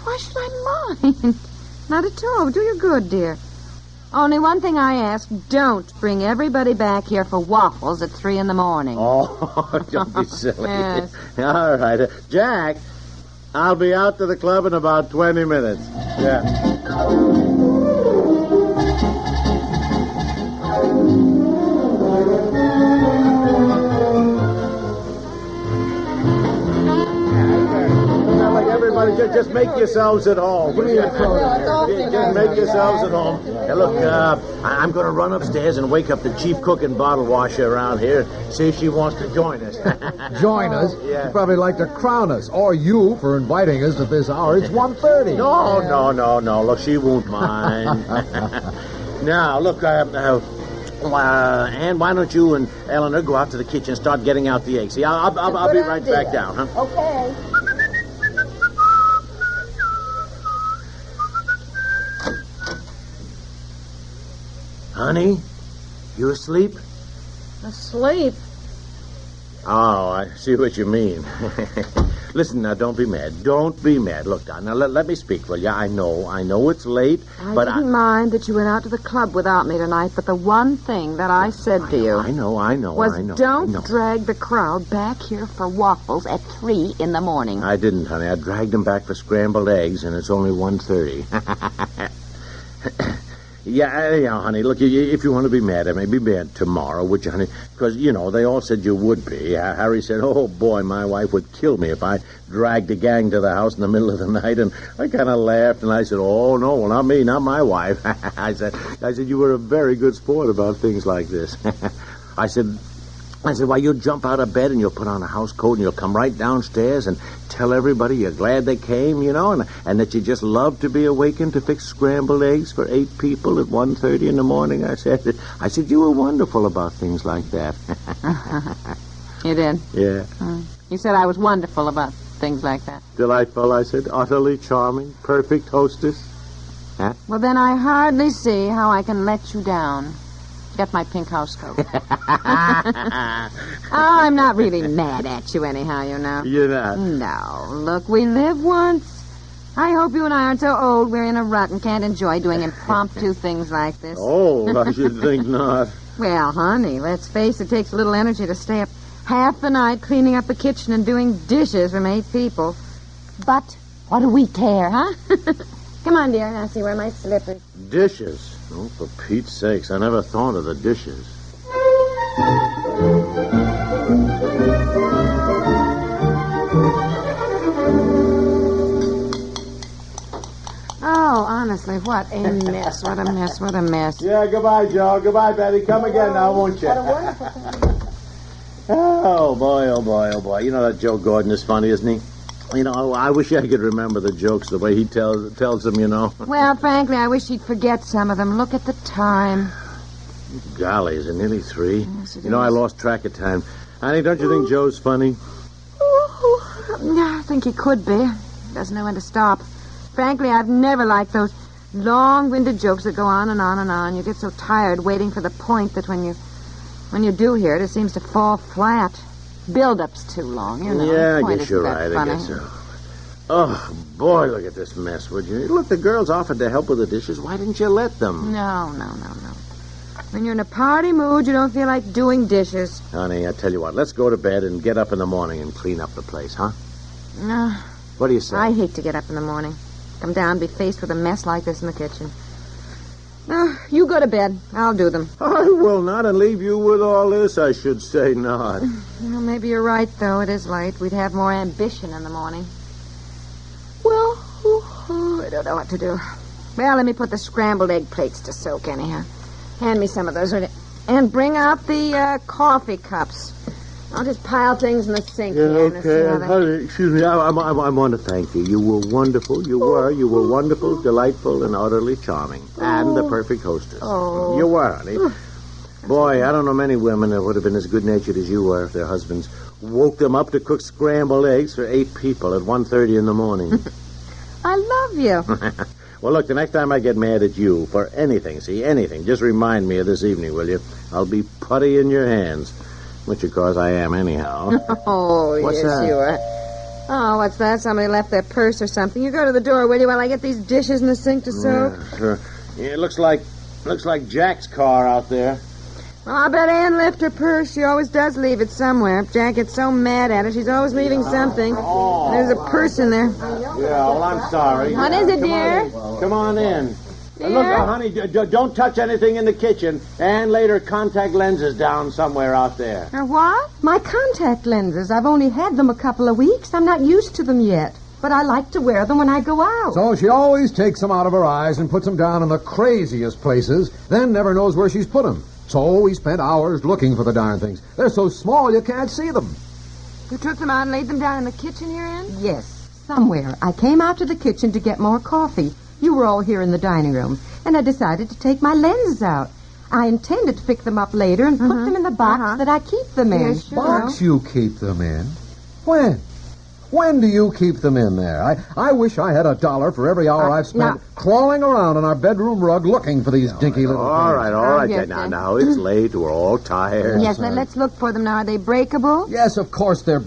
Why should I mind? Not at all. Do you good, dear. Only one thing I ask, don't bring everybody back here for waffles at 3 a.m. Oh, don't be silly. Yes. All right. Jack, I'll be out to the club in about 20 minutes. Yeah. Everybody, just make yourselves at home. Just make yourselves at home. Hey, look, I'm going to run upstairs and wake up the chief cook and bottle washer around here. See if she wants to join us. Join us? Yeah. She'd probably like to crown us, or you for inviting us at this hour. It's 1:30. No. Look, she won't mind. Now, look, Ann, why don't you and Eleanor go out to the kitchen and start getting out the eggs? See, I'll be right back down, huh? Okay. Honey, you asleep? Asleep? Oh, I see what you mean. Listen, now, don't be mad. Don't be mad. Look, now, let me speak for you. I know it's late, but I didn't mind that you went out to the club without me tonight, but the one thing that I said to you... I know. Don't drag the crowd back here for waffles at 3 a.m. I didn't, honey. I dragged them back for scrambled eggs, and it's only 1:30. Yeah, honey, look, if you want to be mad at me, be mad tomorrow, would you, honey? Because, they all said you would be. Harry said, oh, boy, my wife would kill me if I dragged a gang to the house in the middle of the night. And I kind of laughed, and I said, oh, no, well, not me, not my wife. I said, you were a very good sport about things like this. I said, why, you'll jump out of bed and you'll put on a house coat and you'll come right downstairs and tell everybody you're glad they came, and that you just love to be awakened to fix scrambled eggs for 8 people at 1:30 in the morning. I said, you were wonderful about things like that. You did? Yeah. You said I was wonderful about things like that. Delightful, I said. Utterly charming. Perfect hostess. Huh? Well, then I hardly see how I can let you down. Get my pink house coat. I'm not really mad at you anyhow, You're not? No. Look, we live once. I hope you and I aren't so old we're in a rut and can't enjoy doing impromptu things like this. Oh, I should think not. Well, honey, let's face it, takes a little energy to stay up half the night cleaning up the kitchen and doing dishes from 8 people. But what do we care, huh? Come on, dear. Now see where are my slippers. Dishes. Oh, for Pete's sakes, I never thought of the dishes. Oh, honestly, what a mess. What a mess. What a mess. Yeah, goodbye, Joe. Goodbye, Betty. Come again now, won't you? What a wonderful time. Oh, boy, oh, boy, oh, boy. You know that Joe Gordon is funny, isn't he? You know, I wish I could remember the jokes the way he tells them, you know. Well, frankly, I wish he'd forget some of them. Look at the time. Golly, is it nearly 3? Yes, it you know, is. I lost track of time. Honey, don't you think Joe's funny? I think he could be. Doesn't know when to stop. Frankly, I've never liked those long-winded jokes that go on and on and on. You get so tired waiting for the point that when you do hear it, it seems to fall flat. Build-up's too long, you know. Yeah, The I point guess isn't you're that right. funny. I guess so. Oh, boy, look at this mess, would you? Look, the girls offered to help with the dishes. Why didn't you let them? No. When you're in a party mood, you don't feel like doing dishes. Honey, I tell you what, let's go to bed and get up in the morning and clean up the place, huh? No. What do you say? I hate to get up in the morning. Come down and be faced with a mess like this in the kitchen. No, you go to bed. I'll do them. I will not, and leave you with all this. I should say not. Well, maybe you're right, though. It is late. We'd have more ambition in the morning. Well, I don't know what to do. Well, let me put the scrambled egg plates to soak anyhow. Hand me some of those. And bring out the coffee cups. I'll just pile things in the sink. Yeah, here and okay. see how Honey, excuse me. I want to thank you. You were wonderful. You were wonderful, delightful, and utterly charming. And the perfect hostess. Oh. You were, honey. Boy, I don't know many women that would have been as good-natured as you were if their husbands woke them up to cook scrambled eggs for 8 people at 1:30 in the morning. I love you. Well, look, the next time I get mad at you for anything, just remind me of this evening, will you? I'll be putty in your hands. Which, of course, I am anyhow. Oh, What's yes, that? you are. Oh, what's that? Somebody left their purse or something. You go to the door, will you, while I get these dishes in the sink to soak? Yeah, sure. Yeah, it looks like Jack's car out there. Well, I bet Ann left her purse. She always does leave it somewhere. Jack gets so mad at her. She's always leaving something. There's a purse in there. Yeah, well, I'm sorry. What is it, Come dear? on in. Come on in. Dear? Look, honey, don't touch anything in the kitchen. And later, contact lenses down somewhere out there. What? My contact lenses. I've only had them a couple of weeks. I'm not used to them yet. But I like to wear them when I go out. So she always takes them out of her eyes and puts them down in the craziest places, then never knows where she's put them. So we spent hours looking for the darn things. They're so small you can't see them. You took them out and laid them down in the kitchen here, Ann? Yes, somewhere. I came out to the kitchen to get more coffee. You were all here in the dining room, and I decided to take my lenses out. I intended to pick them up later and put them in the box that I keep them in. Yes, sure. Box you keep them in? When? When do you keep them in there? I wish I had $1 for every hour I've spent crawling around on our bedroom rug looking for these dinky little All things. right, all right. yes, Now, it's late. We're all tired. Yes, let's look for them now. Are they breakable? Yes, of course they're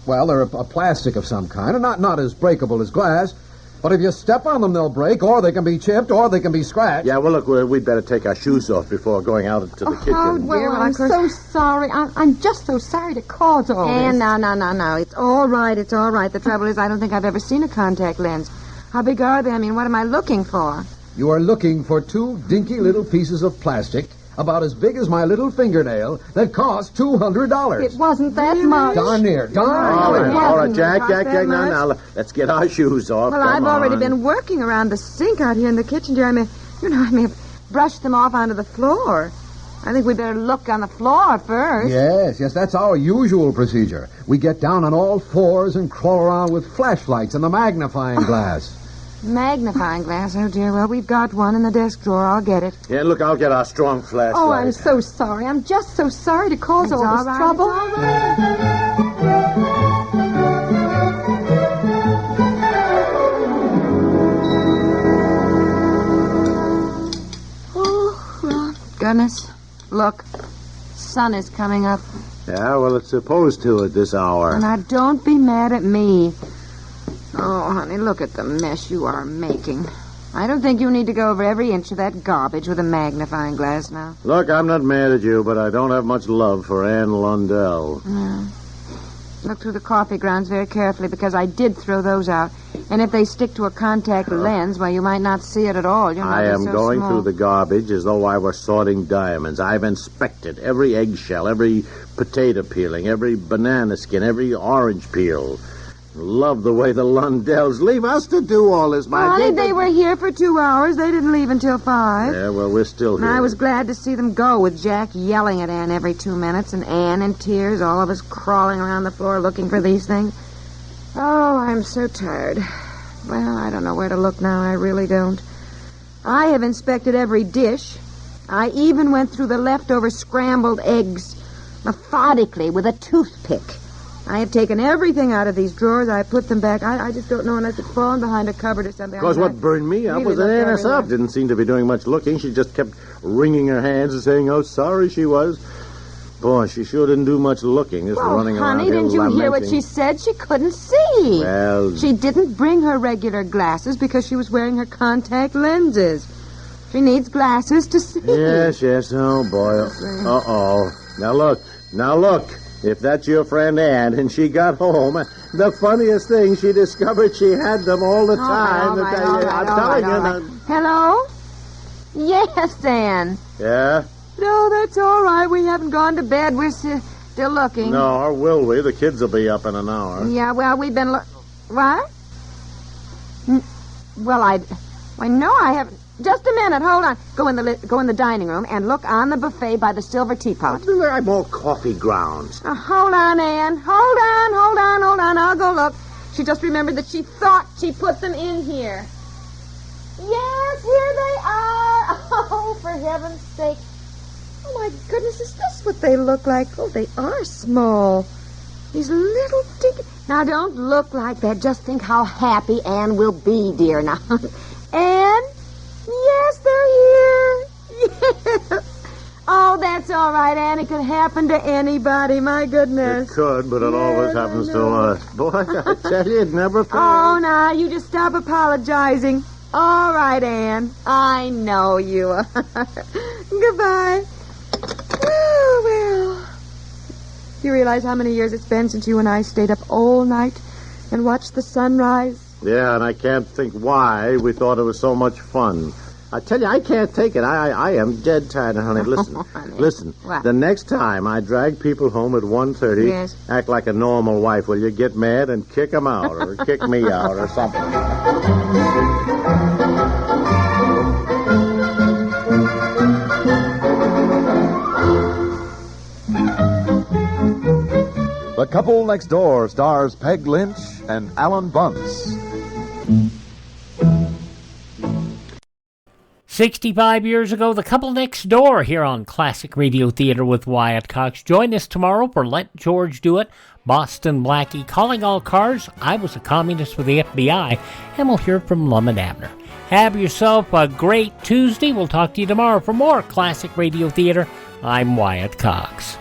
well, they're a plastic of some kind, and not as breakable as glass. But if you step on them, they'll break, or they can be chipped, or they can be scratched. Yeah, well, look, we'd better take our shoes off before going out into the kitchen. Oh, well, I'm so sorry. I'm just so sorry to cause all this. And no. It's all right. It's all right. The trouble is, I don't think I've ever seen a contact lens. How big are they? I mean, what am I looking for? You are looking for 2 dinky little pieces of plastic about as big as my little fingernail that cost $200. It wasn't that much. Darn near. All right, Jack, now, let's get our shoes off. Well, Come I've already on. been working around the sink out here in the kitchen, dear. I may have brushed them off onto the floor. I think we'd better look on the floor first. Yes, that's our usual procedure. We get down on all 4s and crawl around with flashlights and the magnifying glass. Magnifying glass? Oh, dear. Well, we've got one in the desk drawer. I'll get it. Yeah, look, I'll get our strong flashlight. Oh, I'm so sorry. I'm just so sorry to cause all this trouble. Oh, goodness. Look, sun is coming up. Yeah, well, it's supposed to at this hour. And now, don't be mad at me. Oh, honey, look at the mess you are making. I don't think you need to go over every inch of that garbage with a magnifying glass now. Look, I'm not mad at you, but I don't have much love for Ann Lundell. Yeah. Look through the coffee grounds very carefully, because I did throw those out. And if they stick to a contact lens, well, you might not see it at all. I am going through the garbage as though I were sorting diamonds. I've inspected every eggshell, every potato peeling, every banana skin, every orange peel. Love the way the Lundells leave us to do all this, my dear. They were here for 2 hours. They didn't leave until 5. Yeah, well, we're still here. And I was glad to see them go, with Jack yelling at Ann every 2 minutes, and Ann in tears, all of us crawling around the floor looking for these things. Oh, I'm so tired. Well, I don't know where to look now. I really don't. I have inspected every dish. I even went through the leftover scrambled eggs methodically with a toothpick. I have taken everything out of these drawers. I put them back. I just don't know unless it's fallen behind a cupboard or something. Because what burned me up was that Anna Sub didn't seem to be doing much looking. She just kept wringing her hands and saying how sorry she was. Boy, she sure didn't do much looking, just running around honey, didn't you hear what she said? She couldn't see. Well... She didn't bring her regular glasses because she was wearing her contact lenses. She needs glasses to see. Yes. Oh, boy. Uh-oh. Now, look. If that's your friend Ann and she got home, the funniest thing, she discovered she had them all the time. I'm telling you. Hello? Yes, Ann. Yeah? No, that's all right. We haven't gone to bed. We're still looking. No, or will we? The kids will be up in an hour. Yeah, well, we've been... What? Well, I know I haven't... Just a minute, hold on. Go in the dining room and look on the buffet by the silver teapot. There are more coffee grounds. Hold on, Ann. Hold on. I'll go look. She just remembered that she thought she put them in here. Yes, here they are. Oh, for heaven's sake. Oh, my goodness, is this what they look like? Oh, they are small. These little dinky... Now, don't look like that. Just think how happy Ann will be, dear. Now, Ann? Yes, they're here. Yes. Oh, that's all right, Ann. It could happen to anybody. My goodness. It could, but it always happens to us. Boy, I tell you, it never fails. Oh, now, you just stop apologizing. All right, Ann. I know you are. Goodbye. Oh, well. You realize how many years it's been since you and I stayed up all night and watched the sunrise? Yeah, and I can't think why we thought it was so much fun. I tell you, I can't take it. I am dead tired, honey. Listen, listen. What? The next time I drag people home at 1:30, yes, act like a normal wife, will you? Get mad and kick them out, or kick me out, or something. The Couple Next Door stars Peg Lynch and Alan Bunce. 65 years ago, The Couple Next Door here on Classic Radio Theater with Wyatt Cox. Join us tomorrow for Let George Do It, Boston Blackie, Calling All Cars, I Was a Communist with the FBI, and we'll hear from Lum and Abner. Have yourself a great Tuesday. We'll talk to you tomorrow for more Classic Radio Theater. I'm Wyatt Cox.